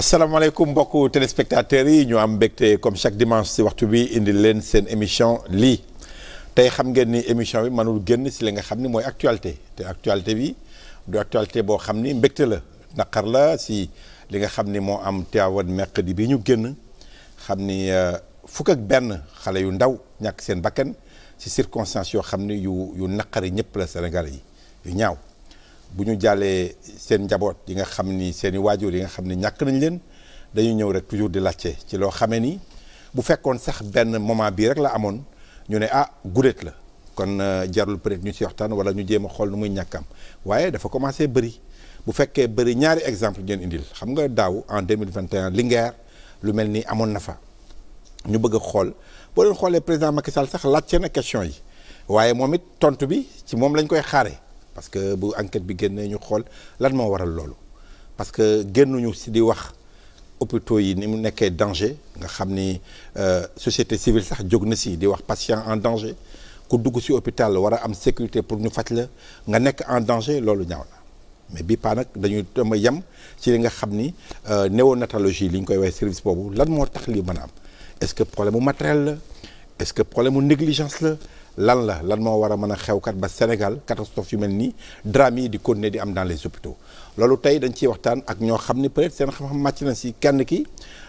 asalaamaaleykum mbokku téléspectateurs yi ñu am mbégte comme chaque dimanche si waxtu bi indi leen seen émission lii tey xam ngeen ni émission bi mënul génn si li nga xam ni mooy actualité te actualité bi du actualité boo xam ni mbégte la naqar la si li nga xam ni moo am Tivaouane mercredi bi ñu génn xam ni fukk ak benn xale yu ndaw ñàkk seen bakkan si circonstances yoo xam ni yu naqari ñëpp la Sénégal yi yu ñaaw bu ñu jàllee seen njaboot yi nga xam ni seen i waajur yi nga xam ni ñàkk nañ leen dañuy ñëw rek toujours di laajte ci loo xamee ni bu fekkoon sax benn moment bii rek la amoon ñu ne guddét la kon jarul peut-être ñu ci waxtaan wala ñu jéem a xool nu muy ñàkkam waaye dafa commencé bëri bu fekkee bëri ñaari exemple ngeen indil xam nga daaw en 2021 Linguère lu mel ni amoon na fa ñu bëgg a xool boo leen xoolee président Macky Sall sax laajte na question yi waaye moom it tontu bi ci moom lañ koy xaaree parce que bu enquête bi génnee ñu xool lan moo waral loolu parce que génnuñu si di wax hôpitaux yi ni mu nekkee danger nga xam ni société civile sax jóg na si di wax patient en danger ku dugg si hôpital war a am sécurité pour ñu faj la nga nekk en danger loolu ñaaw na mais bii paa nag dañuy dama yem ci li nga xam ni néonatologie li ñu koy waxee service boobu lan moo tax lii mën a am est-ce que problème mu matériel la est-ce que problème mu négligence la lan moo war a mën a xewkat ba Sénégal catastrophe yu mel nii drame yi di continuer di am dans les hôpitaux loolu tey dañ ciy waxtaan ak ñoo xam ni peut-être seen xam-xam màcc na si kenn ki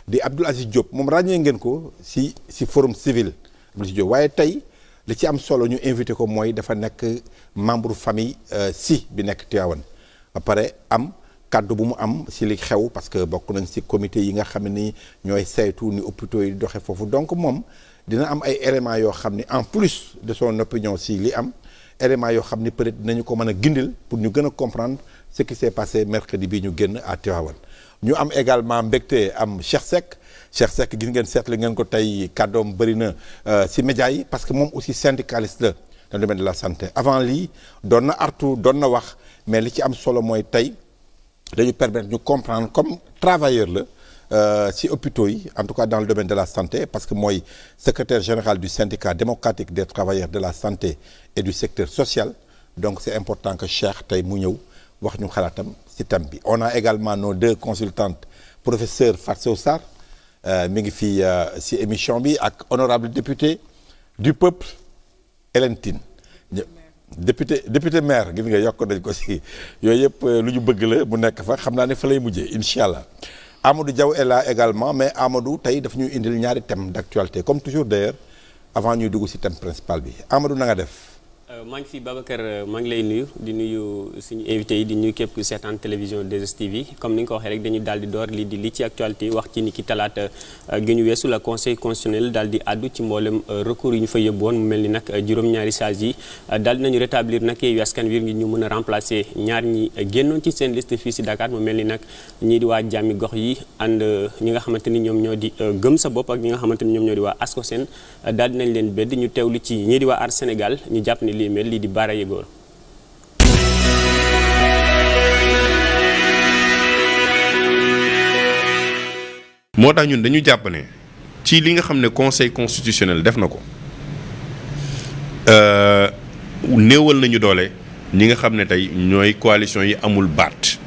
di Abdoul Aziz Diop moom ràññee ngeen ko si forum civil Abdoul Aziz Diop waaye tey li ci am solo ñu invité ko mooy dafa nekk membre famille si bi nekk Tivaouane ba pare am kàddu bu mu am si li xew parce que bokk nañ si comité yi nga xam ni ñooy saytu ni hôpitaux yi doxee foofu donc moom dina am ay éléments yoo xam ni en plus de son opinion si li am éléments yoo xam ni peut-être dinañu ko mën a gindil pour ñu gën a comprendre ce qui s'est passé mercredi bi ñu génn à Tivaouane ñu am également mbégte am Cheikh Seck gis ngeen seetlu ngeen ko tey kàddoom bëri na si médias yi parce que moom aussi syndicaliste la dans le domaine de la santé avant lii doon na artu doon na wax mais li ci am solo mooy tey dañu permettre ñu comprendre comme travailleur la ci hôpitaux yi en tout cas dans le domaine de la santé parce que mooy secrétaire général du syndicat démocratique des travailleurs de la santé et du secteur social donc c'est important que Cheikh tey mu ñëw wax ñu xalaatam ci thème bi on a également nos deux consultantes professeur Fatou Sarr mi ngi fii ci émission bi ak honorable député du peuple Hélène Tine député maire gis nga yokk nañ ko ci yooyu yëpp lu ñu bëgg la mu nekk fa xam naa ne fa lay mujjee incha allah Amadou Diaw est là également mais Amadou tey daf ñuy indil ñaari thème d'actualité comme toujours d'ailleurs avant ñuy dugg ci thème principal bi Amadou na nga def. maa ngi fi Babacar maa ngi lay nuyu di nuyu suñu invité yi di nuyu képp ku seetaan télévision 2STV comme ni nga ko waxee rek dañu daal di door li ci actualité wax ci ni ki talaata gi ñu weesu la conseil constitutionnel daal di àddu ci mboolem recours yi ñu fa yóbboon mu mel ni nag juróom-ñaari sages yi daal dinañu rétablir nag Yewwi Askan Wi ngir ñu mën a remplacer ñaar ñi génnoon ci seen liste fii si Dakar mu mel ni nag ñii di waa jàmmi gox yi ànd ñi nga xamante ni ñoom ñoo di gëm sa bopp ak ñi nga xamante ni ñoom ñoo di waa ASCOSEN daal dinañ leen bedd ñu teewlu ci ñii di waa Aar Sénégal ñu jàpp ni lii mel lii di Bara Yegor moo tax ñun dañu jàpp ne ci li nga xam ne conseil constitutionnel def na ko néewal nañu doole ñi nga xam ne tey ñooy coalition yi amul baat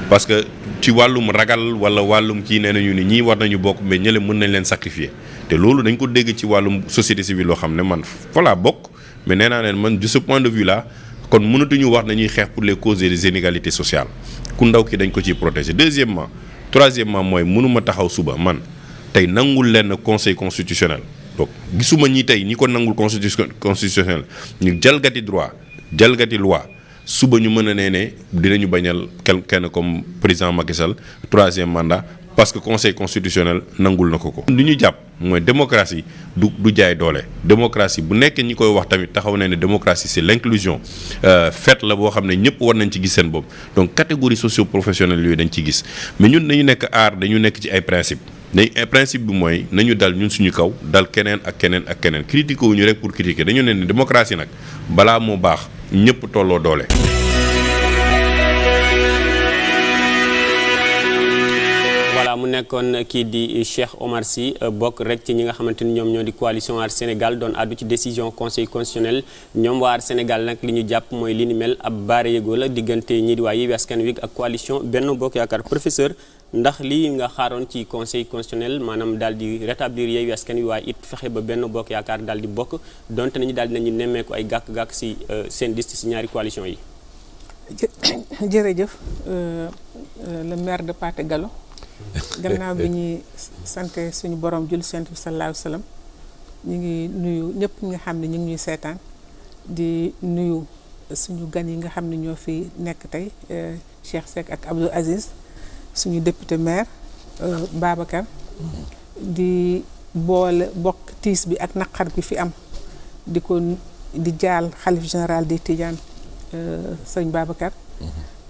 parce que ci wàllum ragal wala wàllum kii nee nañu ni ñii war nañu bokk mais ñële mën nañ leen sacrifier te loolu dañ ko dégg ci wàllum société civile loo xam ne man fa laa bokk mais nee naa leen man de ce point de vue là kon mënatuñu wax nañuy xeex pour les causes des inégalités sociales ku ndaw ki dañ ko ciy protéger. troisièmement mooy mënuma taxaw suba man tey nangul leen conseil constitutionnel donc gisuma ñi tey ñi ko nangul constitutionnel ñu jalgati droit jalgati loi suba ñu mën a ne dinañu bañal kenn comme président Macky Sall 3e mandat parce que conseil constitutionnel nangul na ko. li ñu jàpp mooy démocratie du jaay doole démocratie bu nekkee ñi koy wax tamit taxaw na ne démocratie c'est l'inclusion fête la boo xam ne ñëpp war nañ ci gis seen bopp donc catégorie socio-professionnelle yooyu dañ ci gis mais ñun dañu nekk dañu nekk ci ay principe principe bi mooy nañu dal ñun suñu kaw dal keneen ak keneen critiqué wuñu rek pour critiquer dañu ne démocratie nag balaa moo baax ñëpp tolloo doole. mu nekkoon kii di Cheikh Omar Sy bokk rek ci ñi nga xamante ni ñoom ñoo di coalition Aar Sénégal doon àddu ci décision conseil constitutionnel ñoom waa Aar Sénégal nag li ñu jàpp mooy li ni mel ab Bara Yegor la diggante ñii di waa Yewwi Askan Wi ak coalition Benno Bokk Yaakaar professeur ndax lii nga xaaroon ci conseil constitutionnel maanaam daal di rétablir Yewwi Askan Wi waaye it fexe ba Benno Bokk Yaakaar daal di bokk donte nañu daal di nañu nemmeeku ay gàkk-gàkk si seen liste si ñaari coalition yi. jërëjëf le maire de Pathé Gallo gannaaw bi ñuy sante suñu borom jul sant bi sallallahu alayhi wa sallam ñu ngi nuyu ñëpp ñi nga xam ne ñu ngi ñuy seetaan di nuyu suñu gan yi nga xam ne ñoo fi nekk tey Cheikh Seck ak Abdou Aziz suñu député maire Babacar di boole bokk tiis bi ak naqar bi fi am di jaal xalif général des Tidianes sëñ Babacar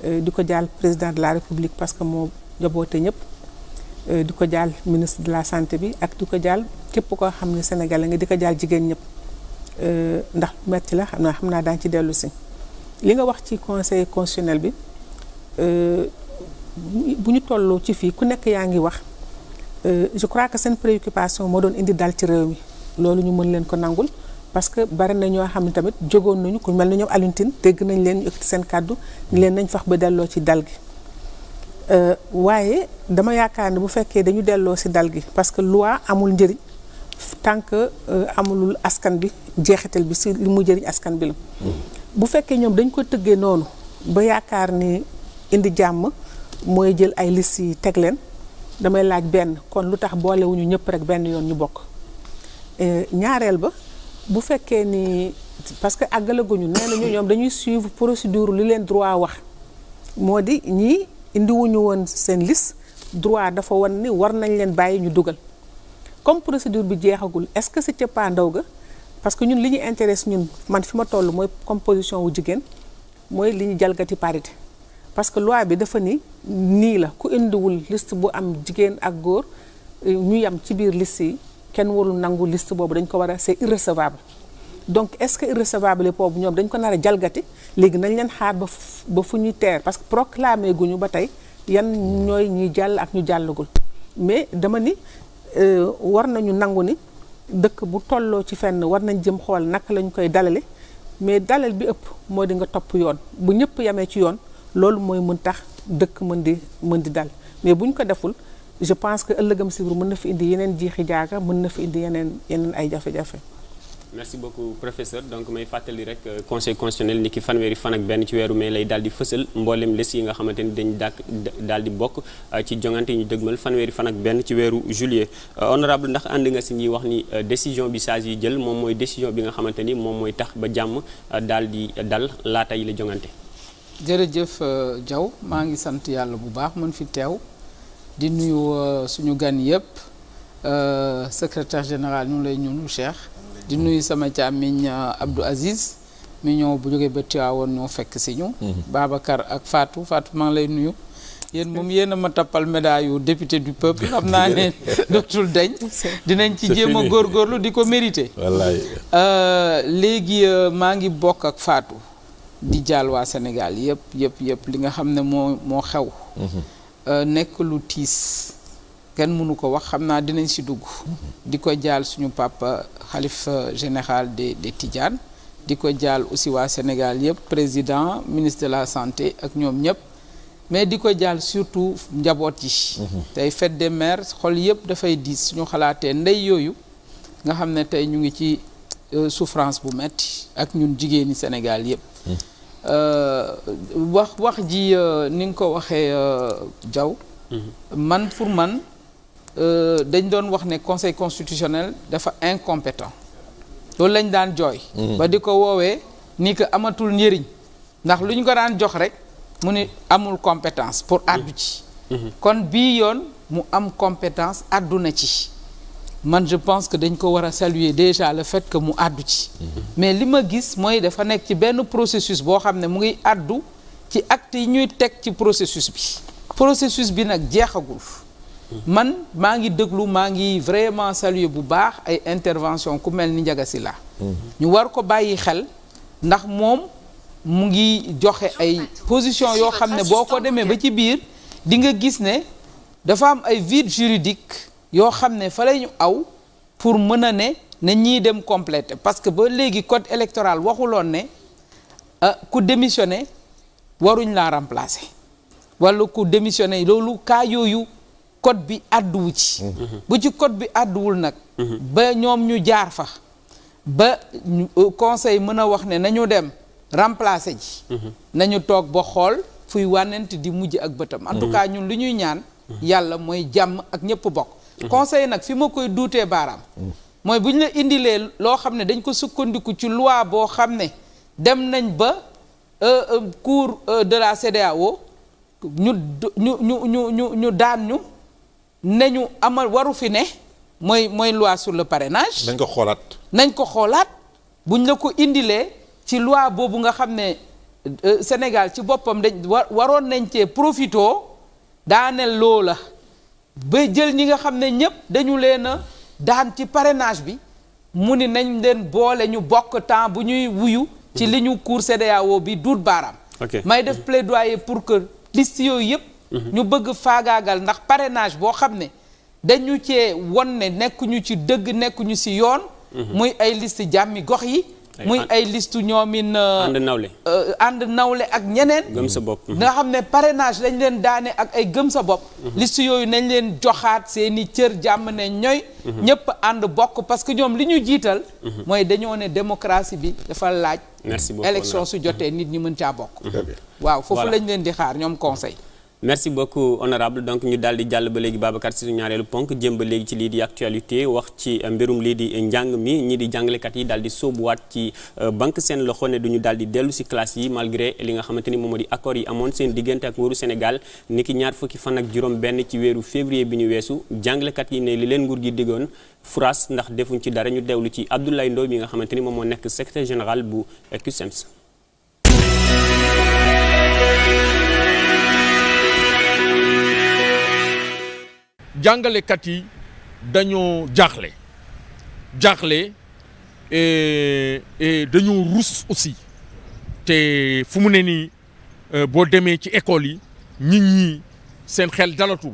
di ko jaal président de la République parce que moo jaboote ñëpp di ko jaal ministre de la santé bi ak di ko jaal képp koo xam ne sénégalais nga di ko jaal jigéen ñëpp ndax metti la xam naa daañu ci dellu si li nga wax ci conseil constitutionnel bi bu ñu tolloo ci fii ku nekk yaa ngi wax je crois que seen préoccupation moo doon indi dal ci réew mi loolu ñu mën leen ko nangul parce que bari na ñoo xam ne tamit jógoon nañu ku mel na ñoom Alioune Tine dégg nañ leen ñu ëkkati seen kàddu ni leen nañ fax ba delloo ci dal gi waaye dama yaakaar ne bu fekkee dañu delloo ci dal gi parce que loi amul njëriñ tant que amulul askan bi jeexital bi ci li mu jëriñ askan bi la bu fekkee ñoom dañ ko tëggee noonu ba yaakaar ni indi jàmm mooy jël ay liste yi teg leen damay laaj benn kon lu tax boolewuñu ñëpp rek benn yoon ñu bokk ñaareel ba bu fekkee ni parce que àggalaguñu nee nañu ñoom dañuy suivre procédure li leen droit wax moo di ñii indiwuñu woon seen liste droit dafa wan ni war nañ leen bàyyi ñu dugal comme procédure bi jeexagul est-ce que si cëppaandaw ga parce que ñun li ñu intéresse ñun man fi ma toll mooy composition wu jigéen mooy li ñu jalgati parité parce que loi bi dafa nii la ku indiwul liste bu am jigéen ak góor ñu yam ci biir liste yi kenn warul nangu liste boobu dañ ko war a c'est irrecevable donc est-ce que irrecevable boobu ñoom dañ ko nar a jalgati léegi nañ leen xaar ba fu ñuy teer parce que proclamé guñu ba tey yan ñooy ñuy jàll ak ñu jàllagul mais dama ni war nañu nangu ni dëkk bu tolloo ci fenn war nañ jëm xool naka lañ koy dalale mais dalal bi ëpp moo di nga topp yoon bu ñëpp yamee ci yoon loolu mooy mën tax dëkk mën di dal mais bu ñu ko deful je pense que ëllëgam si biir mën na fi indi yeneen jiixi jaaga mën na fi indi yeneen ay jafe-jafe. merci beaucoup professeur donc may fàttali rek conseil constitutionnel ni ki fanweeri fan ak benn ci weeru mai lay daal di fësal mboolem liste yi nga xamante ni dañ daal di bokk ci jongante yi ñu dëgmal fanweeri fan ak benn ci weeru juillet honorable ndax ànd nga si ñuy wax ni décision bi saa yi jël moom mooy décision bi nga xamante ni moom mooy tax ba jàmm daal di dal laata yi la jongante. jërëjëf Diaw maa ngi sant yàlla bu baax mën fi teew di nuyu suñu gan yëpp secrétaire général ñu lay ñunu Cheikh di nuyu sama càmmiñ Abdou Aziz mi ñëw bu jógee ba Tiwaawoon ñoo fekk si ñu Babacar ak Fatou maa ngi lay nuyu yéen moom yéen a ma tappal médaille yu député du peuple xam naa ne dootul dañ dinañ ci jéem a góorgóorlu di ko mérité wallaay léegi maa ngi bokk ak Fatou di jaal waa Sénégal yëpp li nga xam ne moo xew nekk lu tiis kenn mënu ko wax xam naa dinañ si dugg di ko jaal suñu papa xalif général des Tidianes di ko jaal aussi waa Sénégal yëpp président ministre de la santé ak ñoom ñëpp mais di ko jaal surtout njaboot yi tey fête des mères xol yëpp dafay diis suñu xalaatee ndey yooyu nga xam ne tey ñu ngi ci souffrance bu metti ak ñun jigéeni Sénégal yëpp wax ji ni nga ko waxee Diaw man pour man dañ doon wax ne conseil constitutionnel dafa incompétent loolu lañ daan jooy ba di ko woowee ni que amatul njëriñ ndax lu ñu ko daan jox rek mu ni amul compétence pour àddu ci kon bii yoon mu am compétence àddu na ci man je pense que dañ ko war a saluer déjà le fait que mu àddu ci mais li ma gis mooy dafa nekk ci benn processus boo xam ne mu ngi àddu ci acte yi ñuy teg ci processus bi nag jeexagul man maa ngi déglu maa ngi vraiment saluer bu baax ay intervention ku mel ni Ndiaga Sylla ñu war ko bàyyi xel ndax moom mu ngi joxe ay position yoo xam ne boo ko demee ba ci biir di nga gis ne dafa am ay vide juridique yoo xam ne fa la ñu aw pour mën a ne ñii dem compléter parce que ba léegi code électoral waxuloon ne ku démissionné waruñ laa remplacer wala ku démissionné loolu cas yooyu code bi àdduwu ci bu ci code bi àdduwul nag ba ñoom ñu jaar fa ba conseil mën a wax ne nañu dem remplacer ji nañu toog ba xool fuy wànnent di mujj ak bëtam en tout cas ñun lu ñuy ñaan yàlla mooy jàmm ak ñëpp bokk conseil nag fi ma koy duutee baaraam mooy bu ñu la indilee loo xam ne dañ ko sukkandiku ci loi boo xam ne dem nañ ba cour de la CEDEAO ñu daan ñu ne ñu amal waru fi ne mooy loi sur le parrainage. nañ ko xoolaat buñ la ko indilee ci loi boobu nga xam ne Sénégal ci boppam dañ waroon nañ cee profitoo daaneel loola ba jël ñi nga xam ne ñëpp dañu leen a daan ci parrainage bi mu ni nañ leen boole ñu bokk temps bu ñuy wuyu ci li ñu cour CEDEAO bi duut baaraam may def plaidoyer pour que liste yooyu yëpp ñu bëgg faagaagal ndax parrainage boo xam ne dañu cee won ne nekkuñu ci dëgg nekkuñu ci yoon muy ay liste jàmmi gox yi muy ay liste ñoomin ànd nawle ak ñeneen gëm sa bopp nga xam ne parrainage lañ leen daane ak ay gëm sa bopp liste yooyu nañ leen joxaat seeni cër jàmm ne ñooy ñëpp ànd bokk parce que ñoom li ñu jiital mooy dañoo ne démocratie bi dafa laaj élection su jotee nit ñi mën caa bokk waaw foofu lañ leen di xaar ñoom conseil merci beaucoup honorable donc ñu daal di jàll ba léegi Babacar ci suñu ñaareelu ponk jëm ba léegi ci lii di actualité wax ci mbirum lii di njàng mi ñii di jàngalekat yi daal di sóobuwaat ci banque seen loxo ne duñu daal di dellu ci classe yi malgré li nga xamante ni moom moo di accord yi amoon seen diggante ak nguuru Sénégal niki ñaar fukki fan ak juróom benn ci weeru février bi ñu weesu jàngalekat yi ne li leen nguur gi diggoon furaas ndax defuñ ci dara ñu dewlu ci Abdoulaye Ndoye bi nga xamante ni moom moo nekk secrétaire général bu CUSEMS. jàngalekat yi dañoo jaaxle et dañoo rus aussi te fu mu ne nii boo demee ci école yi nit ñi seen xel dalatul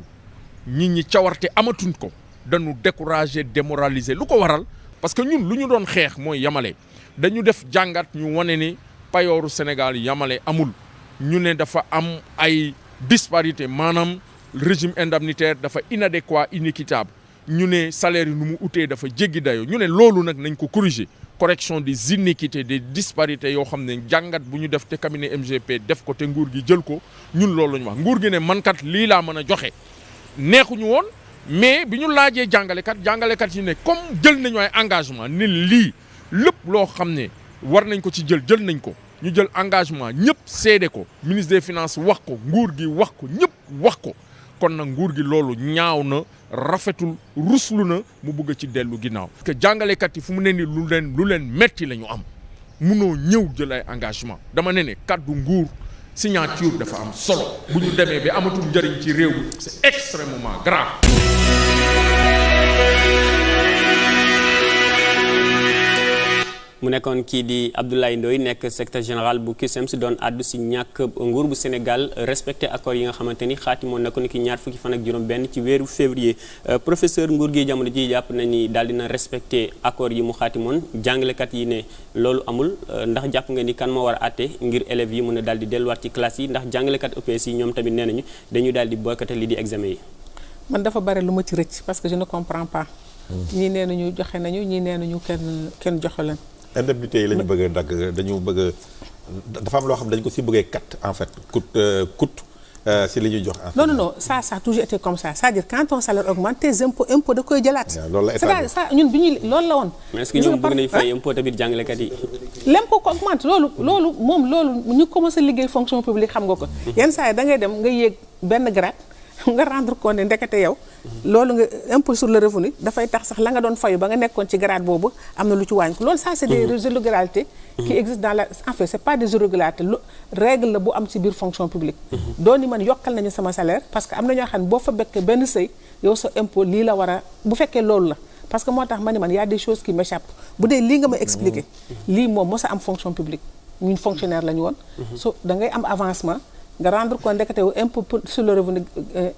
nit ñi cawarte amatuñ ko dañu découragé démoralisé lu ko waral parce que ñun lu ñu doon xeex mooy yamale dañu def jàngat ñu wane ni payooru Sénégal yamale amul ñu ne dafa am ay disparité maanaam régime indemnitaire dafa inadéquat inéquitable ñu ne salaire yi nu mu utee dafa jéggi dayo ñu ne loolu nag nañ ko corriger correction des inéquités des disparités yoo xam ne jàngat bu ñu def te cabinet MGP def ko te nguur gi jël ko ñun loolu la ñu wax nguur gi ne mankat lii laa mën a joxe neexuñu woon mais bi ñu laajee jàngalekat yi ne comme jël nañu ay engagement ni lii lépp loo xam ne war nañ ko ci jël nañ ko ñu jël engagement ñëpp seede ko ministre des finances wax ko nguur gi wax ko ñëpp wax ko kon nag nguur gi loolu ñaaw na rafetul ruslu na mu bëgg ci dellu ginnaaw. parce que jàngalekat yi fu mu ne ni lu leen metti la ñu am munoo ñëw jël ay engagement dama ne kaddu nguur signature dafa am solo bu ñu demee ba amatul njëriñ ci réew mi c'est extrêmement grave. mu nekkoon kii di Abdoulaye Ndoye nekk secrétaire général bu CUSEMS doon àddu si ñàkk nguur bu Sénégal respecté accords yi nga xamante ni xaatimoon na ko ni ki ñaar fukki fan ak juróom benn ci weeru février professeur nguur gi jamono ji jàpp na ni daal dina respecté accords yi mu xaatimoon jàngalekat yi ne loolu amul ndax jàpp nga ni kan moo war a àtte ngir élèves yi mën a daal di delluwaat ci classe yi ndax jàngalekat EPS yi ñoom tamit nee nañu dañuy daal di boycotté lii di examen yi. man dafa bare lu ma ci rëcc parce que je ne comprends pas. ñii nee nañu joxe nañu ñii nee nañu kenn joxe leen. indemnité yi la ñu bëgg a dagg dañu bëgg a dafa am loo xam dañ ko si bëggee kat en fait coûte si li ñuy jox. non ça a toujours été comme ça c'est-à-dire quand ton salaire augmente tes impôts da koy jëlaat. loolu la état ça ñun bi ñuy loolu la woon. mais est-ce que ñoom bëgg nañu fay impôt tamit jàngalekat yi. l'impôt ko augmente loolu ñu commencé liggéey fonction publique xam nga ko. yenn saa yi da ngay dem nga yéeg benn grade nga rendre compte ne ndekete yow. loolu nga impôt sur le revenu dafay tax sax la nga doon fayu ba nga nekkoon ci grade boobu am na lu ci wàññi ko loolu ça c'est des irrégularités qui existent dans la en fait c'est pas des irrégularités règle la bu am ci biir fonction publique dooni man yokkal nañu sama salaire parce que am na ñoo xam ne boo fa bekkee benn sëy yow sa impôt lii la war a bu fekkee loolu la parce que moo tax ma ne man y a des choses qui m'échappent bu dee lii nga ma expliquer lii moom moo sa am fonction publique ñun fonctionnaire la ñu woon so da ngay am avancement nga rendre compte ndekete wu impôt sur le revenu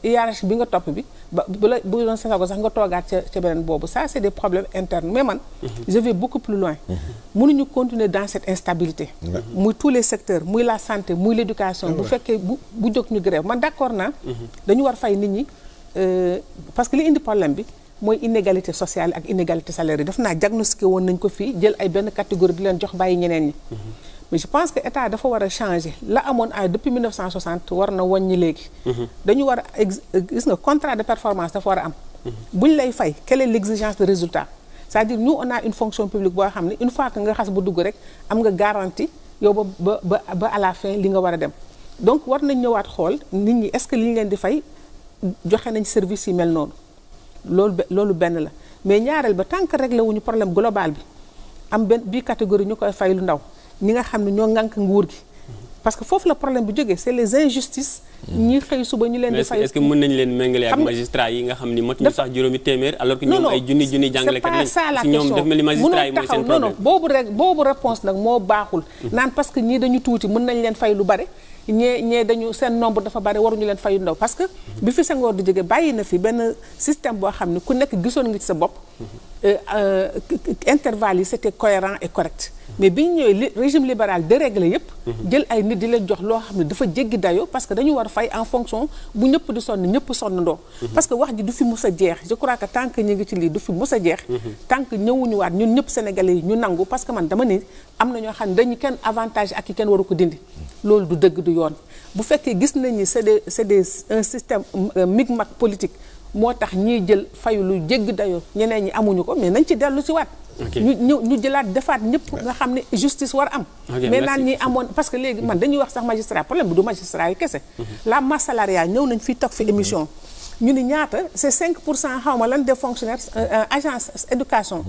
hiérarchie bi nga topp bi bu doon sa sago sax nga toogaat ca beneen boobu ça c'est des problèmes internes mais man je vais beaucoup plus loin mënuñu continuer dans cette instabilité muy tous les secteurs muy la santé muy l'éducation bu fekkee bu jóg ñu grève man d'accord naa dañu war fay nit ñi parce que li indi problème bi mooy inégalité sociale ak inégalité salaire yi def naa diagnostiqué woon nañ ko fii jël ay benn catégorie di leen jox bàyyi ñeneen ñi mais je pense que état dafa war a changer la amoon ay depuis 1960 war na wàññi léegi dañu war a gis nga contrat de performance dafa war a am buñ lay fay quelle est l'exigence de résultat c'est-à-dire nous on a une fonction publique boo xam ne une fois que nga xas bu dugg rek am nga garantie yow ba à la fin li nga war a dem donc war nañ ñëwaat xool nit ñi est-ce que li ñu leen di fay joxe nañ service yi mel noonu loolu benn la mais ñaareel ba tant que réglé wuñu problème global bi am benn bii catégorie ñu koy fay lu ndaw ñi nga xam ne ñoo ŋànk nguur gi parce que foofu la problème bu jógee c'est les injustices ñi xëy suba ñu leen di fay est-ce que mën nañu leen méngale ak magistrat yi nga xam ni matuñu sax juróomi téeméer alors que ñoom ay junni jàngalekat lañ si ñoom def mel ni magistrat yi mooy seen problème boobu réponse nag moo baaxul naan parce que ñii dañu tuuti mën nañ leen fay lu bare ñee dañu seen nombre dafa bari waruñu leen fayu ndaw parce que bi fi Senghor di jóge bàyyi na fi benn système boo xam ne ku nekk gisoon nga ci sa bopp intervalle yi c'était cohérent et correct mais bi ñu ñëwee régime libéral déréglé yépp jël ay nit di leen jox loo xam ne dafa jéggi dayo parce que dañu war fay en fonction bu ñëpp di sonn ñëpp sonnandoo parce que wax ji du fi mus a jeex je crois que tant que ñu ngi ci lii du fi mus a jeex tant que ñëwuñu waat ñun ñëpp sénégalais yi ñu nangu parce que man dama ni am na ñoo xam ne dañu kenn avantage ak yi kenn waru ko dindi loolu du dëgg du yoon bu fekkee gis nañ ni c'est un système micmac politique moo tax ñiy jël fayu lu jégg dayoo ñeneen ñi amuñu ko mais nañ ci dellu si waat ñu jëlaat defaat ñëpp nga xam ne justice war am mais naan ñi amoon parce que léegi man dañuy wax sax magistrat problème bi du magistrat yi kese la masse salariale ñëw nañ fii toog fi émission ñu ni ñaata c'est 5% xaw ma lan des fonctionnaires agence éducation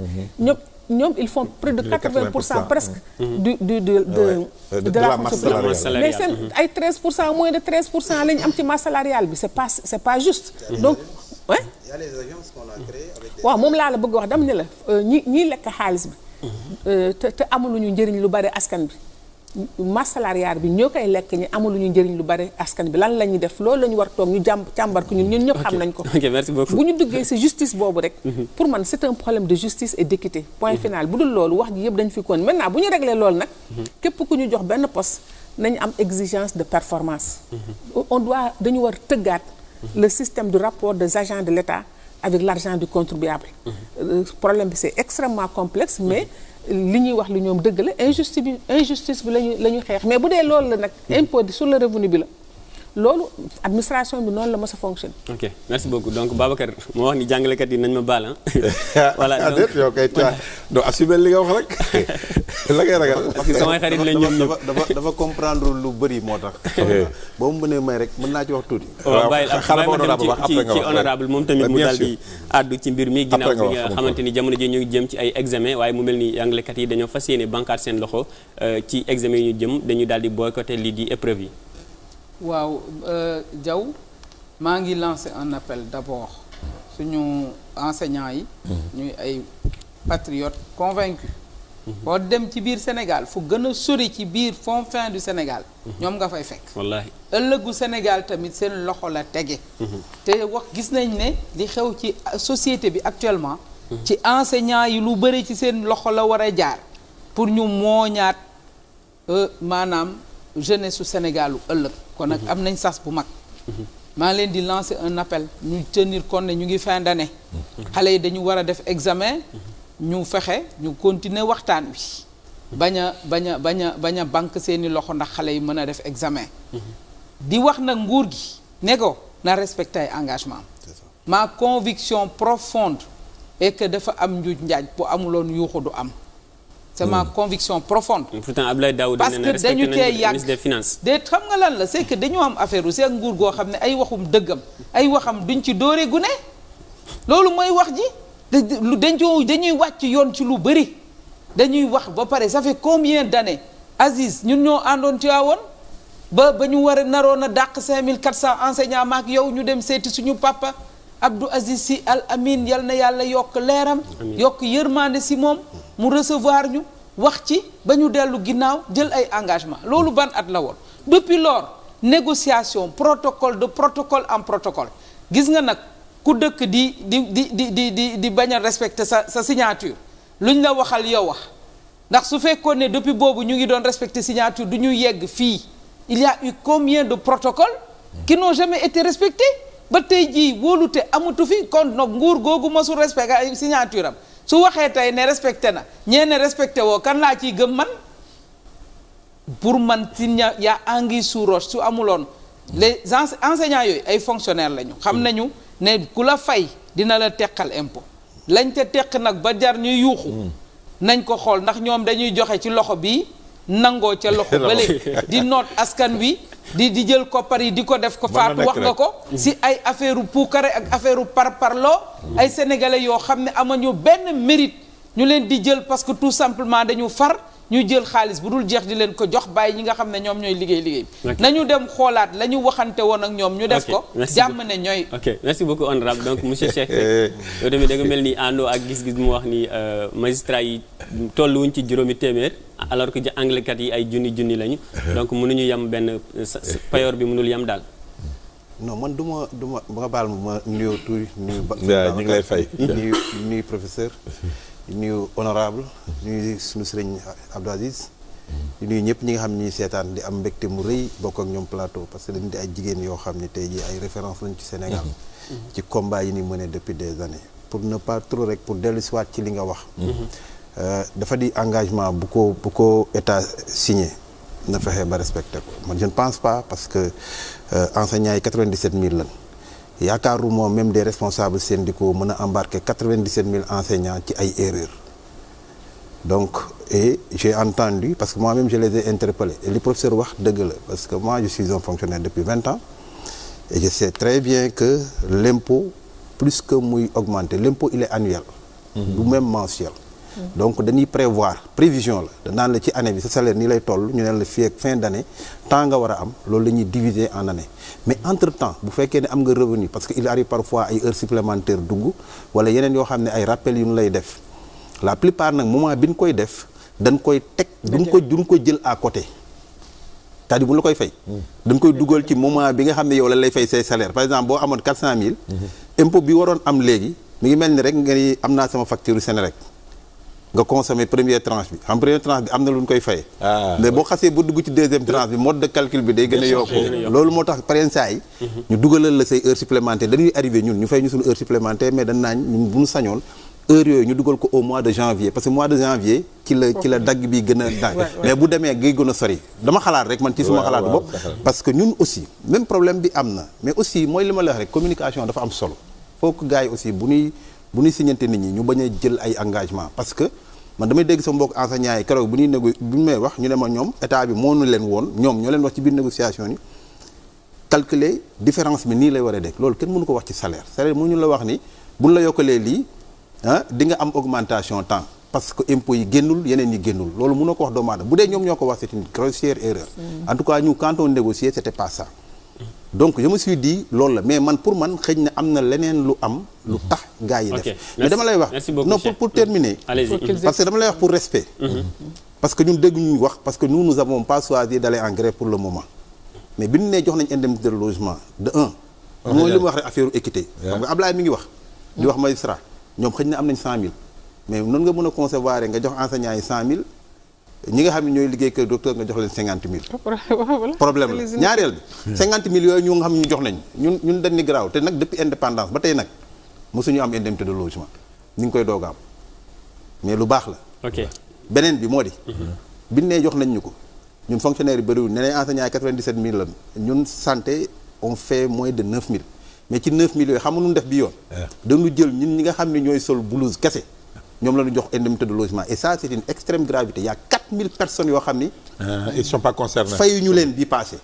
ñoom ils font près de 80% presque de la masse salariale mais seen ay 13% moins de 13% la ñu am ci masse salariale bi c'est pas juste donc ouais il y a les agences qu'on a créées avec des waaw moom laa la bëgg wax dama ne la ñiy lekk xaalis bi te amuluñu njëriñ lu bari askan bi masse salariale bi ñoo koy lekk ñi amuluñu njëriñ lu bari askan bi lan la ñuy def loolu la ñu war toog ñu càmbar ko ñun ñëpp xam nañ ko merci beaucoup bu ñu duggee ci justice boobu rek pour man c'est un problème de justice et d'équité point final bu dul loolu wax ji yëpp dañ fi koon maintenant bu ñu régler loolu nag képp ku ñu jox benn poste nañu am exigence de performance dañu war tëggaat le système du rapport des agents de l'État avec l'argent du contribuable problème bi c'est extrêmement complexe mais li ñuy wax li ñoom dëgg la injustice bi la ñu xeex mais bu dee loolu la nag impôt sur le revenu bi la loolu administration bi noonu la mës a fonctionner. ok merci beaucoup donc Babacar moo wax ni jàngalekat yi nañ ma baal voilà donc yow kay doo assumer li nga wax rek la ngay ragal. parce que samay xarit lañ ñoom ñëpp dafa comprendre lu bëri moo tax. boo mu mënee may rek mën naa ci wax tuuti. waaw bàyyi ma dem ci honorable moom tamit mu daal di àddu ci mbir mi ginnaaw bi nga xamante ni jamono ji ñu ngi jëm ci ay examen waaye mu mel ni jàngalekat yi dañoo fas yéene bankaat seen loxo ci examen yi ñu jëm dañu daal di boycotter lii di épreuve yi. waaw Diaw maa ngi lancer un appel d'abord suñu enseignants yi ñuy ay patriotes convaincus boo dem ci biir Sénégal fu gën a sori ci biir fond fin du Sénégal ñoom nga fay fekk wallaahi ëllëgu Sénégal tamit seen loxo la tege te wax gis nañ ne li xew ci société bi actuellement ci enseignants yi lu bëri ci seen loxo la war a jaar pour ñu mooñaat maanaam jeunesse su Sénégal lu ëllëg kon nag am nañ sas bu mag maa leen di lancer un appel ñu tenir compte ne ñu ngi fin d'année xale yi dañu war a def examen ñu fexe ñu continuer waxtaan wi bañ a banque seeni loxo ndax xale yi mën a def examen di wax nag nguur gi ne ko na respecter ay engagement ma conviction profonde est que dafa am njuuj njaaj bu amuloon yuuxu du am c'est ma conviction profonde. pourtant Abdoulaye Daouda parce que dañu cee yàgg ministre des finances. de xam nga lan la c'est que dañoo am affaire u seen nguur goo xam ne ay waxum dëggam ay waxam duñ ci dóore gune loolu mooy wax ji dañuy wàcc yoon ci lu bëri dañuy wax ba pare ça fait combien d'années Aziz ñun ñoo àndoon ci waawoon ba ñu war a naroon a dàq 5400 enseignants maak yow ñu dem seeti suñu papa Abdou Aziz Sy Al Amin yal na yàlla yokk leeram yokk yërmande si moom mu recevoir ñu wax ci ba ñu dellu ginnaaw jël ay engagement loolu ban at la woon depuis lors négociation protocole de protocole en protocole gis nga nag ku dëkk di bañ a respecter sa signature luñ la waxal yow wax ndax su fekkoon ne depuis boobu ñu ngi doon respecter signature du ñu yegg fii il y a eu combien de protocoles qui n'ont jamais été respectés ba tey jii wóolute amatu fi kon nag nguur googu mosul respecté ay signature am su waxee tey ne respecté na ñee ne respecté woo kan laa ciy gëm man pour man si yaa anguille sous roche su amuloon les enseignants yooyu ay fonctionnaires lañu xam nañu ne ku la fay dina la teqal impôt lañ ca teq nag ba jar ñu yuuxu nañ ko xool ndax ñoom dañuy joxe ci loxo bi nangoo ca loxo bële di noot askan wi di jël koppar yi di ko def ko faatu wax nga ko si ay affaire puukare ak affaire parloo ay sénégalais yoo xam ne amuñu benn mérite ñu leen di jël parce que tout simplement dañu far ñu jël xaalis bu dul jeex di leen ko jox bàyyi ñi nga xam ne ñoom ñooy liggéey bi nañu dem xoolaat la ñu waxante woon ak ñoom ñu def ko jàmm ne ñooy ok merci beaucoup honorable donc monsieur Cheikh yow tamit da nga mel ni àndoo ak gis-gis mu wax ni magistrat yi tolluwuñ ci juróomi téeméer alors que jàngalekat yi ay junni lañu donc mënuñu yem benn payoor bi mënul yem daal non man du ma nga baal ma nuyoo tuuti nuyu ñu ngi lay fay nuyu professeur nuyu honorable nuyu suñu sëriñ Abdou Aziz di nuyu ñëpp ñi nga xam ne ñuy seetaan di am mbégte mu rëy bokk ak ñoom plateau parce que dañu di ay jigéen yoo xam ne tey jii ay référence lañu ci Sénégal ci combat yi ni mené depuis des années pour ne pas trop rek pour dellu si waat ci li nga wax dafa di engagement bu ko état signé na fexe ba respecté ko man je ne pense pas parce que enseignants yi 97 000 lan yaakaaruma même des responsables syndicaux mën a embarquer 97 000 enseignants ci ay erreurs donc et j'ai entendu parce que moi-même je les ai interpellés et li professeur wax dëgg la parce que moi je suis un fonctionnaire depuis 20 ans et je sais très bien que l'impôt plus que muy augmenter l'impôt il est annuel du même mensuel donc dañuy prévision la danaan la ci année bi sa salaire nii lay toll ñu ne la fii ak fin d'année temps nga war a am loolu la ñuy diviser en année mais entre temps bu fekkee ne am nga revenu parce que il arrive parfois ay heures supplémentaires dugg wala yeneen yoo xam ne ay rappels yu ñu lay def la plupart nag moment bi ñu koy def dañ koy teg duñ ko jël à côté c'est-à-dire bu la koy fay dañ koy dugal ci moment bi nga xam ne yow la lay fay say salaire par exemple boo amoon 400 000 impôt bi waroon am léegi mi ngi mel ni rek nga ni am naa sama facture Senelec nga consommé première tranche bi xam première tranche bi am na lu ñu koy fay mais boo xasee ba dugg ci deuxième tranche bi mode de calcul bi day gën a yokku loolu moo tax pareen saa yi ñu dugalal la say heures supplémentaires dañuy arrivé ñun ñu fay ñu suñu heure supplémentaire mais dañ naañ ñun bu ñu sañoon heure yooyu ñu dugal ko au mois de janvier parce que mois de janvier ci la dagg bi gën a dagg mais bu demee ngay gën a sori dama xalaat rek man ci suma xalaatu bopp parce que ñun aussi même problème bi am na mais aussi mooy li ma la wax rek communication dafa am solo faut que gars yi aussi bu ñuy signante nit ñi ñu bañ a jël ay engagement parce que man damay dégg sama mbokk enseignants yi keroog bu ñu may wax ñu ne ma ñoom état bi moo nu leen woon ñoom ñoo leen wax ci biir négociation yi calculer différence bi nii lay war a dégg loolu kenn mënu ko wax ci salaire mënuñu la wax ni buñ la yokkalee lii di nga am augmentation temps parce que impôts yi génnul yeneen yi génnul loolu mënoo ko wax doomu aadama bu dee ñoom ñoo ko wax c'est une grossière erreur en tout cas ñu quand on négociait c'était pas ça donc je me suis dit loolu la mais man pour man xëy na am na leneen lu am lu tax gars yi def mais dama lay wax non pour terminer parce que dama lay wax pour respect parce que ñun dégguñu wax parce que nous avons pas choisi d'aller en grève pour le moment mais bi ñu nee jox nañ indemnité de logement de mooy li mu wax rek affaire équité xam nga Ablaye mi ngi wax di wax magistrat ñoom xëy na am nañ 100 000 mais noonu nga mën a concevoir nga jox enseignants yi 100 000 ñi nga xam ne ñooy liggéey kër docteur nga jox leen 50 000 problème la ñaareel bi 50 000 yooyu ñu nga xam ne ñu jox nañ ñun dañ ni garaaw te nag depuis indépendance ba tey nag mosuñu am indemnité de logement ñu ngi koy doog a am mais lu baax la ok beneen bi moo di biñ nee jox nañ ñu ko ñun fonctionnaire yi bëriwul ne nañ enseignants yi 97 000 la ñun santé on fait moins de 9 000 mais ci 9 000 yooyu xam nga nu def bi yoon dañu jël ñun ñi nga xam ne ñooy sol blouse kese ñoom la ñu jox indemnité de logement et ça c'est une extrême gravité il y a 4000 personnes yoo xam ni ils sont pas concernés fayuñu leen bi passé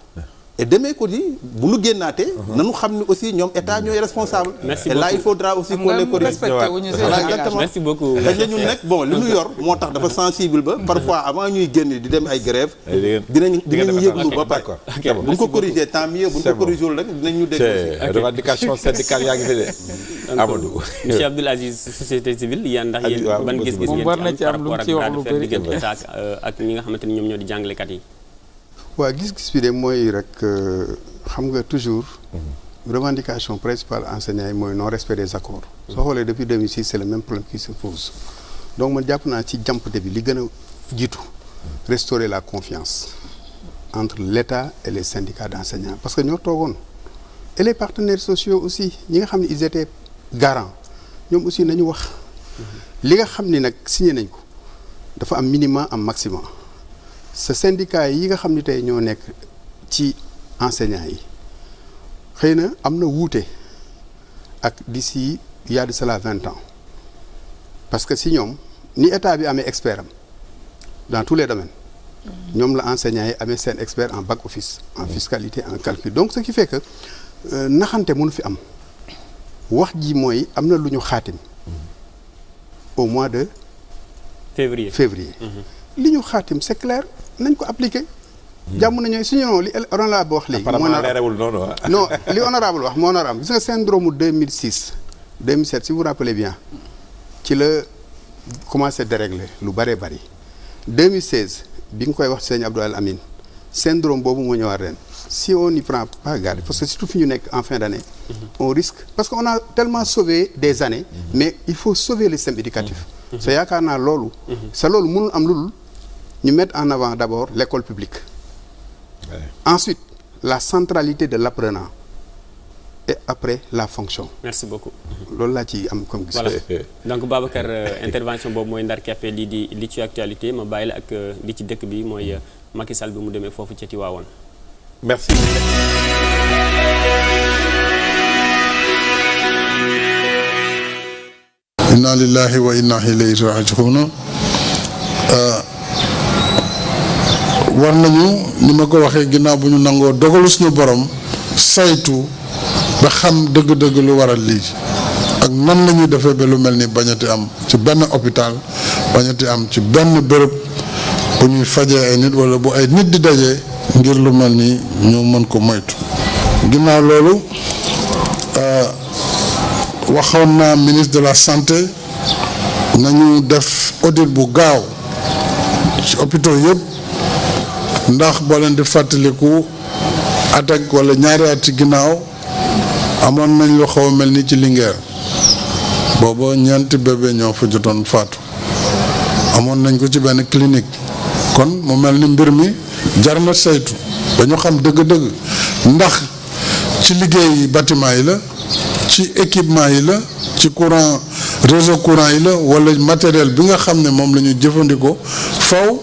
et demee ko di bu nu génnaatee nañu xam ni aussi ñoom état ñooy responsable et là il faudra aussi qu'on les corrige exactement merci beaucoup dañ la ñun nag bon li ñu yor moo tax dafa sensible ba parfois avant ñuy génn di dem ay grève dinañ yëglu ba pare bu ñu ko corriger tant mieux bu ñu ko corrigé rek dinañ ñu dégg revendication syndicale yaa ngi fi de Amadou monsieur Abdoul Aziz société civile yéen ndax yéen ban gis-gis ngeen war na ci am lu mu ci wax lu bëri diggante état ak ñi nga xamante ni ñoom ñoo di jàngalekat yi waaw gis-gis bi de mooy rek xam nga toujours revendication principale enseignants yi mooy non respect des accords. soo xoolee depuis 2006 c'est le même problème qui se pose donc man jàpp naa ci jàmpate bi li gën a jiitu restaurer la confiance entre l'État et les syndicats d'enseignants parce que ñoo toogoon et les partenaires sociaux aussi ñi nga xam ne ils étaient garants ñoom aussi nañu wax li nga xam ni nag signé nañ ko dafa am minimum am maximum sa syndicat yi nga xam ni tey ñoo nekk ci enseignants yi xëy na am na wuute ak d'ici il y a de cela 20 ans parce que si ñoom ni état bi amee expert am dans tous les domaines ñoom la enseignants yi amee seen expert en back office en fiscalité en calcul donc ce qui fait que naxante mënu fi am wax ji mooy am na lu ñu xaatim au mois de février li ñu xaatim c'est clair nañ ko appliquer jàmm nañooy suñu non li honorable wax léegi non li honorable wax moo honorable gis nga syndrome 2006 2007 si vous vous rappelez bien ci la commencé dérégler lu bëree bëri 2016 bi nga koy wax sëñ Abdou Al Amin syndrome boobu moo ñëwaat ren si on n'y prend pas garde parce que surtout fi ñu nekk en fin d'année on risque parce que on a tellement sauvé des années mais il faut sauver le système éducatif sa yaakaar naa loolu sa loolu mënul am lul ñu mettre en avant d'abord l'école publique ensuite la centralité de l'apprenant et après la fonction. Merci beaucoup. loolu laa ci am comme gis. voilà donc Babacar intervention boobu mooy ndar keppe li ci actualité ma bàyyi la ak li ci dëkk bi mooy Macky Sall bi mu demee foofu ca Tivaouane. merci. inna lillahi wa inna ilayhi raji'un. war nañu ni ma ko waxee ginnaaw bu ñu nangoo dogalu suñu borom saytu ba xam dëgg-dëgg lu waral lii ak nan la ñuy defee ba lu mel ni bañati am ci benn hôpital bañati am ci benn bërëb bu ñuy fajee ay nit wala bu ay nit di dajee ngir lu mel ni ñu mën ko moytu. ginnaaw loolu waxoon naa ministre de la santé nañu def audit bu gaaw ci hôpitaux yëpp. ndax boo leen di fàttaliku at ak wala ñaari at ci ginnaaw amoon nañ lu xaw a mel ni ci Linguère booba ñeenti bébé ñoo fa jotoon faatu amoon nañ ko ci benn clinique kon mu mel ni mbir mi jar na saytu ba ñu xam dëgg-dëgg ndax ci liggéey bâtiment yi la ci équipement yi la ci courant réseau courant yi la wala matériel bi nga xam ne moom la ñu jëfandikoo faw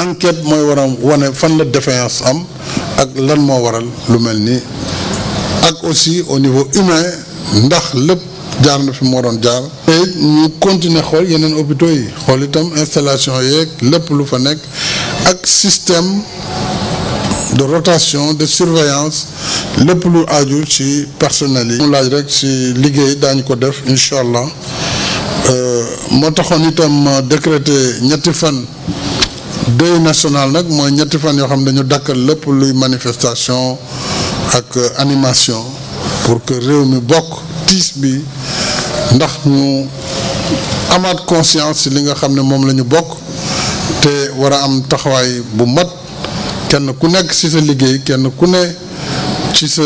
enquête mooy war a wane fan la défaillance am ak lan moo waral lu mel nii ak aussi au niveau humain ndax lépp jaar na fi mu waroon jaar. te ñu continuer xool yeneen hôpitaux yi xool itam installation yeeg lépp lu fa nekk ak système de rotation de surveillance lépp lu aju ci personnel yi. mu laaj rek ci liggéey daañu ko def incha allah moo taxoon itam décrété ñetti fan. deuil national nag mooy ñetti fan yoo xam ne dañu dakkal lépp luy manifestation ak animation pour que réew mi bokk tiis bi ndax ñu amaat conscience ci li nga xam ne moom la ñu bokk te war a am taxawaay bu mat kenn ku nekk ci sa liggéey kenn ku ne ci sa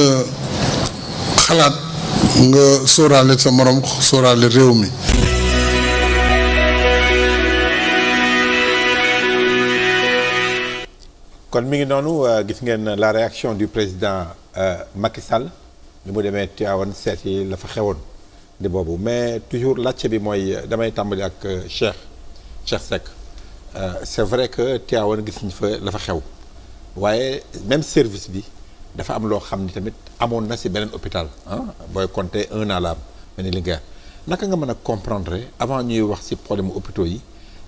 xalaat nga sóoraale sa morom sóoraale réew mi. kon mi ngi noonu gis ngeen la réaction du président Macky Sall bi mu demee Tivaouane seet yi la fa xewoon di boobu mais toujours laajte bi mooy damay tàmbali ak Cheikh Seck c'est vrai que Tivaouane gis nañ fa la fa xew waaye même service bi dafa am loo xam ni tamit amoon na ci beneen hôpital booy compter un an la am mel ni Linguère naka nga mën a comprendre avant ñuy wax ci problème hôpitaux yi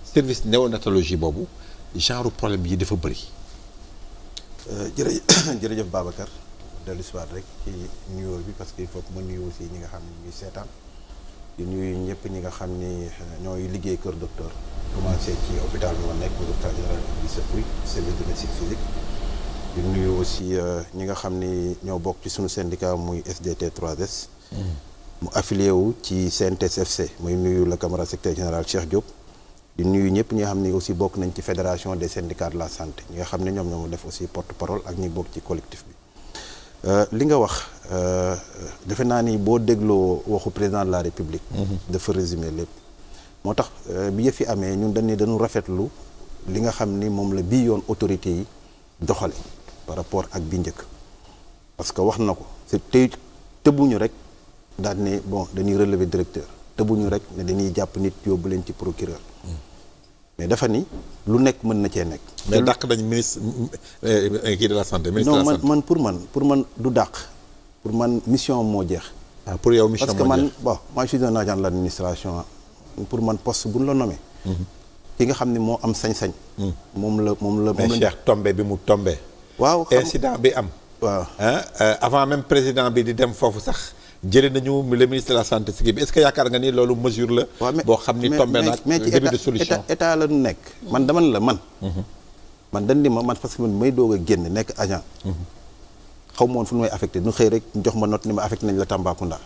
service néonatologie boobu genre problème yi dafa bëri. jërëjëf Babacar dellu si waat rek ci nuyoo bi parce que il faut que ma nuyu aussi ñi nga xam ne ñuy seetaan di nuyu ñëpp ñi nga xam ni ñooy liggéey kër docteur commencé ci hôpital bi ma nekk hôpital général Idrissa Pouye service de médecine physique di nuyu aussi ñi nga xam ni ñoo bokk ci suñu syndicat muy SDT 3S mu affilié wu ci CNTS FC muy nuyu le camarade secrétaire général Cheikh Diop di nuyu ñëpp ñi nga xam ne aussi bokk nañ ci fédération des syndicats de la santé ñi nga xam ne ñoom ñoo def aussi porte-parole ak ñi bokk ci collectif bi li nga wax defe naa ni boo dégloo waxu président de la république dafa résumer lépp moo tax bi yëf yi amee ñun dañu rafetlu li nga xam ni moom la bii yoon autorité yi doxale par rapport ak bi njëkk parce que wax na ko c'est tey tëbuñu rek daal ne bon dañuy relever directeur tëbuñu rek ne dañuy jàpp nit yóbbu leen ci procureur mais dafa ni lu nekk mën na cee nekk. mais dàq nañ ministre kii de la santé. ministre de la santé non pour man du dàq pour man mission moo jeex. ah pour yow mission moo jeex parce que man bon moi je suis un agent de l'administration pour man poste bu ñu la nommé. ki nga xam ne moo am sañ-sañ. moom la mais Cheikh tombé bi mu tombé. waaw incident bi am. waaw avant même président bi di dem foofu sax jëlee nañu le ministre de la santé si kii bi est-ce que yaakaar nga ni loolu mesure la. boo xam ni tombé nag début de solution état la nu nekk. man dama ne la man. man dañ di man parce que man may doog a génn nekk agent. xaw ma woon fu ñu may affecté nu xëy rek jox ma note ni ma affecté nañ la Tambacounda.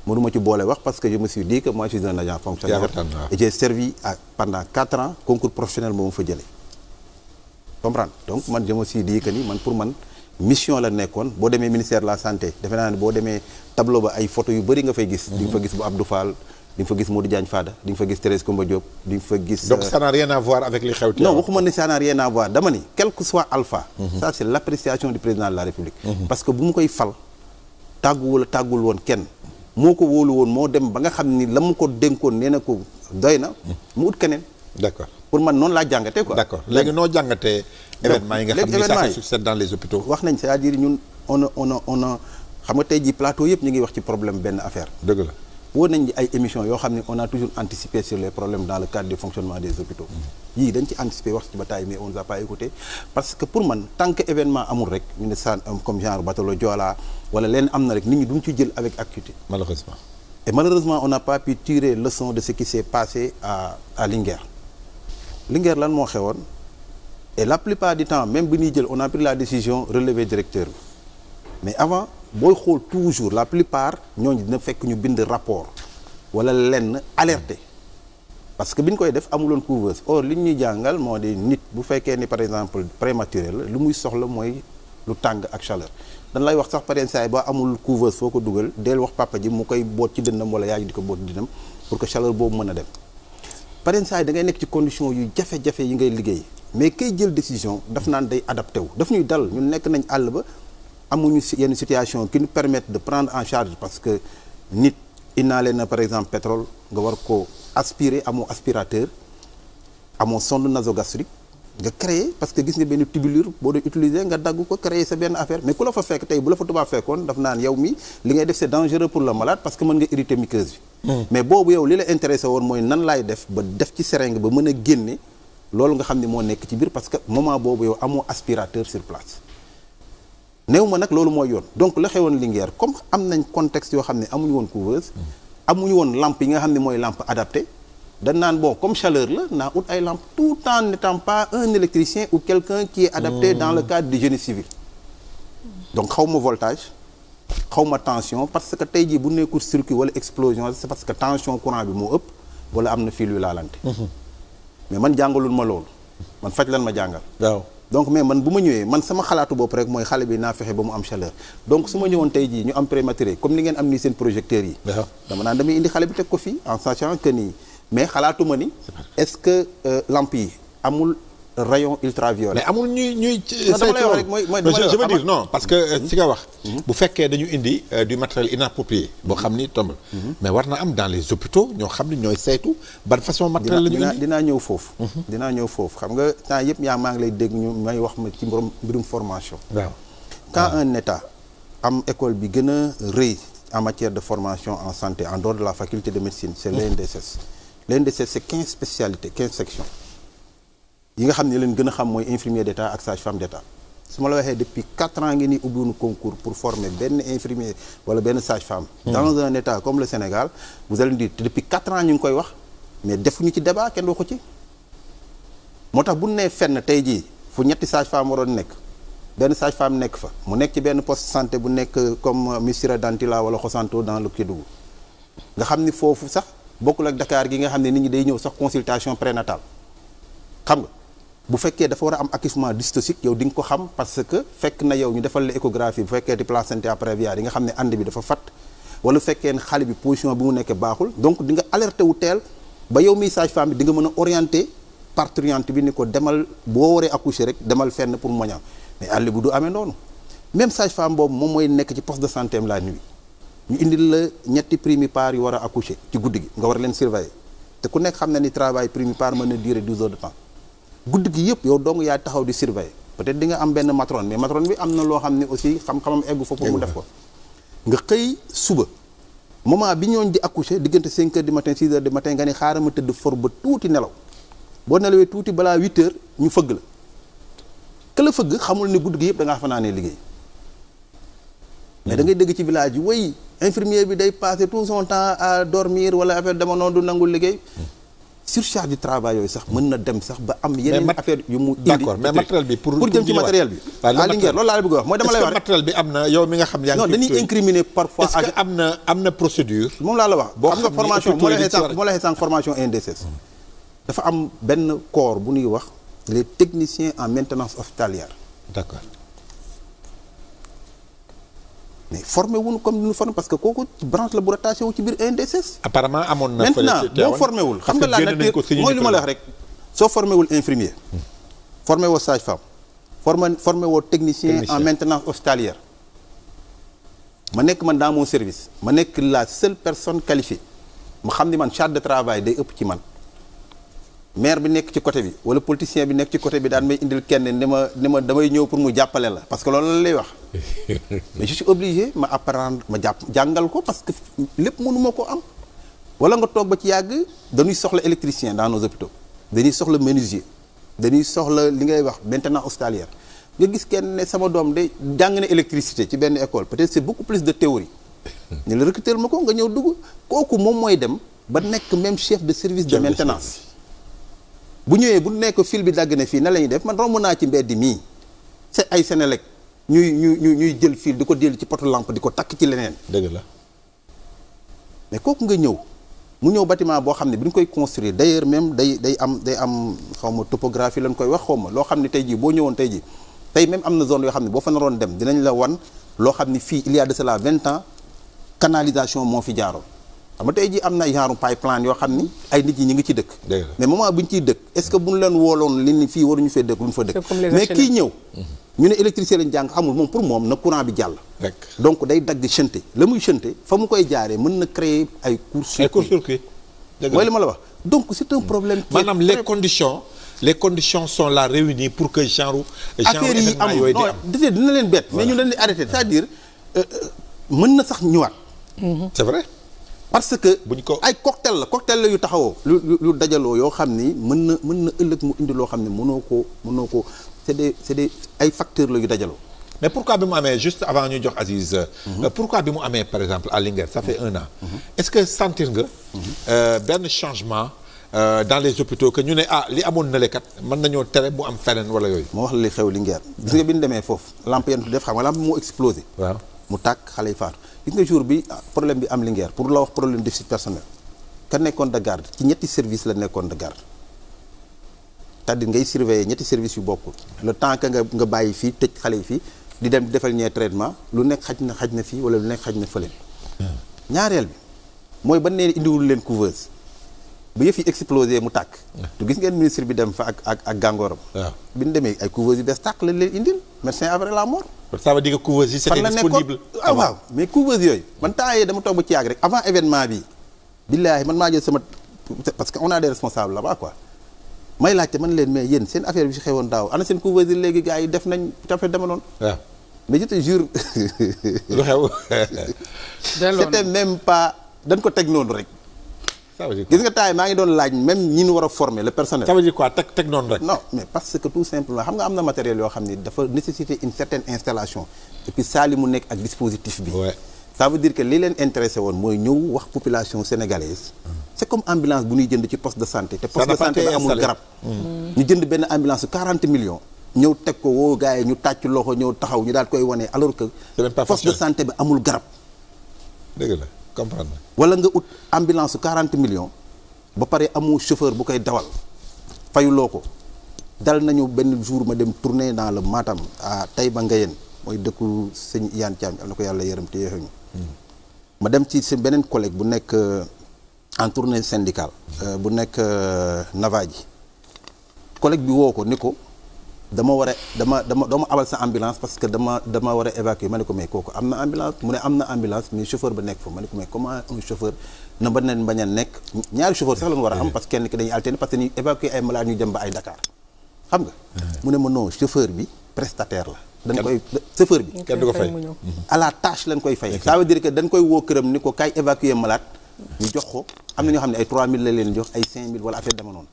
mënuma ci boole wax parce que je me suis dit que moi je suis un agent fonctionnaire. et j'ai servi pendant 4 ans concours professionnel moo ma fa jëlee. comprendre donc man je me suis dit que ni man pour man. mission la nekkoon boo demee ministère de la santé defe naa ne boo demee tableau ba ay photo yu bëri nga fay gis. di nga fa gis bu Abdou Fall di nga fa gis Modou Diagne Fada di nga fa gis Thérèse Koumba Diop di nga fa gis. donc ça n'a rien à voir avec li xew. non waxuma ne ça n'a rien à voir dama ni quel que soit alpha. ça c'est l'appréciation du président de la République. parce que bu mu koy fal tàggul woon kenn moo ko wóolu woon moo dem ba nga xam ni la mu ko dénkoon nee na ko doy na mu ut keneen. d'accord pour man noonu laa jàngatee quoi. d'accord léegi noo jàngatee. événement yi nga xam ni ça se succède dans les hôpitaux. wax nañ c'est-à-dire ñun on a xam nga tey jii plateau yëpp ñu ngi wax ci problème benn affaire. dëgg la woo nañ ay émissions yoo xam ne on a toujours anticipé sur les problèmes dans le cadre du fonctionnement des hôpitaux. yii dañ ci anticiper wax ci bataille mais on nous a pas écouté parce que pour man tant que événement amul rek ñu ne ça comme genre Batalo Joola wala leen am na rek nit ñi duñ ci jël avec acuité. malheureusement. et malheureusement on n'a pas pu tirer leçon de ce qui s'est passé à Linguère. Linguère lan moo xewoon et la plupart du temps même bi ñuy jël on a pris la décision relever directeur bi mais avant booy xool toujours la plupart ñooñu dina fekk ñu bind rapport wala lenn alerté parce que bi ñu koy def amuloon couveuse or li ñuy jàngal moo di nit bu fekkee ni par exemple prématuré la lu muy soxla mooy lu tàng ak chaleur dañ lay wax sax par exemple ba amul couveuse foo ko dugal del wax papa ji mu koy boot ci dënnam wala yaay di ko boot ci dënnam pour que chaleur boobu mën a dem pareen saa yi da ngay nekk ci condition yu jafe-jafe yi ngay liggéey mais kay jël décision daf naan day adapté wu daf ñuy dal ñun nekk nañ àll ba amuñu yenn situation qui nous permettent de prendre en charge parce que nit inhalé na par exemple pétrole nga war ko aspirer amoo aspirateur amoo sonde nasogastrique nga créer parce que gis nga benn tubulure boo doon utiliser nga dagg ko créer sa benn affaire mais ku la fa fekk tey bu la fa tubaab fekkoon daf naan yow mi li ngay def c'est dangereux pour le malade parce que mën nga irriter muqueuse bi mais boobu yow li la intéressé woon mooy nan laay def ba def ci seringue ba mën a génne loolu nga xam ne moo nekk ci biir parce que moment boobu yow amoo aspirateur sur place néew ma nag loolu mooy yoon donc la xewoon Linguère comme am nañ contexte yoo xam ne amuñu woon couveuse amuñu woon lampe yi nga xam ne mooy lampe adaptée dañ naan bon comme chaleur la naa ut ay lampe tout en n'étant pas un électricien ou quelqu'un qui est adapté dans le cadre du génie civil donc xaw ma voltage xaw ma tension parce que tey jii bu nekkul circuit wala explosion c'est parce que tension courant bi moo ëpp wala am na fil yu laalante mais man jàngalul ma loolu man faj lan ma jàngal waaw donc mais man bu ma ñëwee man sama xalaatu bopp rek mooy xale bi naa fexe ba mu am chaleur donc su ma ñëwoon tey jii ñu am prématuré comme ni ngeen am nii seen projecteurs yi dama naan damay indi xale bi teg ko fii en sachant que nii mais xalaatuma ni est-ce que lampe yi amul rayon ultraviolet. mais amul ñuy dama lay wax rek mooy je veux dire non parce que si nga wax bu fekkee dañu indi du matériel inapproprié boo xam ni tombe mais war na am dans les hôpitaux ñoo xam ni ñooy saytu ban façon matériel la ñu indi dinaa ñëw foofu dinaa ñëw foofu xam nga temps yëpp maa ngi lay dégg ñu may wax ma ci mbirum formation waaw quand un état am école bi gën a rëy en matière de formation en santé en dehors de la faculté de médecine c'est l'ENDSS l'ENDSS c'est 15 spécialités 15 sections yi nga xam ne leen gën a xam mooy infirmier d'état ak sage-femme d'état su ma la waxee depuis 4 ans ngi ni ubbiwuñu concours pour former benn infirmier wala benn sage-femme dans un état comme le Sénégal vous allez me dire depuis 4 ans ñu ngi koy wax mais defuñu ci débat kenn waxu ci moo tax bu nee fenn tey jii fu ñetti sage-femme waroon nekk benn sage-femme nekk fa mu nekk ci benn poste santé bu nekk comme Missirah Dantila wala Xosanto dans le Kédougou nga xam ni foofu sax bokkul ak Dakar gi nga xam ne nit ñi day ñëw sax consultation prénatale xam nga bu fekkee dafa war a am accouchement dystocique yow di nga ko xam parce que fekk na yow ñu defal la échographie bu fekkee di placenta prévia yi nga xam ne ànd bi dafa fat wala fekkee ne xale bi position bi mu nekk baaxul donc di nga alerté wu teel ba yow miy sage-femme bi di nga mën a orienté parturiente bi ni ko demal boo waree accoucher rek demal fenn pour moña mais àll bu du amee noonu même sage-femme boobu moom mooy nekk ci poste de santé am la nuit ñu indil la ñetti primipare yu war a accoucher ci guddi gi nga war leen surveiller te ku nekk xam na ni travail primipare mën na durer 12 heures de temps guddi gi yëpp yow dong yaa taxaw di surveiller peut-être di nga am benn matrone mais matrone bi am na loo xam ne aussi xam-xamam eggu fa pour mu def ko nga xëy suba moment bi ñooñ di accoucher diggante 5 heures du matin 6 heures du matin nga ni xaaral ma tëdd for ba tuuti nelaw boo nelawee tuuti balaa 8 heures ñu fëgg la que la fëgg xamul ne guddi gi yëpp da ngaa fanaanee liggéey mais da ngay dégg ci village yi way infirmier bi day passer tout son temps à dormir wala affaire dama noonu du nangul liggéey surcharge du travail yooyu sax mën na dem sax ba am yeneen affaire yu mu indi d'accord mais matériel bi pour jëm ci matériel bi à Linguère loolu laa la bëgg a wax mooy dama lay wax rek matériel bi am na yow mi nga xam yaa ngi non dañuy incriminer parfois est-ce que am na procédure moom laa la wax boo xam nga xam formation ni moo la waxee sànq formation INDSS dafa am benn corps bu ñuy wax les techniciens en maintenance hospitalière d'accord mais formé wuñu comme ni ñu formé parce que kooku branche la bu rattaché wu ci biir INDSS apparemment amoon na maintenant boo formé wul xam nga la nature mooy lu ma la wax rek soo formé wul infirmier formé woo sage-femme formé woo technicien en maintenance hospitalière ma nekk man dans mon service ma nekk la seule personne qualifiée ma xam ni man charge de travail day ëpp ci man maire bi nekk ci côté bi wala politicien bi nekk ci côté bi daan may indil kenn ni ma damay ñëw pour mu jàppale la parce que loolu la lay wax mais je suis obligé ma apprendre ma jàngal ko parce que lépp mënuma ko am wala nga toog ba ci yàgg dañuy soxla électricien dans nos hôpitaux dañuy soxla menuisier dañuy soxla li ngay wax maintenance hospitalière nga gis kenn ne sama doom de jàng na électricité ci benn école peut-être c'est beaucoup plus de théorie ñu la recruter ma ko nga ñëw dugg kooku moom mooy dem ba nekk même chef de service de maintenance bu ñëwee bu nekk fil bi dagg na fii na la ñuy def man romb naa ci mbedd mii c'est ay Sénélec ñuy jël fil di ko dellu ci poto lampe di ko takk ci leneen. dëgg la mais kooku nga ñëw mu ñëw bâtiment boo xam ne bi ñu koy construire d'ailleurs même day am xaw ma topographie lañ koy wax xaw ma loo xam ne tey jii boo ñëwoon tey jii tey même am na zone yoo xam ne boo fa naroon dem dinañ la wan loo xam ne fii il y a de cela 20 ans canalisation moo fi jaaroon. xam nga tey jii am na genre pipeline yoo xam ni ay nit ñi ñu ngi ci dëkk mais moment bu ñu ciy dëkk est-ce que bu ñu leen wooloon li ni fii waruñu fee dëkk lu ñu fa dëkk mais kii ñëw ñu ne électricité lañ jàng xamul moom pour moom na courant bi jàll rek donc day dagg chanté la muy chanté fa mu koy jaaree mën na créer ay court-circuit mooy li ma la wax donc c'est un problème maanaam les conditions sont là réunies pour que genre affaire yi am non déedéet dina leen bett mais ñu leen di arrêter c'est-à-dire mën na sax ñëwaat c'est vrai parce que ay cocktail la yu taxawoo lu dajaloo yoo xam ni mën na ëllëg mu indi loo xam ne mënoo ko c'est des ay facteurs la yu dajaloo mais pourquoi bi mu amee juste avant ñu jox Aziz pourquoi bi mu amee par exemple à Linguère ça fait 1 an est-ce que sentir nga benn changement dans les hôpitaux que ñu ne li amoon na lekat mën nañoo tere bu am feneen wala yooyu moo wax la li xew Linguère gis nga bi ñu demee foofu lampe yenn def xam nga lampe moo explosé waaw mu tàkk xale yi faatu gis nga jour bi problème bi am Linguère pour la wax problème déficit personnel ka nekkoon de garde ci ñetti service la nekkoon de garde c'est-à-dire ngay surveiller ñetti service yu bokkul le temps que nga bàyyi fii tëj xale yi fii di dem defal ñee traitement lu nekk xaj na fii wala lu nekk xaj na fële ñaareel bi mooy ba nee indiwul leen couveuse bu yëf yi explosé mu tàkk tu gis ngeen ministre bi dem fa ak gàngooram bi ñu demee ay couveuse yu bees tàkk lañ leen indil médecin après la mort ça veut dire que couveuse yi c'était disponible waaw mais couveuse yooyu man temps yii dama toog ba ci yàgg rek avant événement bi billaahi man maa jël sama parce que on a des responsables là-bas quoi may laajte man leen mais yéen seen affaire bi fi xewoon daaw ana seen couveuse yi léegi gars yi def nañ tafe dama noonu mais je te jure lu xew c'était même pas dañ ko teg noonu rek gis nga taay maa ngi doon laaj même ñi ñu war a former le personnel. ça veut dire quoi teg noonu rek. non mais parce que tout simplement xam nga am na matériel yoo xam ni dafa nécessiter une certaine installation et puis saa li mu nekk ak dispositif bi. ça veut dire que li leen intéressé woon mooy ñëw wax population sénégalaise. c'est comme ambulance bu ñuy jënd ci poste de santé. te poste de santé bi amul garab. ñu jënd benn ambulance 40 millions. ñëw teg ko woo gars yi ñu tàcc loxo ñëw taxaw ñu daal koy wane alors que. poste de santé bi amul garab. dëgg la comprendre. wala nga ut ambulance 40 millions ba pare amu chauffeur bu koy dawal fayuloo ko. dal nañu benn jour ma dem tourner dans le Matam à Taïba Ngayeen mooy dëkku sëñ Iyane Thiam am na ko yàlla yërëm te yéexuñu ma dem ci seen beneen collègue bu nekk en tournée syndicale bu nekk Navaji collègue bi woo ko ni ko dama abal sa ambulance parce que dama war a évacuer ma ne ko mais kooku am na ambulance mu ne am na ambulance mais chauffeur ba nekk fa ma ne ko mais comment un chauffeur na ba nen bañ a nekk ñaari chauffeur sax la ñu war a am parce que kenn ki dañuy alterner parce que ñuy évacuer ay malades ñu dem ba ay Dakar xam nga mu ne ma non chauffeur bi prestataire la dañ koy chauffeur bi kenn du ko fay à la tâche lañ koy fay ça veut dire que dañ koy woo këram ni ko kaay évacuer malade ñu jox ko am na ñoo xam ne ay 3000 la leen jox ay 5000 wala affaire dama noonu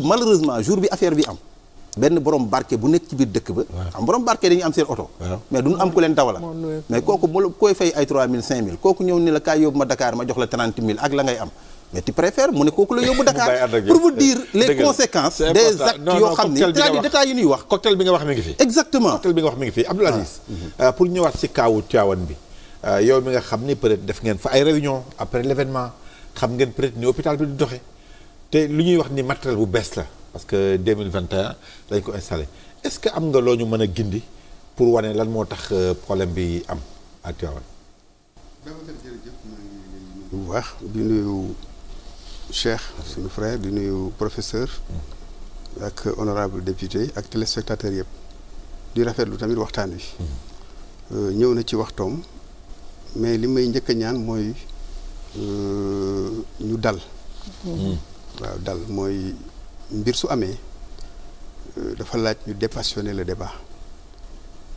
malheureusement jour bi affaire bi am benn borom barke bu nekk ci biir dëkk ba am borom barke dañuy am seen oto mais duñu am ku leen dawala mais kooku mu koy fay ay 3000 5000 kooku ñëw ni la kaay yóbbu ma Dakar ma jox la 30 000 ak la ngay am mais tu préfères mu ne kooku la yóbbu Dakar pour vous dire les conséquences des actes yoo xam ni c'est-à-dire détails yi ñuy wax cocktail bi nga wax mi ngi fi exactement cocktail bi nga wax mi ngi fi Abdoul Aziz pour ñëwaat ci kaawu Tivaouane bi yow mi nga xam ni peut-être def ngeen fa ay réunion après l'événement xam ngeen peut-être ni hôpital bi di doxee te lu ñuy wax ni matériel bu bees la parce que 2021 dañ ko installé est-ce que am nga loo ñu mën a gindi pour wane lan moo tax problème bi am ak Tivaouane bu baax di nuyu Cheikh suñu frère di nuyu professeur ak honorable député ak téléspectateurs yëpp di rafetlu tamit waxtaan wi ñëw na ci waxtoom mais li may njëkk a ñaan mooy ñu dal waaw dal mooy mbir su amee dafa laaj ñu dépassionner le débat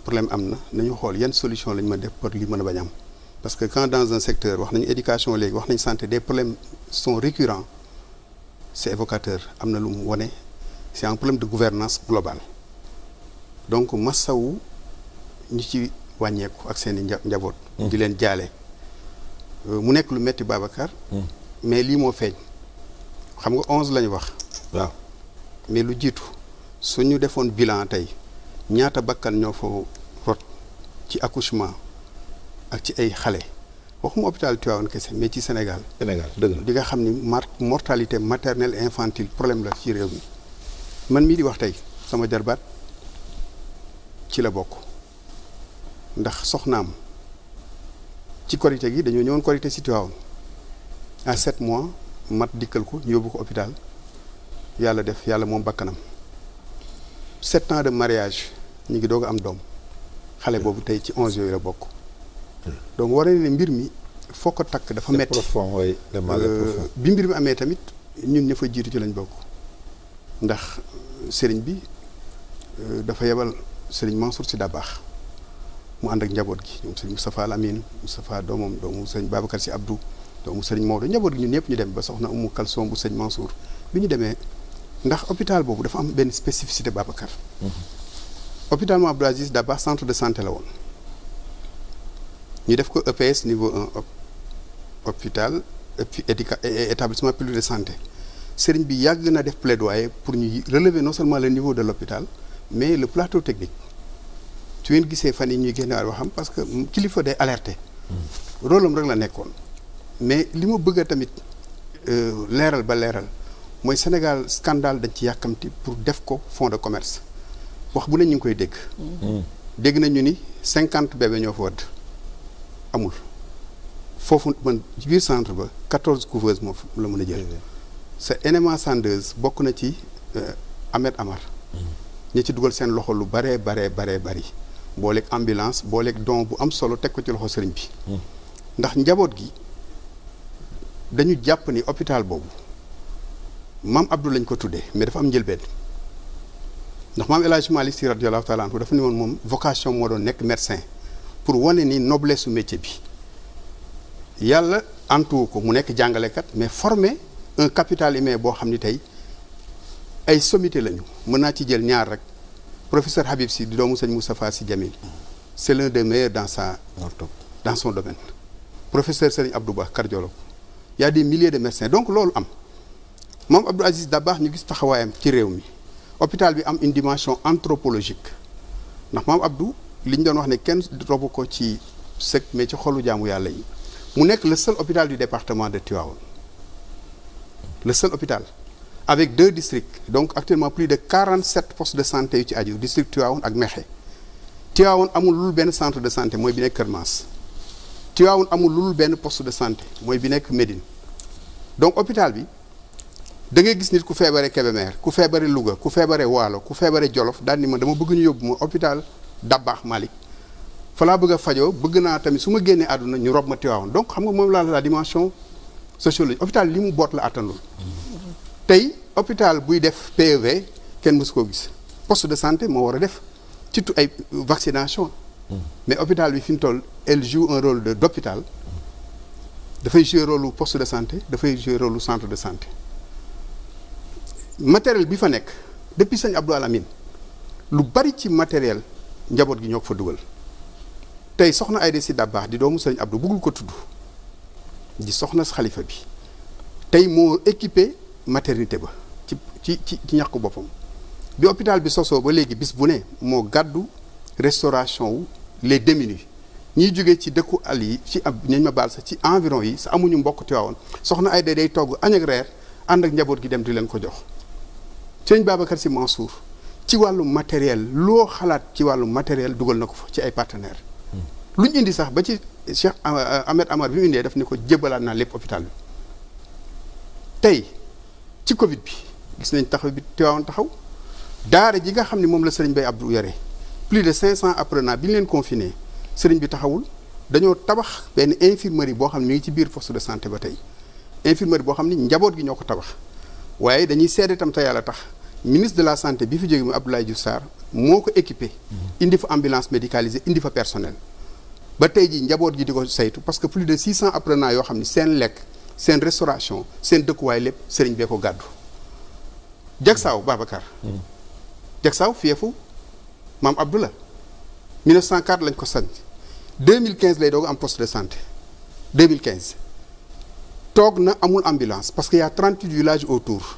problème am na nañu xool yan solution lañ mën def pour li mën a bañ am parce que quand dans un secteur wax nañu éducation léegi wax nañu santé des problèmes sont récurrents c'est évocateur am na lu mu wone c'est un problème de gouvernance globale donc massawu ñi ci wàññeeku ak seen i njaboot di leen jaale mu nekk lu metti Babacar mais lii moo feeñ xam nga 11 la ñu wax waaw mais lu jiitu suñu defoon bilan tey ñaata bakkan ñoo fa rot ci accouchement ak ci ay xale waxuma hôpital Tivaouane kese mais ci Sénégal dëgg di nga xam ni mortalité maternelle et infantile problème la ci réew mi man mii di wax tey sama jarbaat ci la bokk ndax soxnaam ci korité gi dañoo ñëwoon korité ci Tivaouane à 7 mois mat dikkal ko ñu yóbbu ko hôpital yàlla moom bakkanam 7 ans de mariage ñu ngi doog a am doom xale boobu tey ci 11 yooyu la bokk donc war ne mbir mi foo ko takk dafa metti bi mbir mi amee tamit ñun ña fa jiitu ci lañ bokk ndax sëriñ bi dafa yebal sëriñ Mansour Sy Dabakh mu ànd ak njaboot gi ñoom sëriñ Moustapha Lamine Moustapha doomu sëriñ Babacar Sy Abdou doomu sëriñ Maodo njaboot gi ñun ñëpp ñu dem ba soxna Umu Kalsoom bu sëriñ Mansour bi ñu demee ndax hôpital boobu dafa am benn spécificité Babacar hôpital Mame Abdou Aziz Dabakh centre de santé la woon ñu def ko EPS niveau 1 hôpital établissement public de santé sëriñ bi yàgg na def plaidoyer pour ñu relever non seulement le niveau de l'hôpital mais le plateau technique su ngeen gisee fan yi ñuy génne waat waxam parce que kilifa day alerter rôle am rek la nekkoon mais li ma bëgg a tamit leeral mooy Sénégal scandale dañ ci yàkkamti pour def ko fonds de commerce wax bu ne ñu ngi koy dégg dégg nañu ni 50 bébés ñoo fa wadd amul foofu man ci biir centre ba 14 couveuses moo la mën a jël sa NMA sandeuse bokk na ci Ahmed Amar ñi ci dugal seen loxo lu baree bari booleeg ambulance booleeg don bu am solo teg ko ci loxo sëriñ bi ndax njaboot gi dañu jàpp ni hôpital boobu maam Abdou lañ ko tuddee mais dafa am njëlbeen ndax maam El Hadj Malick Sy radiyallahu taala anhu dafa ni woon moom vocation moo doon nekk médecin pour wane ni noblesse su métier bi yàlla antuwu ko mu nekk jàngalekat mais former un capital humain boo xam ni tey ay sommité lañu mën naa ci jël ñaar rek professeur Habib Sy di doomu sëñ Moustapha Sy Djamil c'est l'un des meilleurs dans son domaine professeur Serigne Abdou Ba cardiologue il y a des milliers de médecins donc loolu am moom Abdou Aziz Dabakh ñu gis taxawaayam ci réew mi hôpital bi am une dimension anthropologique ndax moom Abdou li ñu doon wax ne kenn robu ko ci sëg mais ci xolu jaamu yàlla yi mu nekk le seul hôpital du département de Tivaouane le seul hôpital avec 2 districts donc actuellement plus de 47 postes de santé yu ci aju district Tivaouane ak Mékhé Tivaouane amul lul benn centre de santé mooy bi nekk Kër Maas Tivaouane amul lul benn poste de santé mooy bi nekk Médine donc hôpital bi da ngay gis nit ku feebare Kébémer ku feebare Louga ku feebare Waalo ku feebare Jolof daal ni ma dama bëgg ñu yóbbu ma hôpital Dabakh Malick fa laa bëgg a fajoo bëgg naa tamit su ma génnee àdduna ñu rob ma Tivaouane donc xam nga moom la dimension sociologique hôpital li mu boot la attanul tey hôpital buy def PEV kenn mësu koo gis poste de santé moo war a def ci ay vaccination mais hôpital bi fi mu toll elle joue un rôle d'hôpital dafay jouer rôle lu poste de santé dafay jouer rôle lu centre de santé matériel bi fa nekk depuis sëñ Abdou Alamine lu bari ci matériel njaboot gi ñoo ko fa dugal tey soxna Aïda Sy Dabakh di doomu sëñ Abdou bëggul ko tudd di soxna xalifa bi tey moo équipé maternité ba ci ñàkk boppam bi hôpital bi sosoo ba léegi bis bu ne moo gàddu restauration wu les démunis ñiy jógee ci dëkku àll yi ci ab ñañ ma baal sax ci environ yi sa amuñu mbokk Tiwaawoon soxna Aïda day togg añ ak reer ànd ak njaboot gi dem di leen ko jox sëñ Babacar Sy Mansour ci wàllu matériel loo xalaat ci wàllu matériel dugal na ko fa ci ay partenaires lu ñu indi sax ba ci Cheikh Ahmed Amar bi mu indee daf ni ko jébbalaat naa lépp hôpital bi tey ci Covid bi gis nañ taxaw bi Tiwaawoon taxaw daara ji nga xam ne moom la sëriñ Bay Abdou yore plus de 500 apprenants bi ñu leen confiné sëriñ bi taxawul dañoo tabax benn infirmerie boo xam ne mi ngi ci biir poste de santé ba tey infirmerie boo xam ne njaboot gi ñoo ko tabax waaye dañuy seede itam te yàlla tax ministre de la santé bi fi jóge mu Abdoulaye Diouf Sarr moo ko équipé indi fa ambulance médicalisée indi fa personnel ba tey ji njaboot gi di ko saytu parce que plus de 600 apprenants yoo xam ne seen lekk seen restauration seen dëkkuwaay lépp sëriñ bee ko gàddu Jagsaaw Babacar Jagsaaw fiefu maam Abdou la 1904 lañ ko sanc 2015 lay doog am poste de santé 2015 toog na amul ambulance parce que y a 38 villages autour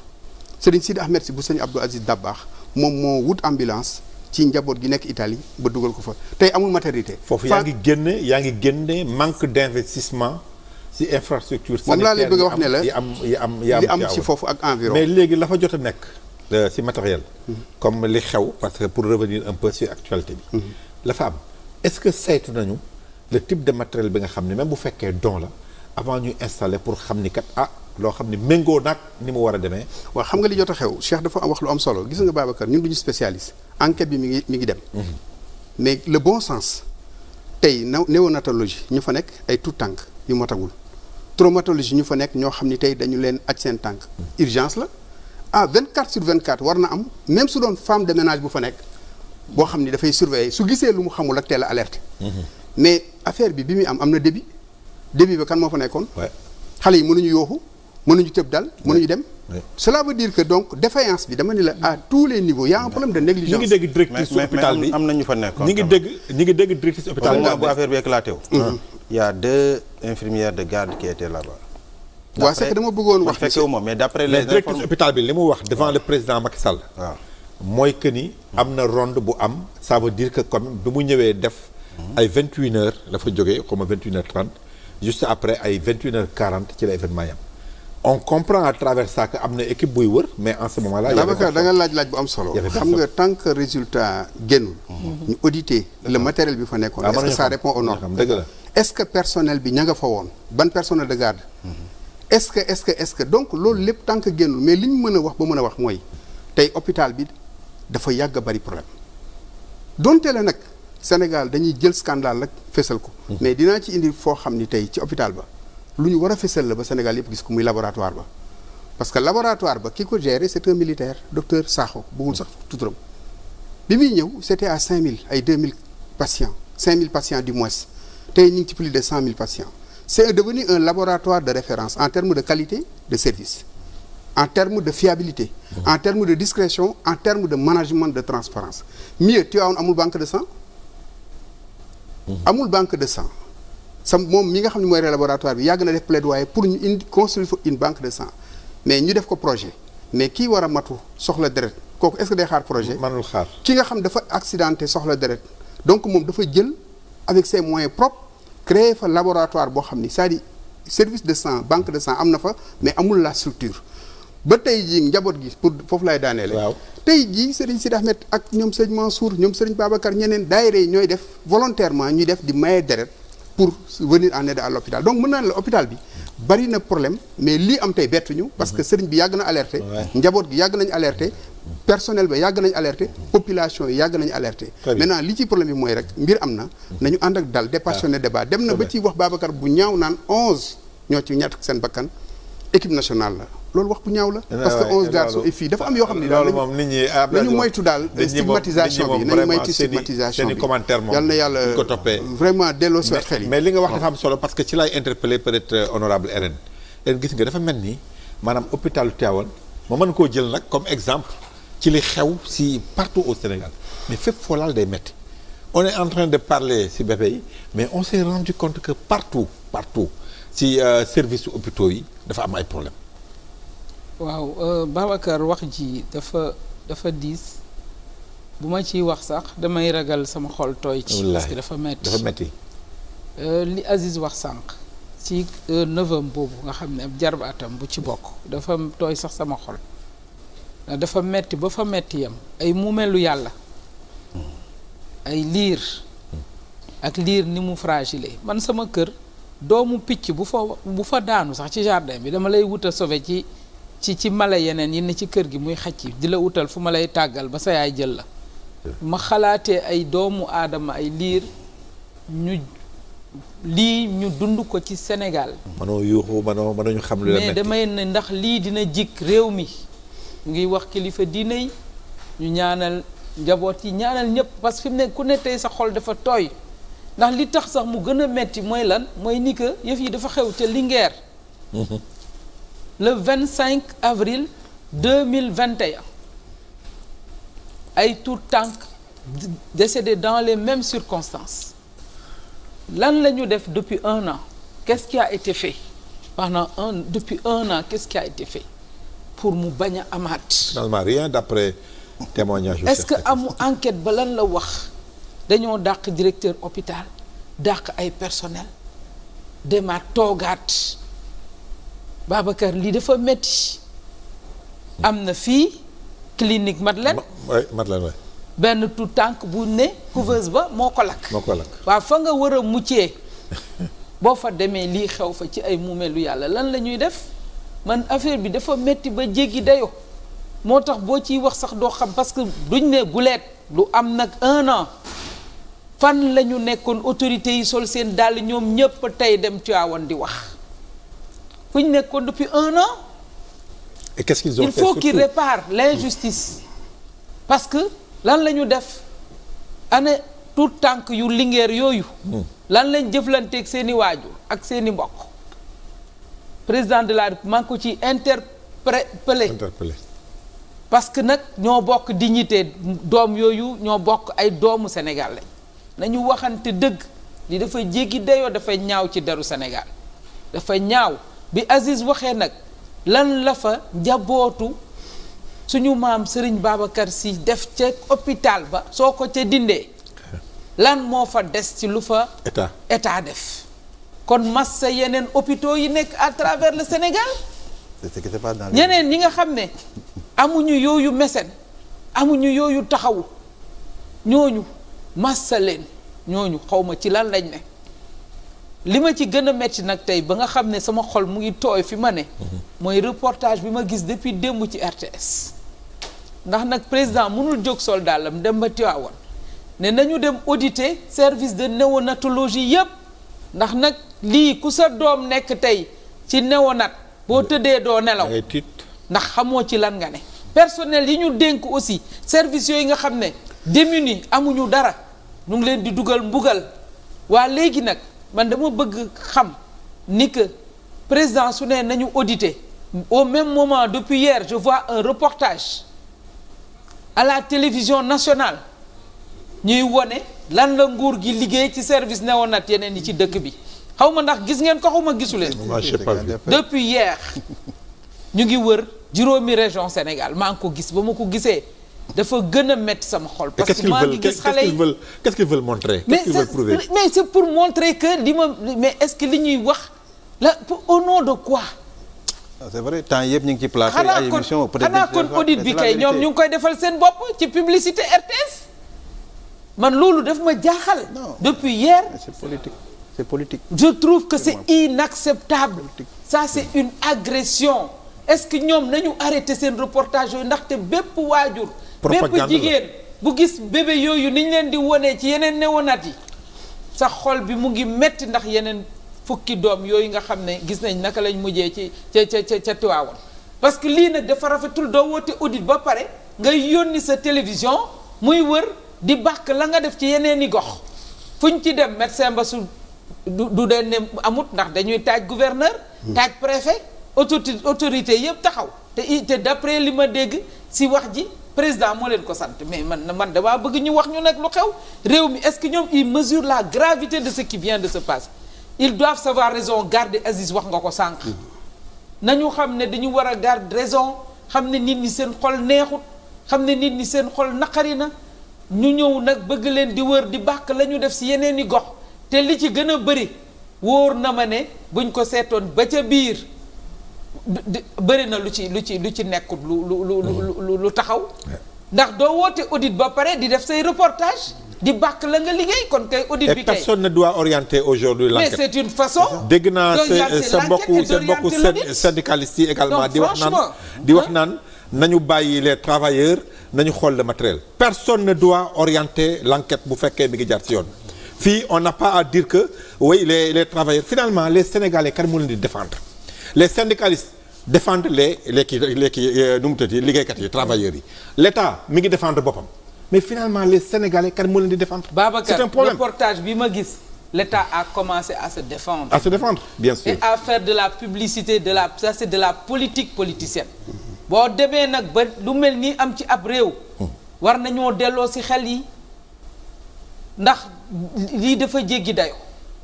Serigne Sidi Ahmed Sy bu Serigne Abdou Aziz Dabakh moom moo wut ambulance ci njaboot gi nekk Italie ba dugal ko fa tey amul maternité. foofu yaa ngi génne manque d'investissement ci infrastructure sanitaire moom laa lay bëgg a wax ne la yi am ci foofu ak environ. mais léegi la fa jot a nekk ci matériel. comme li xew parce que pour revenir un peu sur actualité bi. la fa am est-ce que saytu nañu le type de matériel bi nga xam ne même bu fekkee don la avant ñuy installer pour xam ni kat loo xam ne méngoo nag ni mu war a demee. waaw xam nga li jot a xew Cheikh dafa am wax lu am solo gis nga Babacar ñun duñu spécialiste enquête bi mi ngi dem. mais le bon sens tey néonatologie ñu fa nekk ay tout tànk yu matagul traumatologie ñu fa nekk ñoo xam ni tey dañu leen aj seen tànk urgence la 24/24 war na am même su doon femme de ménage bu fa nekk boo xam ni dafay surveiller su gisee lu mu xamul ak teel a alerte. mais affaire bi muy am na début ba kan moo fa nekkoon. xale yi mënuñu yooxu mënuñu tëb dal mënuñu dem. cela veut dire que donc défaillance bi dama ni la à tous les niveaux y a un problème de négligence. ñu ngi dégg directrice hôpital bi am na ñu fa nekkoon. ñu ngi dégg directrice hôpital bi bu affaire bi éclaté wu. y a 2 infirmières de garde qui étaient là-bas. waaw c'est que dama bëggoon wax. fekkewuma mais d'après les directrice hôpital bi li mu wax devant le président Macky Sall. waaw mooy que ni am na ronde bu am ça veut dire que comme bi mu ñëwee def. ay 21h la fa jógee xaw ma 21h30 juste après ay 21h40 ci la événement yam on comprend à travers ça que am na équipe buy wër mais en ce moment là. Babacar da nga laaj bu am solo. xam nga tant que résultat génnul. ñu auditer le matériel bi fa nekkoon. est-ce que ça répond aux normes. dëgg la est-ce que personnel bi ña nga fa woon ban personnel de garde. est-ce que donc loolu lépp tant que génnul mais li ñu mën a wax ba mën a wax mooy tey hôpital bi dafa yàgg a bari problème donte la nag. Sénégal dañuy jël scandale rek fésal ko. mais dinaa ci indi foo xam ni tey ci hôpital ba lu ñu war a fésal la ba Sénégal yëpp gis ko muy laboratoire ba parce que laboratoire ba ki ko géré c'est un militaire docteur Sakho bëggul sax tuturam bi muy ñëw c'était à 5000 ay 2000 patients 5000 patients du moins tey ñu ngi ci plus de 100 000 patients c'est devenu un laboratoire de référence en termes de qualité de service en termes de fiabilité en termes de discrétion en termes de management de transparence mieux Tivaouane amul banque de sang amul banque de sang moom mi nga xam ne mooy laboratoire bi yàgg na def plaidoyer pour ñu construire une banque de sang mais ñu def ko projet mais kii war a matu soxla deret kooku est-ce que day xaar projet. mënul xaar ki nga xam dafa accidenté soxla deret donc moom dafa jël avec ses moyens propres créer fa laboratoire boo xam ni c'est-à-dire service de sang banque de sang am na fa mais amul la structure ba tey jii njaboot gi pour foofu laay daaneele. waaw tey jii Serigne Sidi Ahmed ak ñoom Serigne Mansour ñoom Serigne Babacar ñeneen daayira yi ñooy def volontairement ñuy def di maye deret pour venir en aide à l'hôpital donc mën naa ne la hôpital bi bari na problème mais lii am tey bettuñu parce que Serigne bi yàgg na alerté. njaboot gi yàgg nañu alerté. personnel ba yàgg nañu alerté population yi yàgg nañu alerté. maintenant li ci problème bi mooy rek mbir am na. nañu ànd ak dal dépassionné débat dem na ba ci wax Babacar bu ñaaw naan 11 ñoo ci ñàkk seen bakkan équipe nationale la. loolu wax bu ñaaw la. parce que 11 garçons et filles dafa am yoo xam ne daal loolu moom nit ñi nañu moytu daal stigmatisation bi nañu moytu stigmatisation bi commentaire moom yal na yàlla ko toppee vraiment delloo si waat xel yi mais li nga wax dafa am solo parce que ci laay interpellé peut-être honorable RN gis nga dafa mel ni maanaam hôpitalu Tivaouane ma mën koo jël nag comme exemple ci li xew si partout au Sénégal mais fépp foo laal day metti on est en train de parler si bébé yi mais on s'est rendu compte que partout si service hôpitaux yi dafa am ay problème waaw Babacar wax ji dafa diis bu ma ciy wax sax damay ragal sama xol tooy ci parce que dafa metti li Aziz wax sànq ci neveu boobu nga xam ne ab jarbaatam bu ci bokk dafa tooy sax sama xol dafa metti ba fa metti yam ay muumelu yàlla ay liir ak liir ni mu fragile man sama kër doomu picc bu fa daanu sax ci jardin bi dama lay wuta sauver ci mala yeneen yi ne ci kër gi muy xacc di la wutal fu ma lay tàggal ba sa yaay jël la ma xalaatee ay doomu aadama ay liir ñu dund ko ci Sénégal mënoo yuuxu mënoo ñu xam lu la metti mais damay ne ndax lii dina jik réew mi ñu ngi wax kilifa diine yi ñu ñaanal njaboot yi ñaanal ñëpp parce que fi mu ne ku ne tey sa xol dafa tooy ndax li tax sax mu gën a metti mooy lan mooy ni que yëf yi dafa xew ca Linguère le 25 avril 2021 ay tout tànk décédés dans les mêmes circonstances lan la ñu def depuis 1 an qu'est-ce qui a été fait depuis un an qu'est-ce qui a été fait pour mu bañ a amaat. finalement rien d'après témoignage. est-ce que amu enquête ba lan la wax dañoo dàq directeur hôpital dàq ay personnel demaat toogaat Babacar lii dafa metti am na fii clinique Madeleine. Madeleine benn tout tànk bu ne couveuse ba moo ko lakk. waaw fa nga war a muccee boo fa demee lii xew fa ci ay muumeelu yàlla lan la ñuy def. man affaire bi dafa metti ba jéggi dayo moo tax boo ciy wax sax doo xam parce que duñ ne guleet lu am nag 1 an fan la ñu nekkoon autorités yi sol seen dàll ñoom ñépp tey dem Tivaouane di wax fu ñu nekkoon depuis 1 an. Et qu'est-ce qu'ils ont il fait faut qu'ils réparent l'injustice parce que lan la ñu def année tout tànk yu Linguère yooyu lan lañ jëflanteeg seeni waajur ak seeni mbokk président de la République maa ngi ko ci interpellé parce que nag ñoo bokk dignité doom yooyu ñoo bokk ay doomu Sénégal lañ nañu waxante dëgg li dafa jéggi dayoo dafa ñaaw ci deru Sénégal dafa ñaaw bi Aziz waxee nag lan la fa njabootu suñu maam Serigne Babacar Sy def ca hôpital ba soo ko ca dindee lan moo fa des ci lu fa état def kon massa yeneen hôpitaux yi nekk à travers le Sénégal ñeneen ñi nga xam ne amuñu yooyu mécène amuñu yooyu taxawu ñooñu massa leen ñooñu xawma ci lan lañ ne li ma ci gën a metti nag tey ba nga xam ne sama xol mu ngi tooy fi ma ne mooy reportage bi ma gis depuis démb ci RTS ndax nag président mënul jóg soldaalam dem ba Tivaouane ne nañu dem auditer service de néonatologie yépp ndax nag lii ku sa doom nekk tey ci néonat boo tëddee doo nelaw ndax xamoo ci lan nga ne personnel yi ñu dénk aussi service yooyu nga xam ne démunis amuñu dara ñu ngi leen di dugal mbugal waa léegi nag man dama bëgg xam ni que président su ne nañu auditer au même moment depuis hier je vois un reportage à la télévision nationale ñuy wone lan la nguur gi liggéey ci service néonat yeneen yi ci dëkk bi xaw ma ndax gis ngeen ko xaw ma gisu leen depuis hier ñu ngi wër juróomi région Sénégal maa ngi ko gis ba ma ko gisee dafa gën a métti sama xol. parce que maa ngi gis xale yi qu'est-ce qu'ils veulent montrer. qu'est-ce qu'ils veulent prouver. mais c'est pour montrer que mais est-ce que li ñuy wax la au nom de quoi. c'est vrai temps yëpp ñu ngi ci plateau ay émission peut-être xanaa kon audit bi kay ñoom ñu ngi koy defal seen bopp ci publicité RTS. man loolu daf ma jaaxal. depuis hier. c'est politique. je trouve que c'est inacceptable. ça c'est une agression. est-ce que ñoom nañu arrêté seen reportage yooyu ndaxte bépp waajur. bépp jigéen bu gis bébé yooyu ni ñu leen di wonee ci yeneen néonat yi. sa xol bi mu ngi metti ndax yeneen fukki doom yooyu nga xam ne gis nañ naka lañ mujjee ci ca Tiwaawan. parce que lii nag dafa rafetul doo woote audit ba pare ngay yónni sa télévision muy wër. di bàkk la nga def ci yeneen i gox fu ñu ci dem médecin ba su du dee ne amut ndax dañuy taaj gouverneur taaj préfet autorité yëpp taxaw te d'après li ma dégg si wax ji président moo leen ko sant mais man damaa bëgg ñu wax ñu nag lu xew réew mi est-ce que ñoom ils mesurent la gravité de ce qui vient de se passer ils doivent savoir raison garder Aziz wax nga ko sànq nañu xam ne dañu war a garder raison xam ne nit ñi seen xol neexut xam ne nit ñi seen xol naqari na ñu ñëw nag bëgg leen di wër di bàkk la ñu def si yeneen i gox te li ci gën a bëri wóor na ma ne buñ ko seetoon ba ca biir bëri na lu ci nekkut lu taxaw ndax doo woote audit ba pare di def say reportage di bàkk la nga liggéey kon kay audit bi kay personne ne doit orienter aujourd'hui l'enquête. mais c'est une façon dégg naa sa mbokku syndicalistes yi également di wax naan nañu bàyyi les travailleurs nañu xool le matériel. personne ne doit orienter l'enquête bu fekkee mi ngi jaar ci yoon fii on n'a pas à dire que oui les travailleurs finalement les Sénégalais kan moo leen di défendre les syndicalistes défendent les nu mu tëddee liggéeykat yi travailleurs yi l'État mi ngi défendre boppam mais finalement les Sénégalais kan moo leen di défendre. c'est un problème reportage bi ma gis l'État a commencé à se défendre. bien sûr. et à faire de la publicité ça c'est de la politique politicienne. boo demee nag ba lu mel nii am ci ab réew. war nañoo delloo ci xel yi ndax lii dafa jéggi dayoo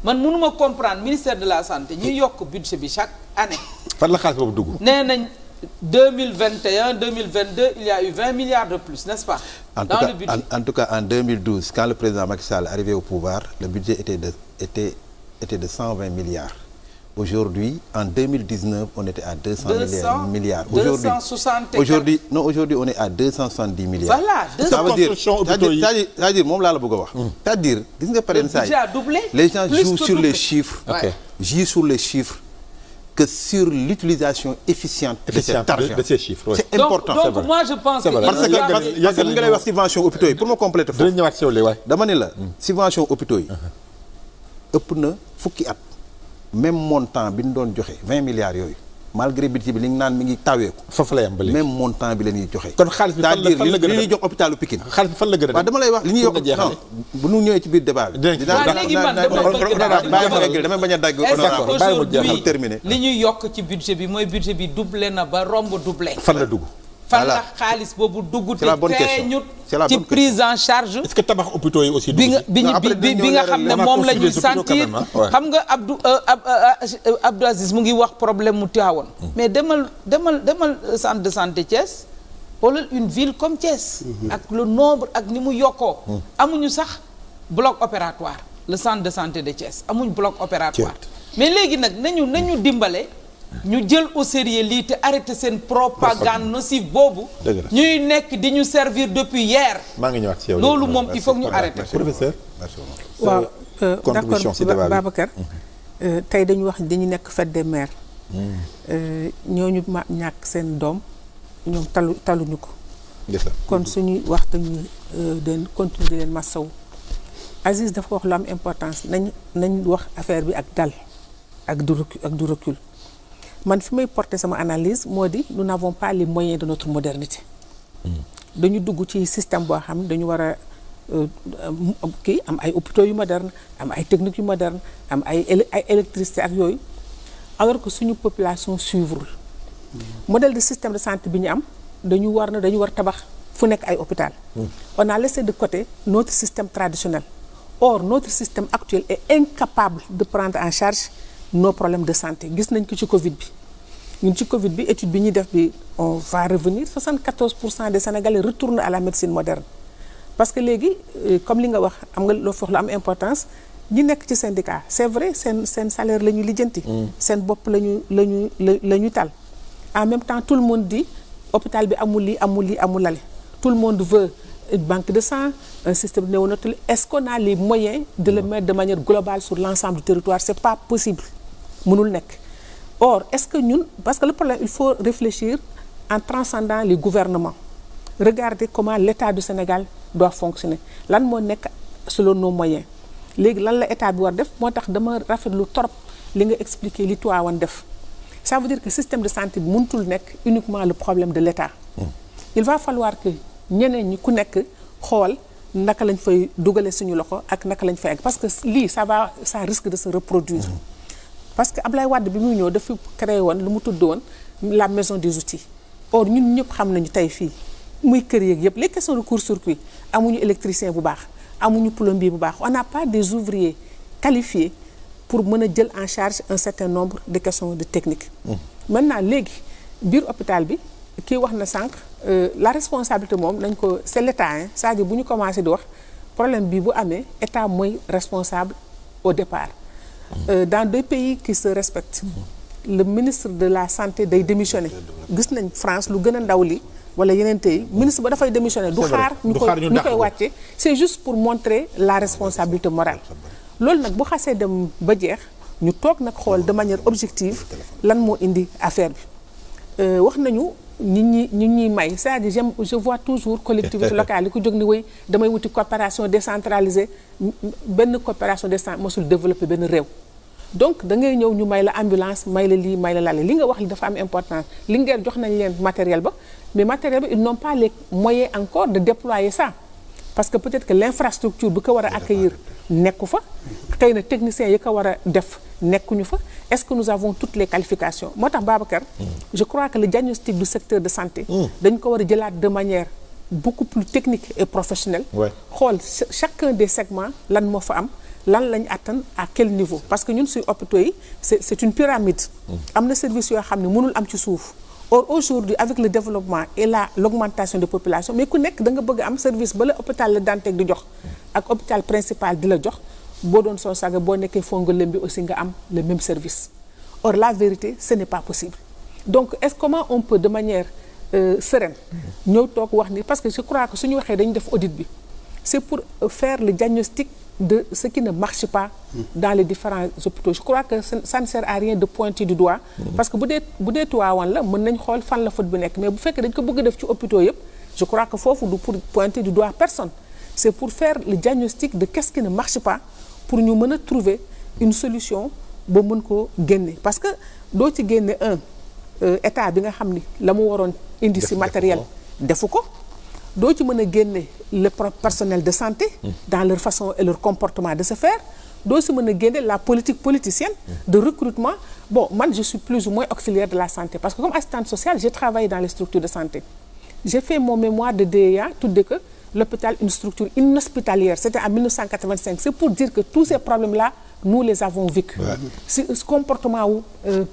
man mënuma comprendre ministère de la santé ñuy yokk budget bi chaque année. fan la xaalis boobu dugg. nee nañ 2021 2022 il y a eu 20 milliards de plus n'est-ce pas. dans le budget en tout cas en 2012 quand le président Macky Sall est arrivé au pouvoir le budget était de 120 milliards. Aujourd'hui, en 2019, on était à 200 milliards. Aujourd'hui, on est à 270 milliards. Voilà, ça veut dire, c'est-à-dire, moom laa la bëgg a wax. C'est-à-dire, gis nga pareen saa yi les gens jouent sur les chiffres. Jouent sur les chiffres que sur l'utilisation efficiente de cet argent. De ces chiffres, oui. C'est important. Donc moi je pense que parce que li nga lay wax subvention hôpitaux yi pour ma compléter foofu. dama ne la subvention hôpitaux yi ëpp na fukki at. même montant bi ñu doon joxe 20 milliards yooyu malgré budget bi li ñu naan mi ngi taweeku. foofu la yam ba léegi même montant bi la ñuy joxe. kon xaalis bi fan la gën a li ñuy jox hôpitalu Pikine. xaalis bi fan la gën a waaw dama lay wax li ñuy yokk non bu ñu ñëwee ci biir débat bi. léegi man damay bañ a dagg honorable aujourd'hui terminé. li ñuy yokk ci budget bi mooy budget bi doublé na ba romb doublé. fan la dugg. fan la xaalis boobu dugg te feeñut ci bonne prise en charge. est-ce que tabax hôpitaux yi aussi. bi nga xam ne moom la ñuy sentir xam nga Abdou Aziz mu ngi wax problème mu Tivaouane. mais demal centre de santé Thiès wala une ville comme Thiès. ak le nombre ak ni mu yokkoo. amuñu sax bloc opératoire le centre de santé de Thiès amuñ bloc opératoire. mais léegi nag nañu dimbale. ñu jël au sérieux lii te arrêté seen propagande nocive boobu. ñuy nekk di ñu servir depuis hier. maa ngi ñëwaat ci yow loolu moom il faut que ñu arrêté. professeur. waaw d'accord Babacar. tey dañu wax dañu nekk fête des mères. ñooñu ñàkk seen doom ñoom taluñu ko. kon suñuy wax dañuy den continuer di leen massawu. Aziz dafa wax lu am importance nañ wax affaire bi ak dal ak du recul. man fi may porter sama analyse moo di nous n'avons pas les moyens de notre modernité. dañu dugg ci système boo xam dañu war a am ay hôpitaux yu moderne am ay techniques yu moderne am ay électricité ak yooyu alors que suñu population suivre modèle de système de santé bi ñu am dañu war tabax fu nekk ay hôpital. On a laissé de côté notre système traditionnel. Or notre système actuel est incapable de prendre en charge nos problèmes de santé gis nañ ko ci Covid bi ñun ci Covid bi étude bi ñuy def bi on va revenir 74% des Sénégalais retournent à la médecine moderne parce que léegi comme li nga wax am nga loo foog lu am importance ñi nekk ci syndicat c'est vrai seen salaire la ñu lijjanti. seen bopp la ñu tal en même temps tout le monde dit hôpital bi amul lii amul lale tout le monde veut une banque de sang un système néonatal. Est-ce qu'on a les moyens de le mettre de manière globale sur l'ensemble du territoire? C'est pas possible mënul nekk. Or est-ce que ñun parce que le problème il faut réfléchir en transcendant les gouvernements regarder comment l'État du Sénégal doit fonctionner lan moo nekk selon nos moyens léegi lan la état bi war def moo tax dama rafetlu trop li nga expliquer li Tivaouane def ça veut dire que système de santé bi mënutul nekk uniquement le problème de l'État. Il va falloir que ñeneen ñi ku nekk xool naka lañ fay dugale suñu loxo ak naka lañ fay egg parce que lii ça risque de se reproduire. Parce que Ablaye Wade bi muy ñëw dafa créé woon lu mu tudd woon la maison des outils or ñun ñëpp xam nañu tey fii muy kër yeeg yëpp les questions de court-circuit amuñu électricien bu baax amuñu plombier bu baax on n'a pas des ouvriers qualifiés pour mën a jël en charge un certain nombre de questions de technique. Maintenant léegi biir hôpital bi kii wax na sànq la responsabilité moom nañ ko c'est l'État hein c'est-à-dire bu ñu commencé di wax problème bi bu amee État mooy responsable au départ. Dans deux pays qui se respectent le ministre de la santé day démissionner gis nañ France lu gën a ndaw li wala yeneen tey ministre ba dafay démissionner du xaar ñu koy wàcce c'est juste pour montrer la responsabilité morale loolu nag bu xasee dem ba jeex ñu toog nag xool de manière objective lan moo indi affaire bi wax nañu ñi may c'est-à-dire je vois toujours collectivité locale yi ku jóg ni wéy damay wuti coopération décentralisée benn coopération décentralisée mosul développer benn réew donc da ngay ñëw ñu may la ambulance may la lii may la lale li nga wax li dafa am importance li ngeen jox nañ leen matériel ba mais matériel ba ils n'ont pas les moyens encore de déployer ça parce que peut-être que l'infrastructure bu ko war a accueillir nekku fa xëy na techniciens yi ko war a def nekkuñu fa est-ce que nous avons toutes les qualifications moo tax Babacar je crois que le diagnostic du secteur de santé dañ ko war a jëlaat de manière beaucoup plus technique et professionnelle xool chacun des segments lan moo fa am lan lañ attan à quel niveau parce que ñun suy hôpitaux yi c'est une pyramide am na service yoo xam ne mënul am ci suuf or aujourd'hui avec le développement et l'augmentation de population mais ku nekk da nga bëgg am service ba la hôpital la Dantec di jox ak hôpital principal di la jox boo doon soo saga boo nekkee Fongolembi bi aussi nga am le même service or la vérité ce n'est pas possible donc comment on peut de manière sereine ñëw toog wax ni parce que je crois que suñu waxee dañu def audit bi c'est pour faire le diagnostic de ce qui ne marche pas dans les différents hôpitaux je crois que ça ne sert à rien de pointer du doigt parce que bu dee Tivaouane la mën nañ xool fan la faute bi nekk mais bu fekkee dañ ko bëgg def ci hôpitaux yëpp je crois que foofu du pour pointer du doigt personne c'est pour faire le diagnostic de qu'est-ce qui ne marche pas pour ñu mën a trouver une solution ba mën ko génne parce que doo ci génne état bi nga xam ni la mu waroon indi ci matériel defu ko doo ci mën a génne le personnel de santé dans leur façon et leur comportement de se faire doo ci mën a génne la politique politicienne de recrutement bon man je suis plus ou moins auxiliaire de la santé parce que comme assistante sociale j'ai travaillé dans les structures de santé j'ai fait mon mémoire de DEA tudde que l'hôpital une structure inhospitalière c'était en 1985 c'est pour dire que tous ces problèmes-là nous les avons vécus ce comportement wu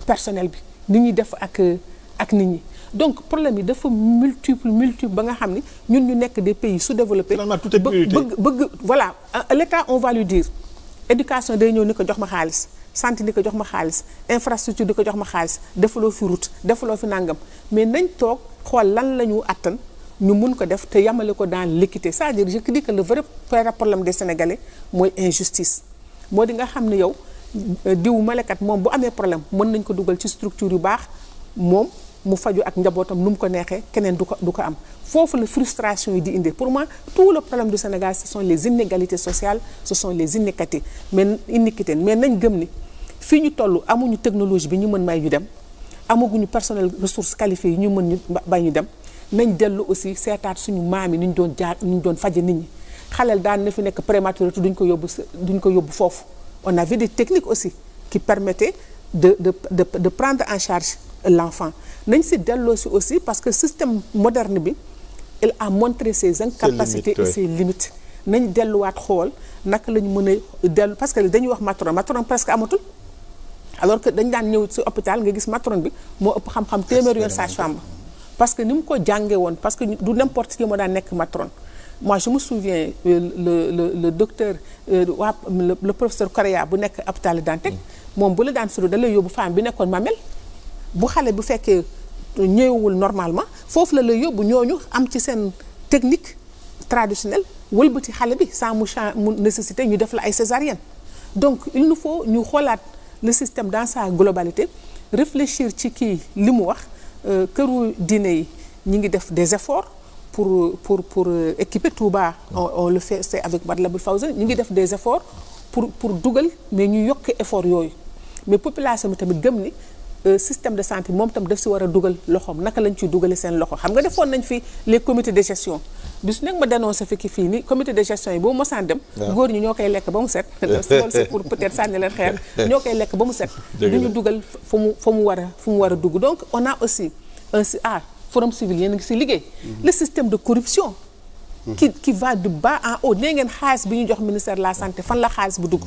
personnel bi nit ñi def ak nit ñi donc problème yi dafa multiple ba nga xam ni ñun ñu nekk des pays sous-développés bëgg voilà l'État on va lui dire éducation day ñëw ni ko jox ma xaalis santé ni ko jox ma xaalis infrastructure di ko jox ma xaalis defaloo fi route defaloo fi nangam mais nañ toog xool lan la ñu attan ñu mun ko def te yamale ko dans l'équité c'est-à-dire je dis que le vrai problème des Sénégalais mooy injustice moo di nga xam ne yow diw malekat moom bu amee problème mën nañ ko dugal ci structure yu baax moom mu faju ak njabootam nu mu ko neexee keneen du ko am foofu la frustration yi di indi pour moi tout le problème du Sénégal ce sont les inégalités sociales ce sont les iniquités mais nañ gëm ni fii ñu toll amuñu technologie bi ñu mën may ñu dem amaguñu personnel ressources qualifiées yi ñu mën ñu bay ñu dem nañ dellu aussi seetaat suñu maam yi ni ñu doon faje nit ñi xaleel daan na fi nekk prématuré duñ ko yóbbu foofu on avait des techniques aussi qui permettaient de prendre en charge l'enfant nañ si delloo si aussi parce que système moderne bi il a montré ses incapacités et ses limites nañ delluwaat xool naka la ñu mën a dellu parce que dañuy wax matron presque amatul alors que dañ daan ñëw ci hôpital nga gis matron bi moo ëpp xam-xam téeméer yoon sage-femme ba parce que ni mu ko jàngee woon parce que du n'importe qui moo daan nekk matron. Moi je me souviens le docteur le professeur Correa bu nekk hôpital Dantec moom bu la daan suru da lay yóbbu femme bi nekkoon Mamel bu xale bu fekkee ñëwul normalement foofu la lay yóbbu ñooñu am ci seen technique traditionnelle wëlbati xale bi sans mu nécessité ñu def la ay césarienne. Donc il nous faut ñu xoolaat le système dans sa globalité réfléchir ci kii li mu wax këru diine yi ñi ngi def des efforts pour équiper Touba on le fait c'est avec Matlaboul Fawzeyni ñu ngi def des efforts pour dugal mais ñu yokk effort yooyu mais population bi tamit gëm ni système de santé moom tam daf si war a dugal loxoom naka lañ ciy dugale seen loxo xam nga defoon nañ fi les comités de gestion bis nekk ma dénoncé fekki fii ni comité de gestion yi boo mosaan dem góor ñi ñoo koy lekk ba mu set loolu c'est pour peut-être sànni leen xeer ñoo koy lekk ba mu set duñu dugal fu mu war a dugg donc on a aussi forum civil yéen a ngi si liggéey le système de corruption qui va du bas en haut nee ngeen xaalis bi ñu jox ministère de la santé fan la xaalis bu dugg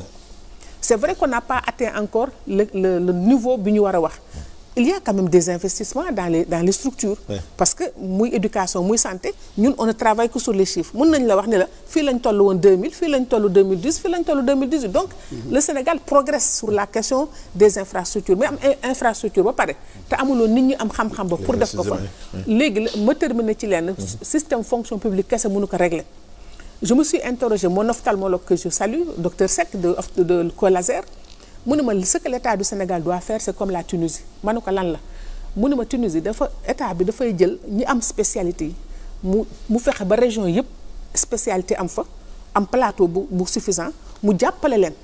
c'est vrai qu'on n'a pas atteint encore le niveau bi ñu war a wax il y a quand même des investissements dans les structures parce que muy éducation muy santé ñun on ne travaille que sur les chiffres mën nañ la wax ne la fii lañ toll woon 2000 fii lañ toll 2010 fii lañ toll 2018 donc le Sénégal progresse sur la question des infrastructures mais am infrastructure ba pare te amuloo nit ñi am xam-xam ba pour def ko fa léegi ma terminer ci lenn système fonction publique kese mënu ko régler je me suis interrogé mon ophtalmologue que je salue docteur Seck de Colaser mu ne ma ce que l'État du Sénégal doit faire c'est comme la Tunisie ma ne ko lan la mu ne ma Tunisie état bi dafay jël ñi am spécialité yi mu fexe ba région yëpp spécialité am fa am plateau bu suffisant mu jàppale leen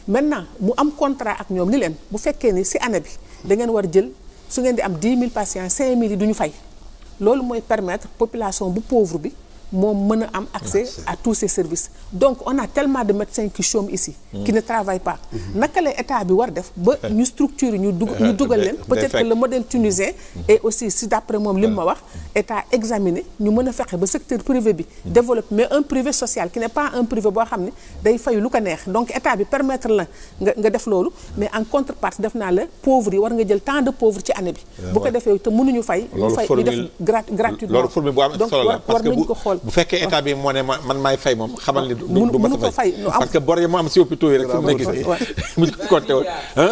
maintenant mu am contrat ak ñoom ni leen bu fekkee ni ci année bi da ngeen war jël su ngeen di am 10 000 patients 5 000 yi du ñu fay loolu mooy permettre population bu pauvre bi moom mën a am accès à tous ces services donc on a tellement de médecins qui chôment ici qui ne travaillent pas naka la état bi war def ba ñu structure ñu dugal leen peut-être que le modèle tunisien et aussi si d'après moom li ma wax état examiné ñu mën a fexe ba secteur privé bi développe mais un privé social qui n'est pas un privé boo xam ne day fayu lu ko neex donc état bi permettre la nga def loolu mais en contrepartie def naa la pauvres yi war nga jël tant de pauvres ci année bi bu ko defee te mënuñu fay ñu def gratuitement loolu formule bu am solo la parce que nañ ko xool bu fekkee état bi moo ne man maay fay moom xamal ni du ma ko fay parce que bor yi mu am si hôpitaux yi rek fu mu nekk nii mu ko compté woon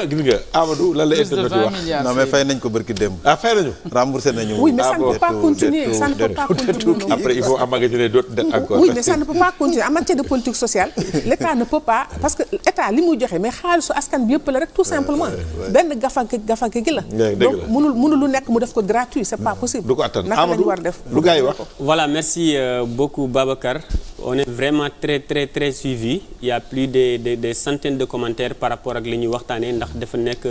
gis nga Amadou lan la internet di wax non mais fay nañ ko barki démb fay nañu remboursé nañu oui mais ça ne peut pas continuer ça ne peut pas continuer après il faut emmagasiner d'autres dettes encore oui mais ça ne peut pas continuer en matière de politique sociale l'état ne peut pas parce que état li muy joxe mais xaalisu askan bi yëpp la rek tout simplement benn gafake gi la donc mënul lu nekk mu def ko gratuit c'est pas possible du ko attan naka lañu war def lu gars yi wax voilà merci beaucoup Babacar on est vraiment très suivi il y a plus de centaines de commentaires par rapport ak li ñuy waxtaanee ndax dafa nekk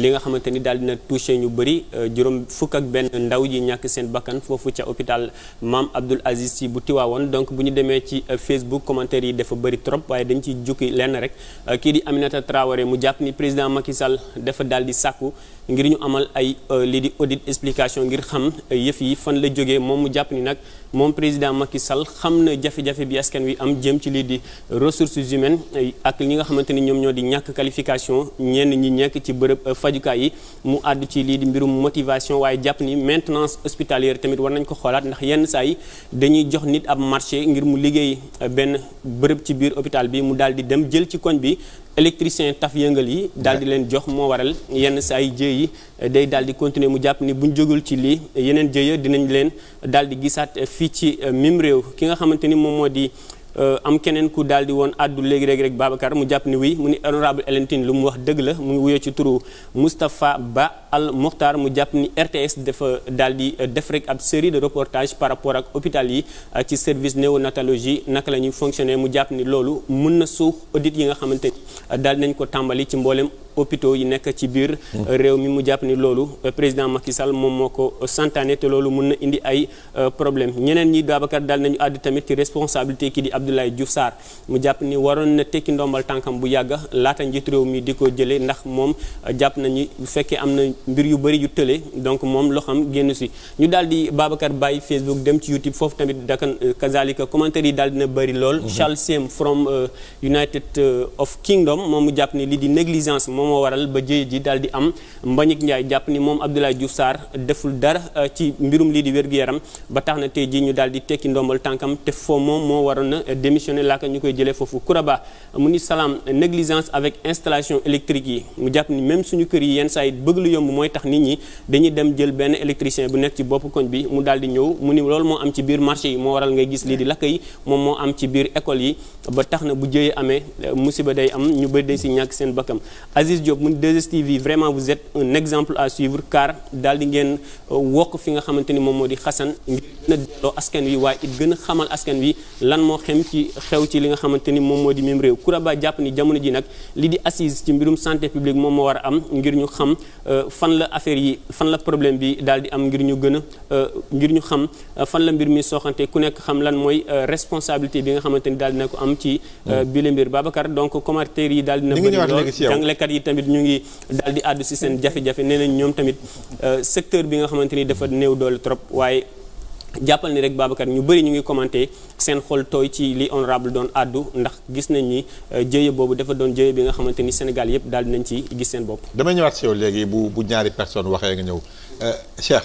li nga xamante ni daal dina touché ñu bëri juróom fukk ak benn ndaw yi ñàkk seen bakkan foofu ca hôpital Mame Abdoul Aziz Sy bu Tivaouane donc bu ñu demee ci Facebook commentaires yi dafa bëri trop waaye dañ ciy jukki lenn rek kii di Aminata Traoré mu jàpp ni président Macky Sall dafa daal di sàkku ngir ñu amal ay lii di audit explication ngir xam yëf yi fan la jógee moom mu jàpp ni nag moom président Macky Sall xam na jafe-jafe bi askan wi am jëm ci lii di ressources humaines ak li nga xamante ni ñoom ñoo di ñàkk qualification ñenn ñi nekk ci bërëb fajukaay yi mu àddu ci lii di mbirum motivation waaye jàpp ni maintenance hospitalière tamit war nañ ko xoolaat ndax yenn saa yi dañuy jox nit ab marché ngir mu liggéey benn bërëb ci biir hôpital bi mu daal di dem jël ci koñ bi électricien taf yëngal yi daal di leen jox moo waral yenn saa yi jëy yi day daal di continuer mu jàpp ni buñ jógul ci lii yeneen jëya dinañ leen daal di gisaat fii ci mim réew ki nga xamante ni moom moo di am keneen ku daal di woon àddu léegi rek Babacar mu jàpp ni oui mu ni honorable Elentine lu mu wax dëgg la mu ngi wuyoo ci turu Moustapha Ba Al Mokhtar mu jàpp ni RTS dafa daal di def rek ab série de reportage par rapport ak hôpital yi ci service néonatologie naka la ñuy fonctionner mu jàpp ni loolu mun na suux audit yi nga xamante ni daal nañ ko tàmbali ci mboolem hôpitaux yi nekk ci biir réew mi mu jàpp ni loolu président Macky Sall moom moo ko santaane te loolu mun na indi ay problème ñeneen ñi Babacar daal nañu àddu tamit ci responsabilité ki di Abdoulaye Diouf Sarr mu jàpp ni waroon na tekki ndombal tànkam bu yàgg laata njiitu réew mi di ko jëlee ndax moom jàpp nañu bu fekkee am na mbir yu bëri yu tële donc moom loo xam génn si ñu daal di Babacar bàyyi Facebook dem ci YouTube foofu tamit dakan kazalika commentaire yi daal dina bëri lool. Charles Siem from United of Kingdom moom mu jàpp ni lii di négligence moom moo waral ba jëye ji daal di am. Mbagnick Ndiaye jàpp ni moom Abdoulaye Diouf Sarr deful dara ci mbirum lii di wér-gu-yaram ba tax na tey jii ñu daal di tekki ndombal tànkam te foo moom moo waroon na démissionner laaka ñu koy jëlee foofu Kouraba mu ni salaam négligence avec installation électrique yi mu jàpp ni même suñu kër yi yenn saa yi bëgg lu yomb mooy tax nit ñi dañuy dem jël benn électricien bu nekk ci bopp koñ bi mu daal di ñëw mu ni loolu moo am ci biir marché yi moo waral ngay gis lii di lakk yi moom moo am ci biir école yi ba tax na bu jëyee amee musiba day am ñu bëri day si ñàkk seen bakkam Aziz Diop mu ni 2STV vraiment vous êtes un exemple à suivre car daal di ngeen wokk fi nga xamante ni moom moo di xasan ngir gën a delloo askan wi waaye it gën a xamal askan wi lan moo xew ci li nga xamante ni moom moo di même réew Kouraba jàpp ni jamono ji nag li di assise ci mbirum santé publique moom moo war a am ngir ñu xam fan la affaire yi fan la problème bi daal di am ngir ñu gën a ngir ñu xam fan la mbir mi sooxante ku nekk xam lan mooy responsabilité bi nga xamante ni daal dina ko am ci bile mbir Babacar donc commentaire yi daal dina bëri lool jàngalekat yi tamit ñu ngi daal di àddu si seen jafe-jafe nee nañ ñoom tamit secteur bi nga xamante ni dafa néew doole trop waaye jàppal ni rek Babacar ñu bëri ñu ngi commenté seen xol tooy ci li honorable doon àddu ndax gis nañ ni jëye boobu dafa doon jëye bi nga xamante ni Sénégal yëpp daal dinañ ci gis seen bopp. damay ñëwaat si yow léegi bu ñaari personne waxee nga ñëw Cheikh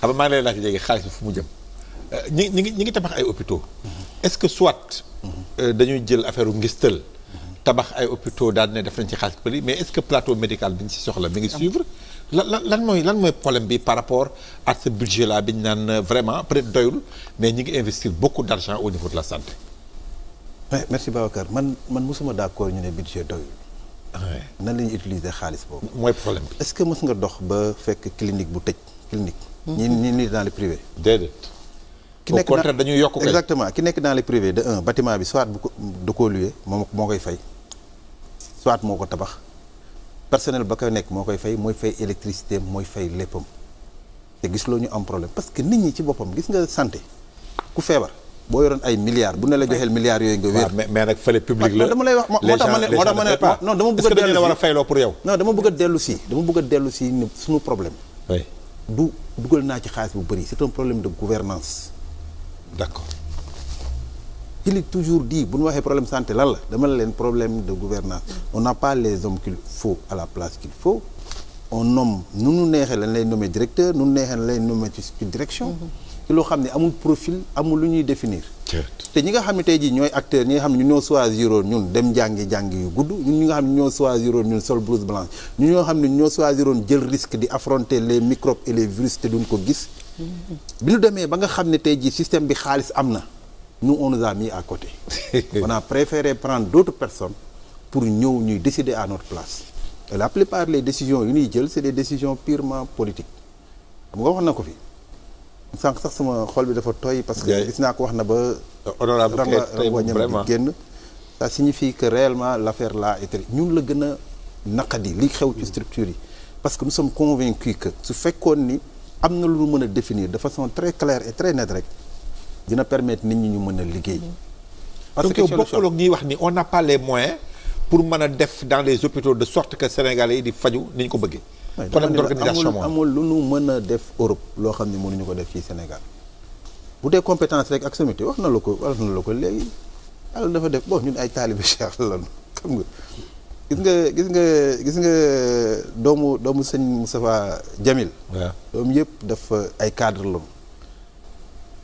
xam nga maa ngi lay laaj léegi xaalis bi fu mu jëm ñi ngi tabax ay hôpitaux est-ce que soit dañuy jël affaire ngistal tabax ay hôpitaux daal ne def nañ ci xaalis bëri mais est-ce que plateau médical bi ñu si soxla mi ngi suivre lan mooy problème bi par rapport à ce budget là bi ñu naan vraiment peut-être doyul mais ñi ngi investir beaucoup d'argent au niveau de la santé. merci Babacar man mosuma d'accord ñu ne budget doyul. nan la ñuy utiliser xaalis boobu. mooy problème bi. est-ce que mës nga dox ba fekk clinique bu tëj clinique. ñi dans le privé. déedéet. au contraire dañuy yokk kay exactement ki nekk dans le privé de un bâtiment bi soit da koo loué moo koy fay soit moo ko tabax personnel ba koy nekk moo koy fay mooy fay électricité mooy fay léppam te gis loo ñu am problème parce que nit ñi ci boppam gis nga santé ku feebar boo yoroon ay milliards bu ne la joxeel milliards yooyu nga wér. mais nag fële public la dama lay wax moo tax ma ne non dama bëgg a dellu si war a fayloo pour yow. non dama bëgg a dellu si ni suñu problème. oui du dugal naa ci xaalis bu bëri c'est un problème de gouvernance d'accord. il est toujours dit bu ñu waxee problème santé lan la dama la leen problème de gouvernance on n'a pas les hommes qu'il faut à la place qu'il faut on nomme nu neexee lañ lay nommer directeur nu neexee lañ lay nommer ci direction ci loo xam ne amul profil amul lu ñuy définir te ñi nga xam ne tey jii ñooy acteurs ñi nga xam ne ñu ñoo choisiroon ñun dem jàngi yu gudd ñun ñi nga xam ne ñoo choisiroon ñun sol blouse blanche ñun ñoo xam ne ñoo choisiroon jël risque di affronter les microbes et les virus te duñ ko gis bi ñu demee ba nga xam ne tey jii système bi xaalis am na nous on nous a mis à côté on a préféré prendre d'autres personnes pour ñëw ñuy décider à notre place et la plupart des décisions yu ñuy jël c'est des décisions purement politiques xam nga wax na ko fi sànq sax sama xol bi dafa tooy parce que gis naa ko wax na ba honorable rangoñam bi génn ça signifie que réellement l'affaire là est ñun la gën a naqadi li xew ci structure yi parce que nous sommes convaincus que su fekkoon ni am na lu ñu mën a définir de façon très claire et très nette rek dina permettre nit ñi ñu mën a liggéey. parce que bokkul ak ñuy wax ni on n'a pas les moyens pour mën a def dans les hôpitaux de sorte que Sénégalais yi di faju ni ñu ko bëggee. problème d'organisation moom amul lu ñu mën a def Europe loo xam ne mënuñu ko def fii Sénégal bu dee compétence rek ak sommité wax na la ko léegi yàlla dafa def bon ñun ay taalibe Cheikh lañu xam nga. gis nga doomu sëñ Moustapha Jamil. waaw doom yëpp dafa ay cadre la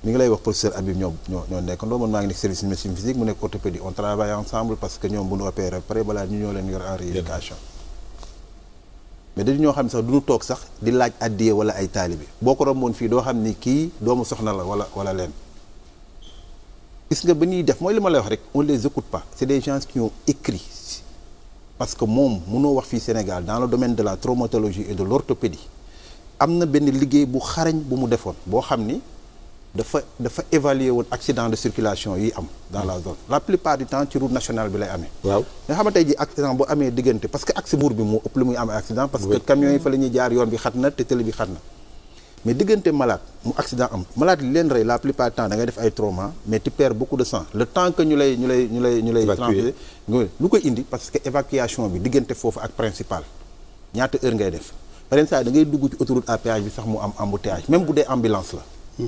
mi ngi lay wax professeur Habib ñoo nekkandoo man maa ngi nekk service de médecine physique mu nekk orthopédie on travaille ensemble parce que ñoom bu ñu opéré pare balaa ñu ñoo leen yor en rééducation mais dañu ñoo xam ne sax du ñu toog sax di laaj addiye wala ay taalibe boo ko romboon fii doo xam ni kii doomu soxna la wala leen gis nga ba ñuy def mooy li ma lay wax rek on les écoute pas c'est des gens qui ont écrit parce que moom mënoo wax fii Sénégal dans le domaine de la traumatologie et de l'orthopédie am na benn liggéey bu xarañ bu mu defoon boo xam ni dafa évaluer woon accident de circulation yi am dans la zone la plupart du temps ci route nationale bi lay amee. waaw nga xamante ji accident bu amee diggante parce que axe Mbour bi moo ëpp lu muy am accident. parce que camions yi fa la ñuy jaar yoon bi xat na te tëli bi xat na. mais diggante malade mu accident am malade li leen rey la plupart du temps da ngay def ay trauma mais tu perds beaucoup de sang le temps que ñu lay transférer lu koy indi parce que évacuation bi diggante foofu ak principal ñaata heure ngay def par exemple da ngay dugg ci autoroute à péage bi sax mu am embouteillage même bu dee ambulance la.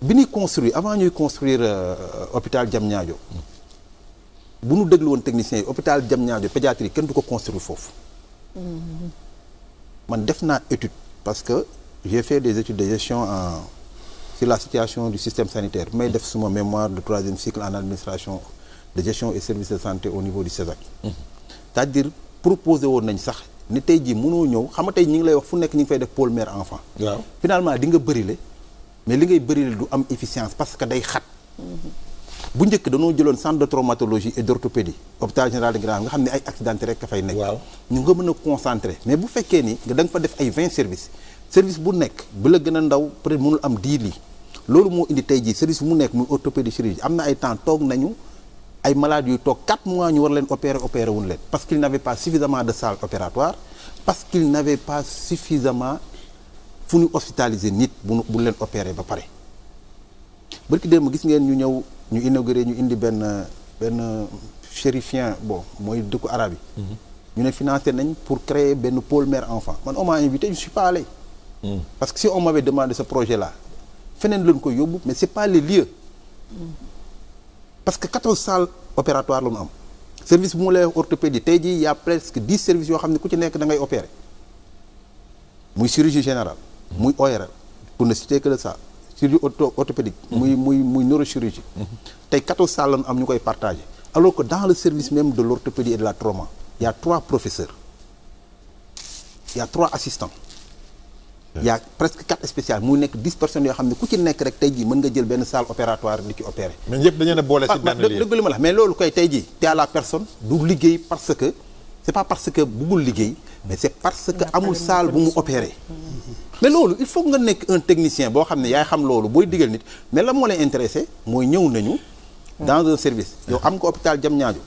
bi ñuy construire avant ñuy construire hôpital Diamniadio bu ñu déglu woon techniciens yi hôpital Diamniadio pédiatrie kenn du ko construire foofu. man def naa étude parce que j'ai fait des études de gestion sur la situation du système sanitaire may def suma mémoire de 3e cycle en administration de gestion et services de santé au niveau du CESAC. c'est-à-dire proposé woon nañ sax ni tey jii mënoo ñëw xam nga tey ñi ngi lay wax fu nekk ñi ngi fay def pôle mère enfant. waaw finalement di nga bërile mais li ngay bërile du am efficience parce que day xat. bu njëkk dañoo jëloon centre de traumatologie et d'orthopédie hôpital général de Grand nga xam ne ay accidenté rek ka fay nekk. waaw ñu nga mën a concentré mais bu fekkee ni da nga fa def ay 20 service bu nekk bu la gën a ndaw peut-être mënul am 10 lits loolu moo indi tey jii service bu mu nekk muy orthopédie chirurgie am na ay temps toog nañu ay malades yuy toog 4 mois ñu war leen opérer wuñ leen parce qu'il n'avait pas suffisamment de salles opératoires parce qu'il n'avait pas suffisamment fu ñu hospitaliser nit bu leen opérer ba pare barki démb gis ngeen ñu ñëw ñu inauguré ñu indi benn chérifien bon mooy dëkku arabe yi. ñu ne financé nañ pour créer benn pôle mère enfant man on m'a invité je suis pas allé. parce que si on m'avait demandé ce projet là feneen lañ ko yóbbu mais c'est pas le lieu. parce que 14 salles opératoires la ñu am service bu mu lay orthopédie tey jii y a presque 10 services yoo xam ne ku ci nekk da ngay opérer muy chirurgie générale. muy ORL pour ne citer que ça. chirurgie orthopédique muy neurochirurgie tey 14 salles lañu am ñu koy partager alors que dans le service même de l'orthopédie et de la trauma il y a 3 professeurs il y a 3 assistants il y a presque 4 spécialistes muy nekk 10 personnes yoo xam ne ku ci nekk rek tey jii mën nga jël benn salle opératoire di ci opérer. mais ñëpp dañu ne boole ci benn lii dëgg li ma la mais loolu koy tey jii te à la personne du liggéey parce que c'est pas parce que bëggul liggéey mais c'est parce que amul salle bu mu opérer. mais loolu il faut nga nekk un technicien boo xam ne yaay xam loolu booy digal nit mais la moo lay intéressé mooy ñëw nañu dans un service yow am nga hôpital Diamniadio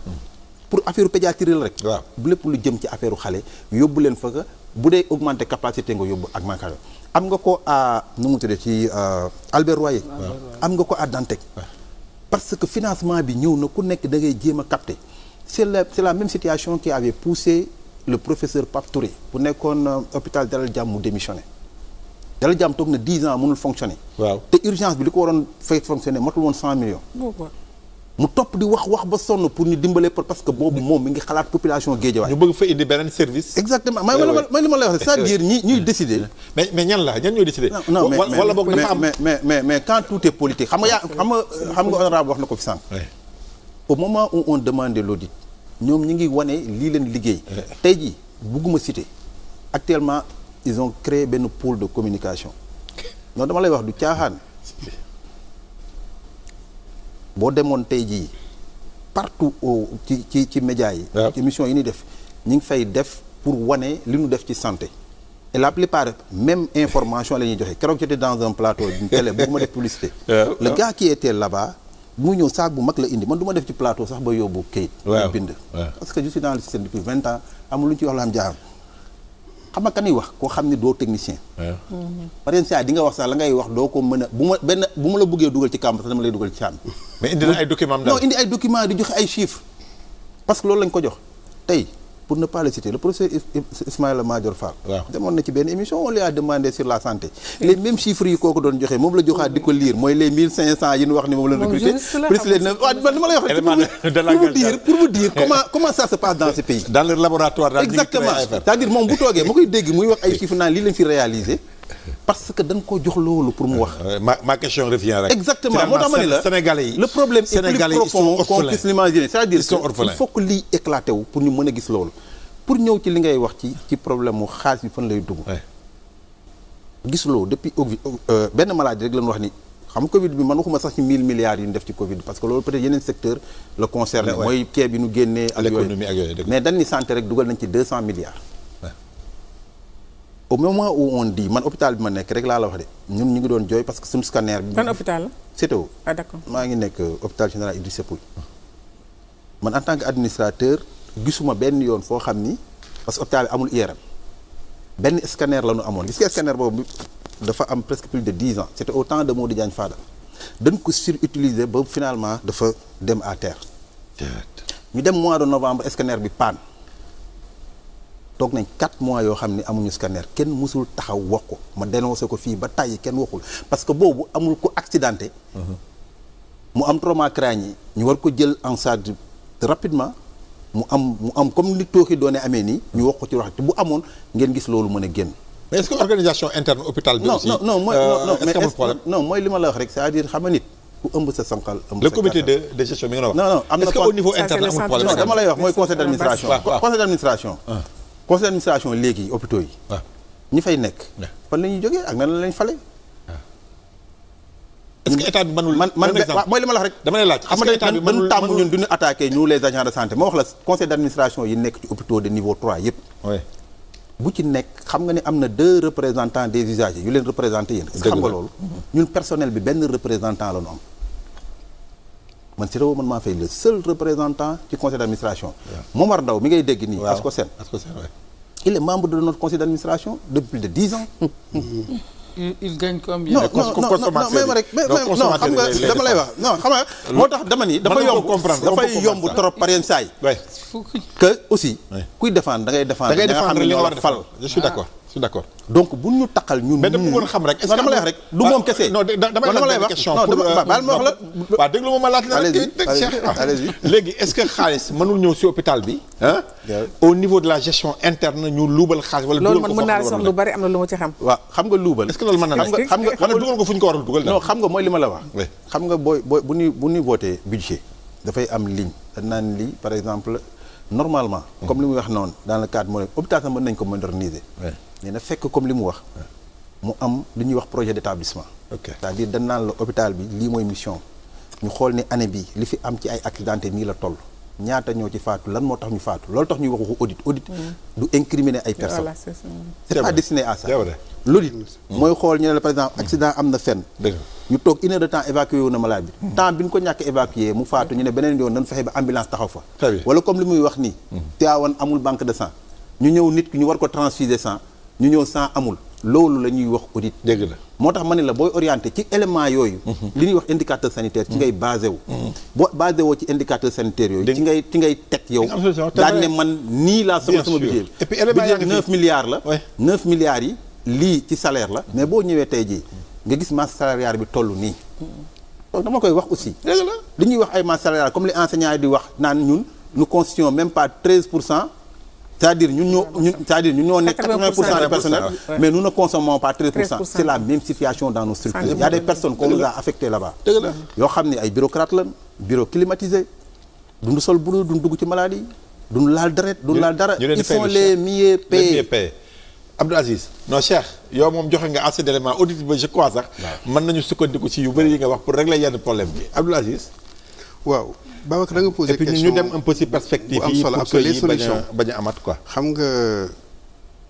pour affaire pédiatrie la rek. waaw bu lépp lu jëm ci affaire xale yóbbu leen fa nga bu dee augmenter capacité nga yóbbu ak manqué am nga ko à nu mu tuddee ci Albert Royer. am nga ko à Dantec. parce que financement bi ñëw na ku nekk da ngay jéem a capter c'est la même situation qui avait poussé le professeur Pape Touré bu nekkoon hôpital Dalal Jàmm mu démissionné. Dalal Jàmm toog na 10 ans mënul fonctionner. waaw te urgence bi li ko waroon fay fonctionner matul woon 100 millions. mu topp di wax ba sonn pour ñu dimbale parce que boobu moom mi ngi xalaat population Guédiawaye. ñu bëgg fa indi beneen service. exactement man li ma lay wax c'est-à-dire ñuy décider. mais ñan ñooy décider. non wala boog dafa am mais quand tout est politique xam nga honorable wax na ko fi sànq. au moment où on demande l'audit ñoom ñi ngi wane lii leen liggéey. tey jii bugguma citer actuellement. ils ont créé benn pôle de communication non dama lay wax du caaxaan boo demoon tey jii partout ci médias yi. ci émission yi ñuy def ñu ngi fay def pour wane li ñu def ci santé. et la plupart même information la ñuy joxe keroog j'étais dans un plateau d'une télé bëgguma def publicité. le gars qui était là-bas mu ñëw saak bu mag la indi man du ma def ci plateau sax ba yóbbu kayit. bind parce que je suis dans le système depuis 20 ans amul lu ñu ci wax la am jaaxam. xam nga kan wax koo xam ne doo technicien. par exemple di nga wax sax la ngay wax doo ko mën a bu ma la bëggee dugal ci kàmb sax dama lay dugal ci càmb. mais indi na ay documents non indi ay documents di joxe ay chiffres. parce que loolu lañ ko jox tey pour ne pas le citer le professeur Ismaïla Madior Fall. waaw demoon na ci benn émission on lui a demandé sur la santé. les mêmes chiffres yi kooku doon joxe moom la joxaat di ko lire mooy les 1500 yi ñu wax ni moom la recruté. plus les 9 waaw man dama lay wax pour vous dire comment ça se passe dans ce pays. dans leur laboratoire daal exactement c'est-à-dire moom bu toogee ma koy dégg muy wax ay chiffres naan lii lañ fi réalisé. parce que dañ ko jox loolu pour mu wax. ma question revient rek. exactement moo tax ma ne la Sénégalais yi le problème est plus profond qu'on puisse l'imaginer c'est-à-dire que il faut que lii éclaté wu pour ñu mën a gis loolu. pour ñëw ci li ngay wax ci problème mu xaalis bi fan lay dugg. gisuloo depuis benn maladie rek lañu wax ni xam Covid bi man waxuma sax ci 1000 milliards yi ñu def ci Covid parce que loolu peut-être yeneen secteur la concerné. mooy kee bi ñu génnee. ak yooyu mais dañ ni santé rek dugal nañ ci 200 milliards. au moment où on dit man hôpital bi ma nekk rek laa la wax de ñun ñu ngi doon jooy parce que suñu scanner bi. ban hôpital la. CTO. ah d'accord maa ngi nekk hôpital général Idrissa Pouye man en tant que administrateur gisuma benn yoon foo xam ni parce que hôpital bi amul IRM benn scanner la ñu amoon gis nga scanner boobu dafa am presque plus de 10 ans c'était au temps de Modou Diagne Fada dañ ko surutiliser ba finalement dafa dem à terre. ñu dem mois de novembre scanner bi panne toog nañ 4 mois yoo xam ne amuñu scanner kenn mësul taxaw wax ko ma dénoncé ko fii ba tàyyi kenn waxul parce que boobu amul ko accidenté mu am trauma crânien ñu war ko jël en charge rapidement mu am comme li tooxi doone amee nii ñu wax ko ci wax bu amoon ngeen gis loolu mën a génn. mais est-ce que organisation interne hôpital bi aussi mooy li ma la wax rek c'est-à-dire xam nga nit ku ëmb sa sànqal ëmb le comité de gestion mi nga wax. non am na est-ce que au niveau interne amul problème. non dama lay wax mooy conseil d'administration. conseil d'administration léegi hôpitaux yi. ñi fay nekk. fan la ñuy jógee ak nan lañ fale. est-ce que état bi mënul. mooy li ma la wax rek. dama lay laaj xam nga état bi mënul tàmm ñun duñu attaqué ñu les agents de santé ma wax la conseil d'administration yi nekk ci hôpitaux de niveau 3 yëpp. bu ci nekk xam nga ne am na 2 représentants des usagers yu leen représenté yéen. xam nga loolu. ñun personnel bi benn représentant la ñu am. man si réew man maa fay le seul représentant ci conseil d'administration. Momar Ndaw mi ngay dégg nii. waaw Ascosen il est membre de notre conseil d'administration depuis plus de 10 ans. il gagne combien? non mais rek non xam nga dama lay wax non xam nga moo tax dama ni dafa yomb trop par yenn saay que aussi kuy défendre da ngay défendre da nga xam ne ñoo la fal. je suis d'accord donc bu ñu taqal ñun. mais dama bëggoon xam rek. est-ce que dama lay wax rek du moom kese. non dama lay wax question pour baal ma wax la. waaw déglu ma laaj la rek. allez-y léegi est-ce que xaalis mënul ñëw ci hôpital bi. au niveau de la gestion interne ñu luubal xaalis wala. loolu man mën naa sax lu bari am na lu ma ci xam. waaw xam nga luubal. est-ce que loolu mën na nekk xam nga wala dugal ko fu ñu ko warul dugal. non xam nga mooy li ma la wax. xam nga booy bu ñu voté budget dafay am ligne dañ naan lii par exemple normalement. comme li muy wax noonu dans le cadre mooy hôpital sax mën nañ ko moderniser. mais na fekk comme li mu wax mu am lu ñuy wax projet d'établissement. c'est-à-dire dañ naan la hôpital bi lii mooy mission ñu xool ni année bi li fi am ci ay accidenté nii la toll ñaata ñoo ci faatu lan moo tax ñu faatu loolu tax ñuy wax waxu audit du incriminer ay personnes. c'est pas destiné à ça. l'audit mooy xool ñu ne la par exemple accident am na fenn. ñu toog 1 heure de temps évacué wu na malade bi. temps bi ñu ko ñàkk évacué mu faatu ñu ne beneen yoon nañ fexe ba ambulance taxaw fa. wala comme li muy wax nii. Tivaouane amul banque de sang ñu ñëw nit ki ñu war ko transfuser sang ñu ñëw sang amul loolu la ñuy wax audit. dégg la moo tax ma ne la booy orienté ci élément yooyu. li ñuy wax indicateur sanitaire ci ngay basé wu. boo basé woo ci indicateur sanitaire yooyu. ci ngay teg yow. daan ne man nii laa sama budget. et puis élément yaa ngi 9 milliards la. 9 milliards yi lii ci salaire la. mais boo ñëwee tey jii nga gis masse salariale bi toll nii. donc dama koy wax aussi. dégg la li ñuy wax ay masse salariale comme les enseignants yi di wax naan ñun nous constituons même pas 13%. c'est-à-dire ñun ñoo nekk 80% du personnel mais nous ne consommons pas 13%. c'est la même situation dans nos structures. Il y a des personnes qu'on nous a affectées là-bas. yoo xam ne ay bureaucrates lañ bureau climatisé duñu sol boulot duñu dugg ci maladie yi duñu laal deret duñu laal dara. ils sont les mieux payés. Abdou Aziz non Cheikh yow moom joxe nga assez d'éléments audit ba je crois sax. mën nañu sukkandiku ci yu bëri yi nga wax pour régler yenn problème bi Abdou Aziz. waaw Babacar da nga posé question et puis ñu dem un peu ci perspective yi pour que les solutions bañ a amat quoi. xam nga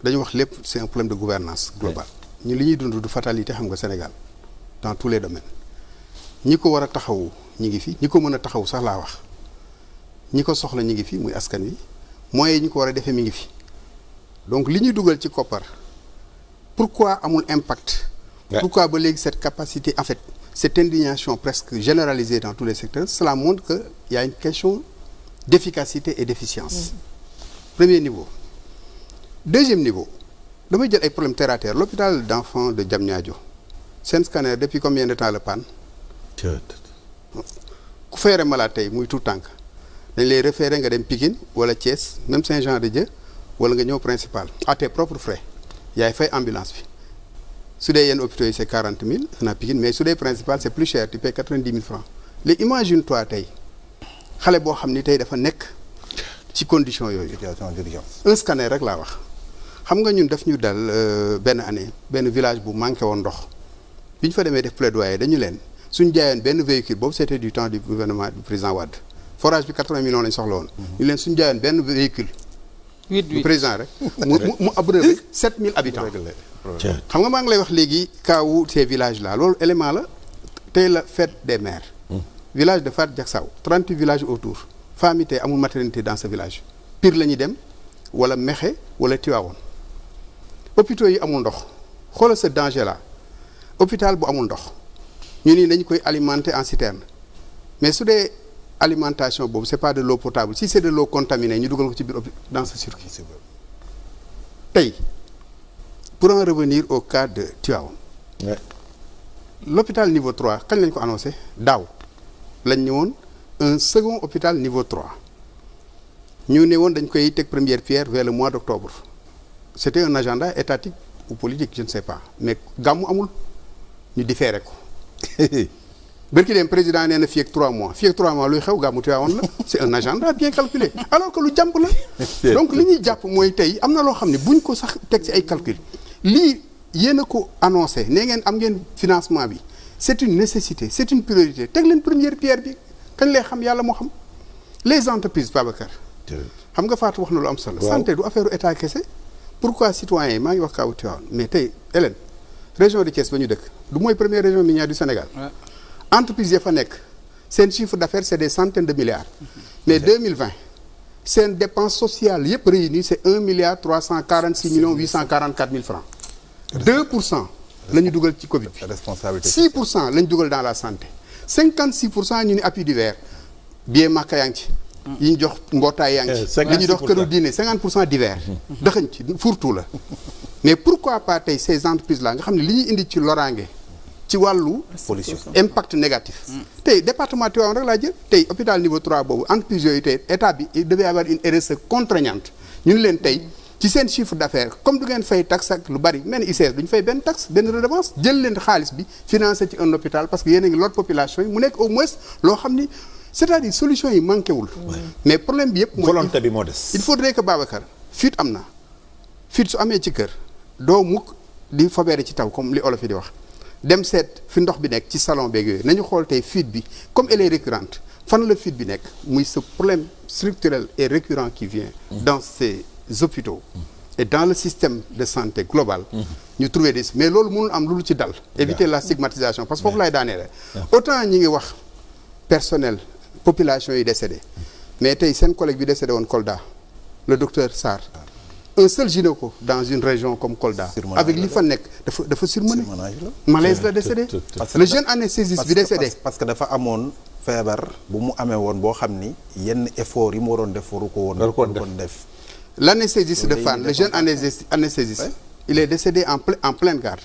dañu wax lépp c'est un problème de gouvernance globale. ñu li ñuy dund du fatalité xam nga Sénégal dans tous les domaines ñi ko war a taxawu ñi ngi fi ñi ko mën a taxawu sax laa wax ñi ko soxla ñi ngi fi muy askan wi moyens yi ñu ko war a defee mi ngi fi donc li ñuy dugal ci koppar pourquoi amul impact. pourquoi ba léegi cette capacité en fait. Cette indignation presque généralisée dans tous les secteurs, cela montre qu'il y a une question d'efficacité et d'efficience. Premier niveau. Deuxième niveau, damay jël ay problème terre à terre. L'hôpital d'enfants de Diamniadio, seen scanner depuis combien de temps la panne? ku feere malade tey muy tout tànk dañ lay référer nga dem Pikine wala Thiès même Saint-Jean-de-Dieu wala nga ñëw principal à tes propres frais yaay fay ambulance bi. su dee yenn hôpitaux yi c'est 40 000 xanaa Pikine mais su dee principal c'est plus cher tu paies 90 000 francs léegi imagine toi tey xale boo xam ni tey dafa nekk ci condition yooyu. situation d'urgence. un scanner rek laa wax xam nga ñun daf ñu dal benn année benn village bu manqué woon ndox bi ñu fa demee def plaidoyer dañu leen suñ jaayoon benn véhicule boobu c'était du temps du gouvernement du président Wade forage bi 80 millions lañ soxla woon. ñu leen suñ jaayoon benn véhicule. 8 président rek mu abreuvé 7000 habitants. xam nga maa ngi lay wax léegi kaawu ces villages là loolu élément la tey la fête des mères. village de Fat Diaksaaw 38 villages autour femmes yi tey amul maternité dans ce village Pire la ñuy dem wala Mexe wala Tivaouane hôpitaux yi amul ndox xoolal ce danger là hôpital bu amul ndox ñu ni dañu koy alimenter en citerne mais su dee alimentation boobu c'est pas de l'eau potable si c'est de l'eau contaminée ñu dugal ko ci biir dans ce circuit tey pour en revenir au cas de Tivaouane. Ouais. L'hôpital niveau 3 kañ lañ ko annoncé daaw lañ ne woon un second hôpital niveau 3 ñu ne woon dañ koy teg première pierre vers le mois d'octobre. C'était un agenda étatique ou politique je ne sais pas mais gàmmu amul ñu différé ko. bërki dem président nee na fii ak 3 mois fii ak 3 mois luy xew gàmmu Tivaouane la c'est un agenda bien calculé alors que lu jàmp la donc li ñuy jàpp mooy tey am na loo xam ne buñ ko sax teg ci ay calcul lii yéen a ko annoncé nee ngeen am ngeen financement bi c'est une nécessité c'est une priorité teg leen première pierre bi kañ lay xam yàlla moo xam les entreprises Babacar xam nga Fatou wax na lu am solo santé du affaire état kese pourquoi citoyens yi maa ngi wax kaw Tivaouane mais tey Hélène région de Thiès ba ñu dëkk du mooy première région minière du Sénégal entreprise ya fa nekk seen chiffre d'affaires c'est des centaines de milliards mais 2020 seen dépense sociale yëpp réunie c'est 1 milliard 346 millions 844 mille francs 2% la ñu dugal ci Covid bi responsabilité 6% la ñu dugal dans la santé 56% ñu ni appui divers bien màkka yaa ngi ci yi ñu jox mbootaay yaa ngi ci li ñu dox këru diine 50% divers dëxañ ci fourtout la mais pourquoi pas tey ces entreprises là nga xam ne li ñuy indi ci loraange ci wàllu pollution impact négatif tey département Tivaouane rek laa jël tey hôpital niveau 3 boobu entreprise yooyu tey état bi il devait avoir une RSE contraignante ñu leen tey ci seen chiffre d'affaires comme du ngeen fay taxe ak lu bari mel ni ICS duñu fay benn taxe benn redevance jël leen xaalis bi financé ci un hôpital parce que yéen a ngi lor population yi mu nekk au moins loo xam ni c'est-à-dire solution yi manqué wul mais problème bi yëpp mooy volonté bi moo des il faudrait que Babacar fuite am na fuite su amee ci kër doo mukk di fobeere ci taw comme li olof yi di wax dem seet fi ndox bi nekk ci salon beeg yooyu nañu xool tey fuite bi comme elle est récurrente fan la fuite bi nekk muy ce problème structurel et récurrent qui vient dans ces hôpitaux et dans le système de santé global ñu trouver des mais loolu mënul am lu ci dal éviter la stigmatisation parce que foofu laay daanee autant ñi ngi wax personnel population yi décédé mais tey seen collègue bi décédé woon Kolda le docteur Sarr un seul gynéco dans une région comme Kolda avec li fa nekk dafa surmené malaise la décédé le jeune anesthésiste bi décédé parce que dafa amoon feebar bu mu amee woon boo xam ni yenn effort yi mu waroon def waru ko woon def l'anesthésiste de Fann le jeune anesthésiste il est décédé en pleine garde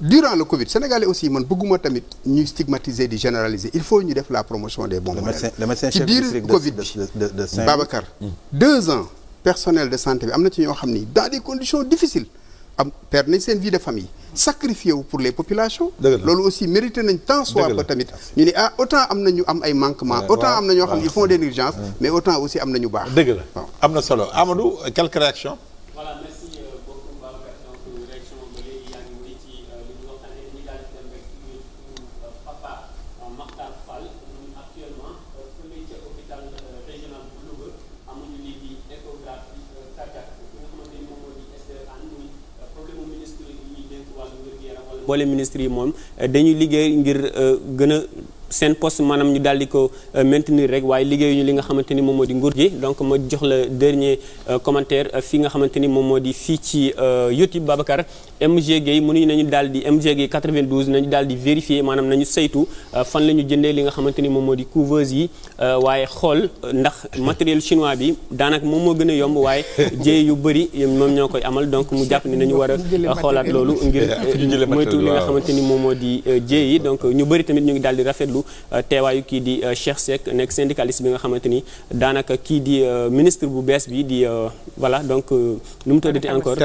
durant le Covid sénégalais aussi man bëgguma tamit ñuy stigmatiser di généraliser il faut ñu def la promotion des bons modèles ci biir Covid bi Babacar 2 ans personnel de santé bi am na ci ñoo xam ni dans des conditions difficiles am perdre nañ seen vie de famille sacrifié wu pour les populations loolu aussi mérité nañ tant soit ba tamit ñu ni autant am na ñu am ay manquements autant am na ñoo xam ne ils font des négligences mais autant aussi am na ñu baax dëgg la am na solo Amadou quelques réactions voilà merci beaucoup Babacar donc réaction ba léegi yaa ngi wéy ci li ñu waxtaanee ñu daal di dem rek papa Makhtar Fall actuellement fële ca hôpital régional bu Louga amuñu lii di échographie cardiaque ki nga xamante ni moom moo di Esther Anne muy problème mu ministre yi ñuy dénk wàllu wér-gu-yaram wala boole ministre yi moom dañuy liggéey ngir gën a seen poste maanaam ñu daal di ko maintenir rek waaye liggéeyuñu li nga xamante ni moom moo di nguur gi donc ma jox la dernier commentaire fi nga xamante ni moom moo di fii ci YouTube Babacar MG Gueye mënuñu nañu daal di MG Gueye 92 nañu daal di vérifier maanaam nañu saytu fan la ñu jëndee li nga xamante ni moom moo di couveuse yi waaye xool ndax matériel chinois bi daanaka moom moo gën a yomb waaye jéey yu bëri moom ñoo koy amal donc mu jàpp ni nañu war a xoolaat loolu ngir moytu li nga xamante ni moom moo di jéey yi donc ñu bëri tamit ñu ngi daal di rafetlu teewaayu kii di Cheikh Seck nekk syndicaliste bi nga xamante ni daanaka kii di ministre bu bees bi di voilà donc lu mu tuddati encore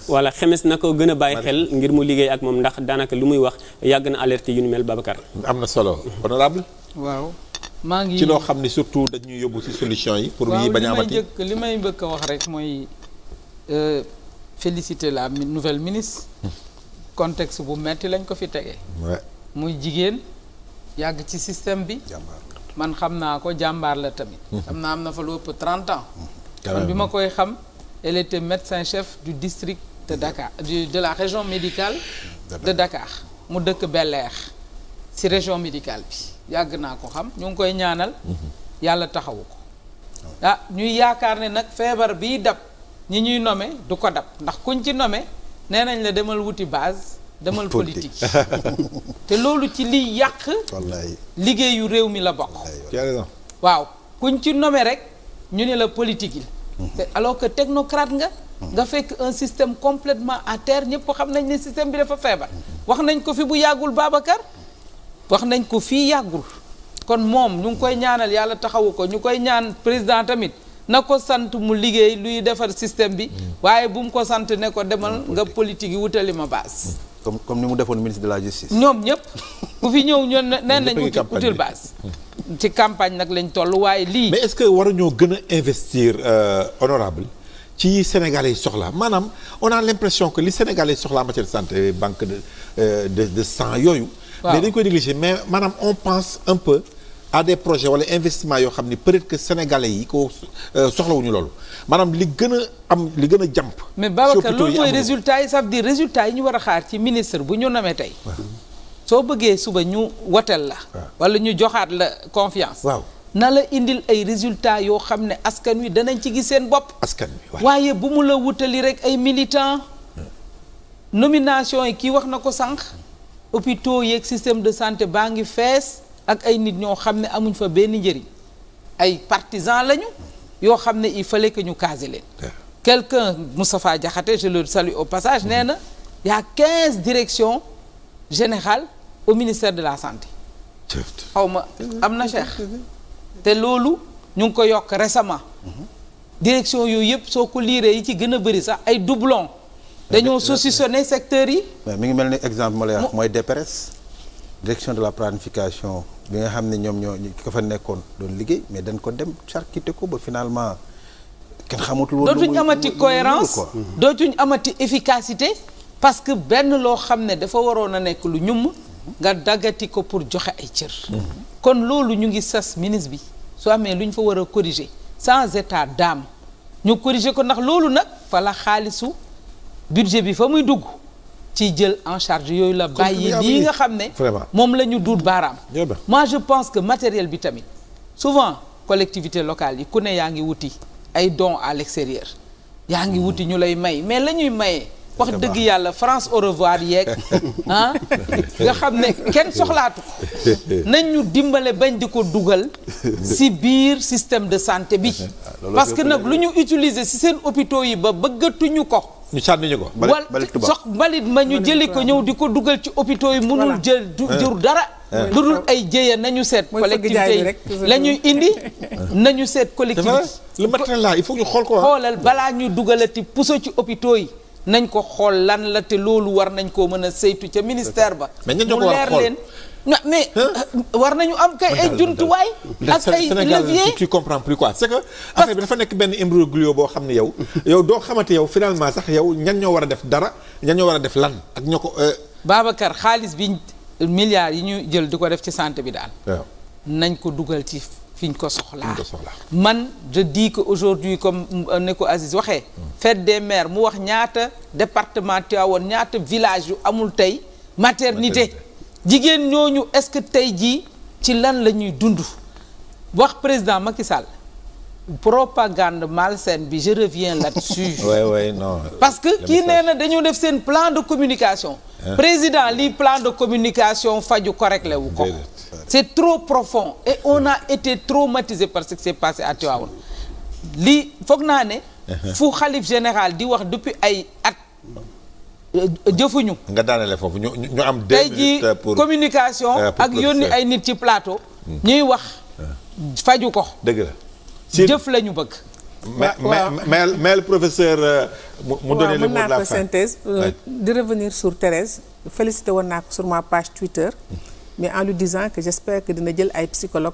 voilà xemes na ko gën a bàyyi xel ngir mu liggéey ak moom ndax daanaka lu muy wax yàgg na alerte yu ni mel Babacar. am na solo honorable waaw maa ngi ci loo xam ni surtout dañuy yóbbu ci solution yi pour yi bañ a amati li may bëgg a wax rek mooy féliciter la nouvelle ministre contexte bu metti lañ ko fi tegee muy jigéen yàgg ci système bi man xam naa ko jàmbaar la tamit xam naa am na fa lu ëpp 30 ans man bi ma koy xam elle était médecin chef du district de Dakar de la région médicale de Dakar mu dëkk Bel-Air ci région médicale bi yàgg naa ko xam ñu ngi koy ñaanal yàlla taxawu ko ñuy yaakaar ne nag feebar bii dab ñi ñuy nommé du ko dab ndax kuñ ci nommé nee nañ la demal wuti base demal politique te loolu ci liy yàq liggéeyu réew mi la bokk waaw kuñ ci nommé rek ñu ne la politique yi te alors que technocrate nga nga fekk un système complètement à terre ñëpp xam nañ ne système bi dafa feebar wax nañ ko fi bu yàggul Babacar wax nañ ko fii yàggul kon moom ñu ngi koy ñaanal yàlla taxawu ko ñu koy ñaan président tamit na ko sant mu liggéey luy defar système bi waaye bu mu ko sant ne ko demal nga politique yi wutali ma base comme ni mu defoon ministre de la justice. ñoom ñëpp ku fi ñëw ñoon neen nañ util base ci campagne nag lañ toll waaye lii mais est-ce que waruñoo gën a investir honorable ci Sénégalais yi soxla maanaam on a l'impression que li Sénégalais yi soxla en matière de santé banque de sang yooyu mais dañ koy négliger mais maanaam on pense un peu à des projets wala investissement yoo xam ni peut-être que Sénégalais yi ko soxlawuñu loolu maanaam li gën a jàmp mais Babacar loolu mooy résultat yi ça veut dire résultat yi ñu war a xaar ci ministre bu ñu namee tey soo bëggee suba ñu woteel la wala ñu joxaat la confiance waaw na la indil ay résultats yoo xam ne askan wi danañ ci gis seen bopp askan wi waaye bu mu la wutali rek ay militants nomination yi kii wax na ko sànq hôpitaux yeeg système de santé baa ngi fees ak ay nit ñoo xam ne amuñ fa benn njëriñ ay partisans lañu yoo xam ne il fallait que ñu caser leen quelqu'un Moustapha Diakhaté je le salue au passage nee na y a 15 directions générales au ministère de la santé xaw ma am na Cheikh te loolu ñu ngi ko yokk récemment direction yooyu yëpp soo ko liiree yi ci gën a bëri sax ay doublons dañoo saucissonné secteurs yi mi ngi mel ni exemple ma lay wax mooy DPRS direction de la planification bi nga xam ne ñoom ñoo ko fa nekkoon doon liggéey mais dañ ko dem charcuté ko ba finalement kenn xamatul woon dootuñ amati cohérence dootuñ amati efficacité parce que benn loo xam ne dafa waroon a nekk lu ñum nga daggati ko pour joxe ay cër kon loolu ñu ngi sas ministre bi soo amee lu ñu fa war a corriger sans état d'âme ñu corriger ko ndax loolu nag fa la xaalisu budget bi fa muy dugg ci jël en charge yooyu la bàyyi lii nga xam ne moom la ñu duut baaraam moi je pense que matériel bi tamit souvent collectivité locale yi ku ne yaa ngi wuti ay dons à l'extérieur yaa ngi wuti ñu lay may mais la ñuy mayee wax dëgg yàlla France au revoir yeeg ah nga xam ne kenn soxlaatu ko nañ ñu dimbale bañ di ko dugal ci biir système de santé bi parce que nag lu ñu utiliser ci seen hôpitaux yi ba bëggatuñu ko ñu sànni ñu ko mbalit ma ñu jëli ko ñëw di ko dugal ci hôpitaux yi mënul jël jur dara lu dul ay jéeya nañu seet collectivité yi la ñuy indi nañu seet collectivité le matériel là il faut ñu xool ko xoolal balaa ñu dugalati puso ci hôpitaux yi nañ ko xool lan la te loolu war nañ koo mën a saytu ca ministère ba mu leer leen mais war nañu am kay ay jumtuwaay ak ay levier tu comprends plus quoi c'est que affaire bi dafa nekk benn imbroglio boo xam ne yow doo xamante yow finalement sax yow ñan ñoo war a def dara ñan ñoo war a def lan ak ñoo ko Babacar xaalis bi milliards yi ñu jël di ko def ci santé bi daal nañ ko dugal ci fi ñu ko soxlaa man je dis que aujourd'hui comme ne ko Aziz waxee fête des mères mu wax ñaata département Tivaouane ñaata village yu amul tey maternité jigéen ñooñu est-ce que tey jii ci lan la ñuy dund wax président Macky Sall propagande malsaine bi je reviens là-dessus non parce que kii nee na dañoo def seen plan de communication président lii plan de communication faju correct la wu ko c'est trop profond et on a été traumatisé par ce qui s'est passé à Tivaouane lii foog naa ne fu xalif général di wax depuis ay at jëfuñu nga daanale foofu ñu am tey jii communication ak yónni ay nit ci plateau ñuy wax faju ko dëgg la jëf la ñu bëgg mais le professeur mu donné le mot de la fin synthèse di revenir sur Thérèse félicité woon naa ko sur ma page Twitter mais en lui disant que j'espère que dina jël ay psychologue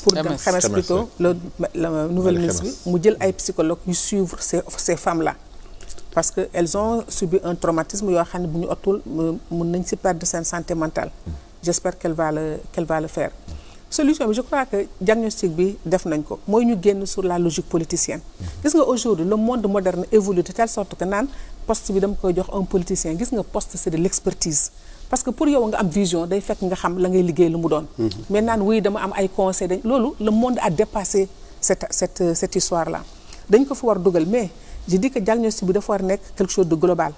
pour dem Xemes plutôt le nouvel ministre bi mu jël ay psychologue yu suivre ces femmes là parce que elles ont subi un traumatisme yoo xam ne bu ñu otul mun nañ si perdre seen santé mentale j'espère qu'elle va le faire solution bi je crois que diagnostic bi def nañ ko mooy ñu génn sur la logique politicienne gis nga aujourd'hui le monde moderne évolue de telle sorte que naan poste bi dama koy jox un politicien gis nga poste c'est de l'expertise parce que pour yow nga am vision day fekk nga xam la ngay liggéey lu mu doon mais naan wuy dama am ay conseils dañ loolu le monde a dépassé cette histoire là dañ ko fi war dugal mais je dis que diagnostic bi dafa war nekk quelque chose de global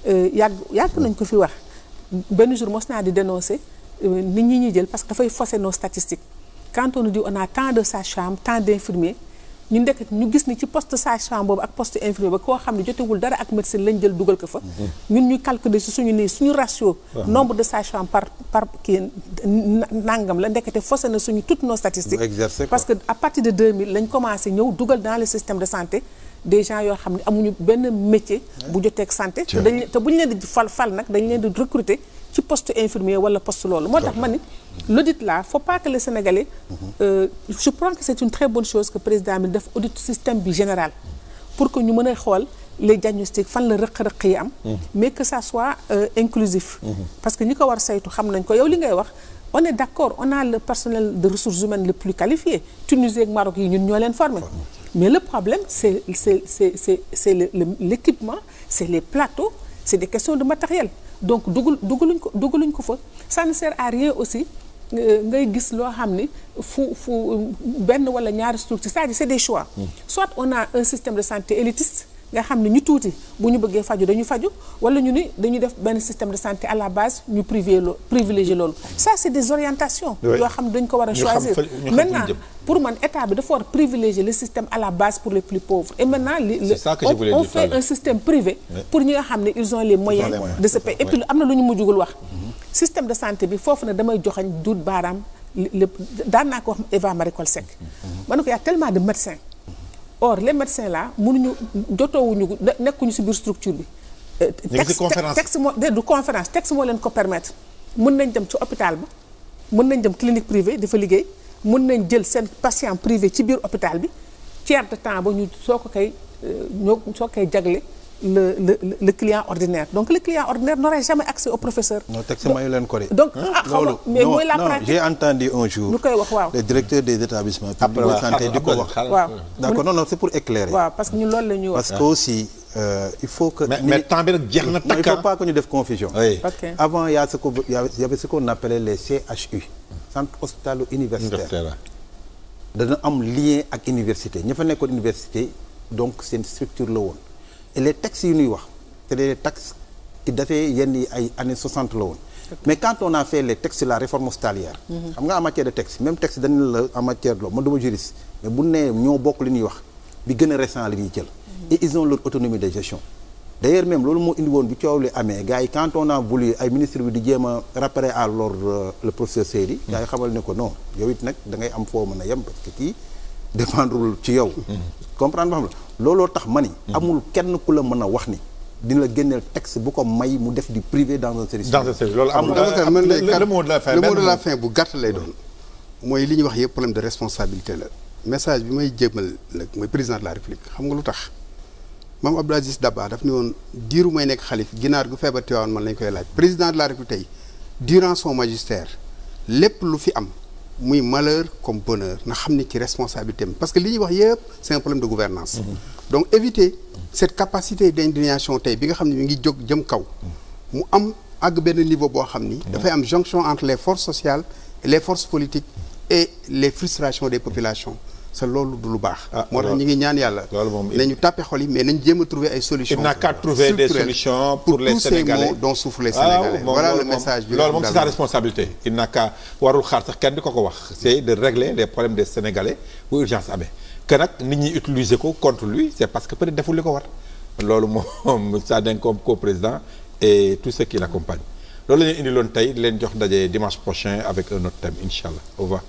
yàgg nañ ko fi wax benn jour mos naa di dénoncer nit ñi ñuy jël parce que dafay fausser nos statistiques quand on nous dit on a tant de sages-femmes tant d'infirmiers ñu ndekk ñu gis ni ci poste sage-femme boobu ak poste infirmier ba koo xam ne jotewul dara ak médecine lañ jël dugal ko fa ñun ñu calculer ci suñu nii suñu ratio nombre de sage-femme par kii nangam la ndekete faussé na suñu toutes nos statistiques parce que à partir de 2000 lañ commencé ñëw dugal dans le système de santé des gens yoo xam ne amuñu benn métier bu joteeg santé te bu ñu leen di fal nag dañ leen di recruter ci poste infirmier wala poste loolu moo tax ma ni l'audit là faut pas que les Sénégalais je pense que c'est une très bonne chose que président bi def audit système bi général pour que ñu mën a xool les diagnostics fan la rëq-rëq yi am mais que ça soit inclusif parce que ñi ko war saytu xam nañ ko yow li ngay wax on est d'accord on a le personnel de ressources humaines le plus qualifié Tunisie ak Maroc yi ñun ñoo leen formé mais le problème c'est l'équipement c'est les plateaux c'est des questions de matériel donc dugaluñ ko fa ça ne sert à rien aussi ngay gis loo xam ni fu benn wala ñaari structure c'est-à-dire c'est des choix soit on a un système de santé élitiste nga xam ne ñu tuuti bu ñu bëggee faju dañu faju wala ñu ni dañuy def benn système de santé à la base ñu privilégier loolu ça c'est des orientations yoo xam ne dañ ko war a choisir maintenant pour man état bi dafa war privilégier le système à la base pour les plus pauvres et maintenant on fait un système privé pour ñi nga xam ne ils ont les moyens de se payer et puis am na lu ñu mujjugul wax système de santé bi foofu na damay joxañ duut baaraam daan naa ko wax Eva Marie Coll Seck ma ne ko y a tellement de médecins or les médecins là mënuñu jotoowuñu nekkuñu ci biir structure bi texte moo leen ko permettre mën nañ dem ci hôpital ba mën nañ dem clinique privée dafa liggéey mën nañ jël seen patient privé ci biir hôpital bi tiers de temps ba ñu soo koy jagle le client ordinaire donc le client ordinaire n'aurait jamais accès au professeur. non texte mayu leen ko de. donc mais mooy la pratique j'ai entendu un jour. ñu koy wax waaw le directeur des établissements publics de santé di ko wax. waaw d'accord non c'est pour éclairer. waaw parce que ñun loolu la ñuy wax. parce que aussi il faut que. mais temps bi rek jeex na takk. il faut pas que ñu def confusion. oui avant il y avait ce qu'on appelait les CHU. centre hospitalo-universitaire. dana am lien ak université ña fa nekkoon université donc seen structure la woon. et les textes yu ñuy wax c'est des textes qui dataient yenn yi ay années 60 la woon mais quand on a fait les textes sur la réforme hospitalière xam nga en matière de texte même texte dañ la en matière de man duma juriste mais bu nee ñoo bokk li ñuy wax bi gën a récent li ñuy jël et ils ont leur autonomie de gestion d'ailleurs même loolu moo indi woon bi coow li amee gars yi quand on a voulu ay ministre bi di jéem a rappeler à l'ordre le professeur Seydi gars yi xamal ne ko non yow it nag da ngay am foo mën a yem parce que kii dépendrul ci yow comprendre ba xam la looloo tax ma ni amul kenn ku la mën a wax ni dina la génneel texte bu ko may mu def du privé dans un service loolu amul le mot de la fin bu gàtt lay doon mooy li ñuy wax yëpp problème de responsabilité la message bi may jëmal la mooy président de la république xam nga lu tax Mame Abdou Aziz Dabakh daf ni woon diiru may nekk xalif ginaar gu feebar Tiwaawan man lañ koy laaj président de la république tey durant son magistère lépp lu fi am muy malheur comme bonheur na xam ni ci responsabilité am parce que li ñuy wax yëpp c'est un problème de gouvernance donc éviter cette capacité d'indignation tey bi nga xam ne mi ngi jóg jëm kaw mu am àgg benn niveau boo xam ni dafay am jonction entre les forces sociales et les forces politiques et les frustrations des populations c'est loolu du lu baax moo tax ñu ngi ñaan yàlla nañu tàppe xol yi mais nañ jéem a trouver ay solutions il n'a qu'à trouver des solutions pour les Sénégalais tous ces maux dont souffrent les Sénégalais voilà le message bi loolu moom c'est sa responsabilité il n'a qu'à warul xaar sax kenn di ko wax c'est de régler les problèmes des Sénégalais bu urgence amee que nag nit ñi utiliser ko contre lui c'est parce que peut-être deful li ko war loolu moom ça d'incombe qu'au président et tous ceux qui l'accompagnent loolu la ñuy indi loon tey leen jox daje dimanche prochain avec un autre thème inch'Allah au revoir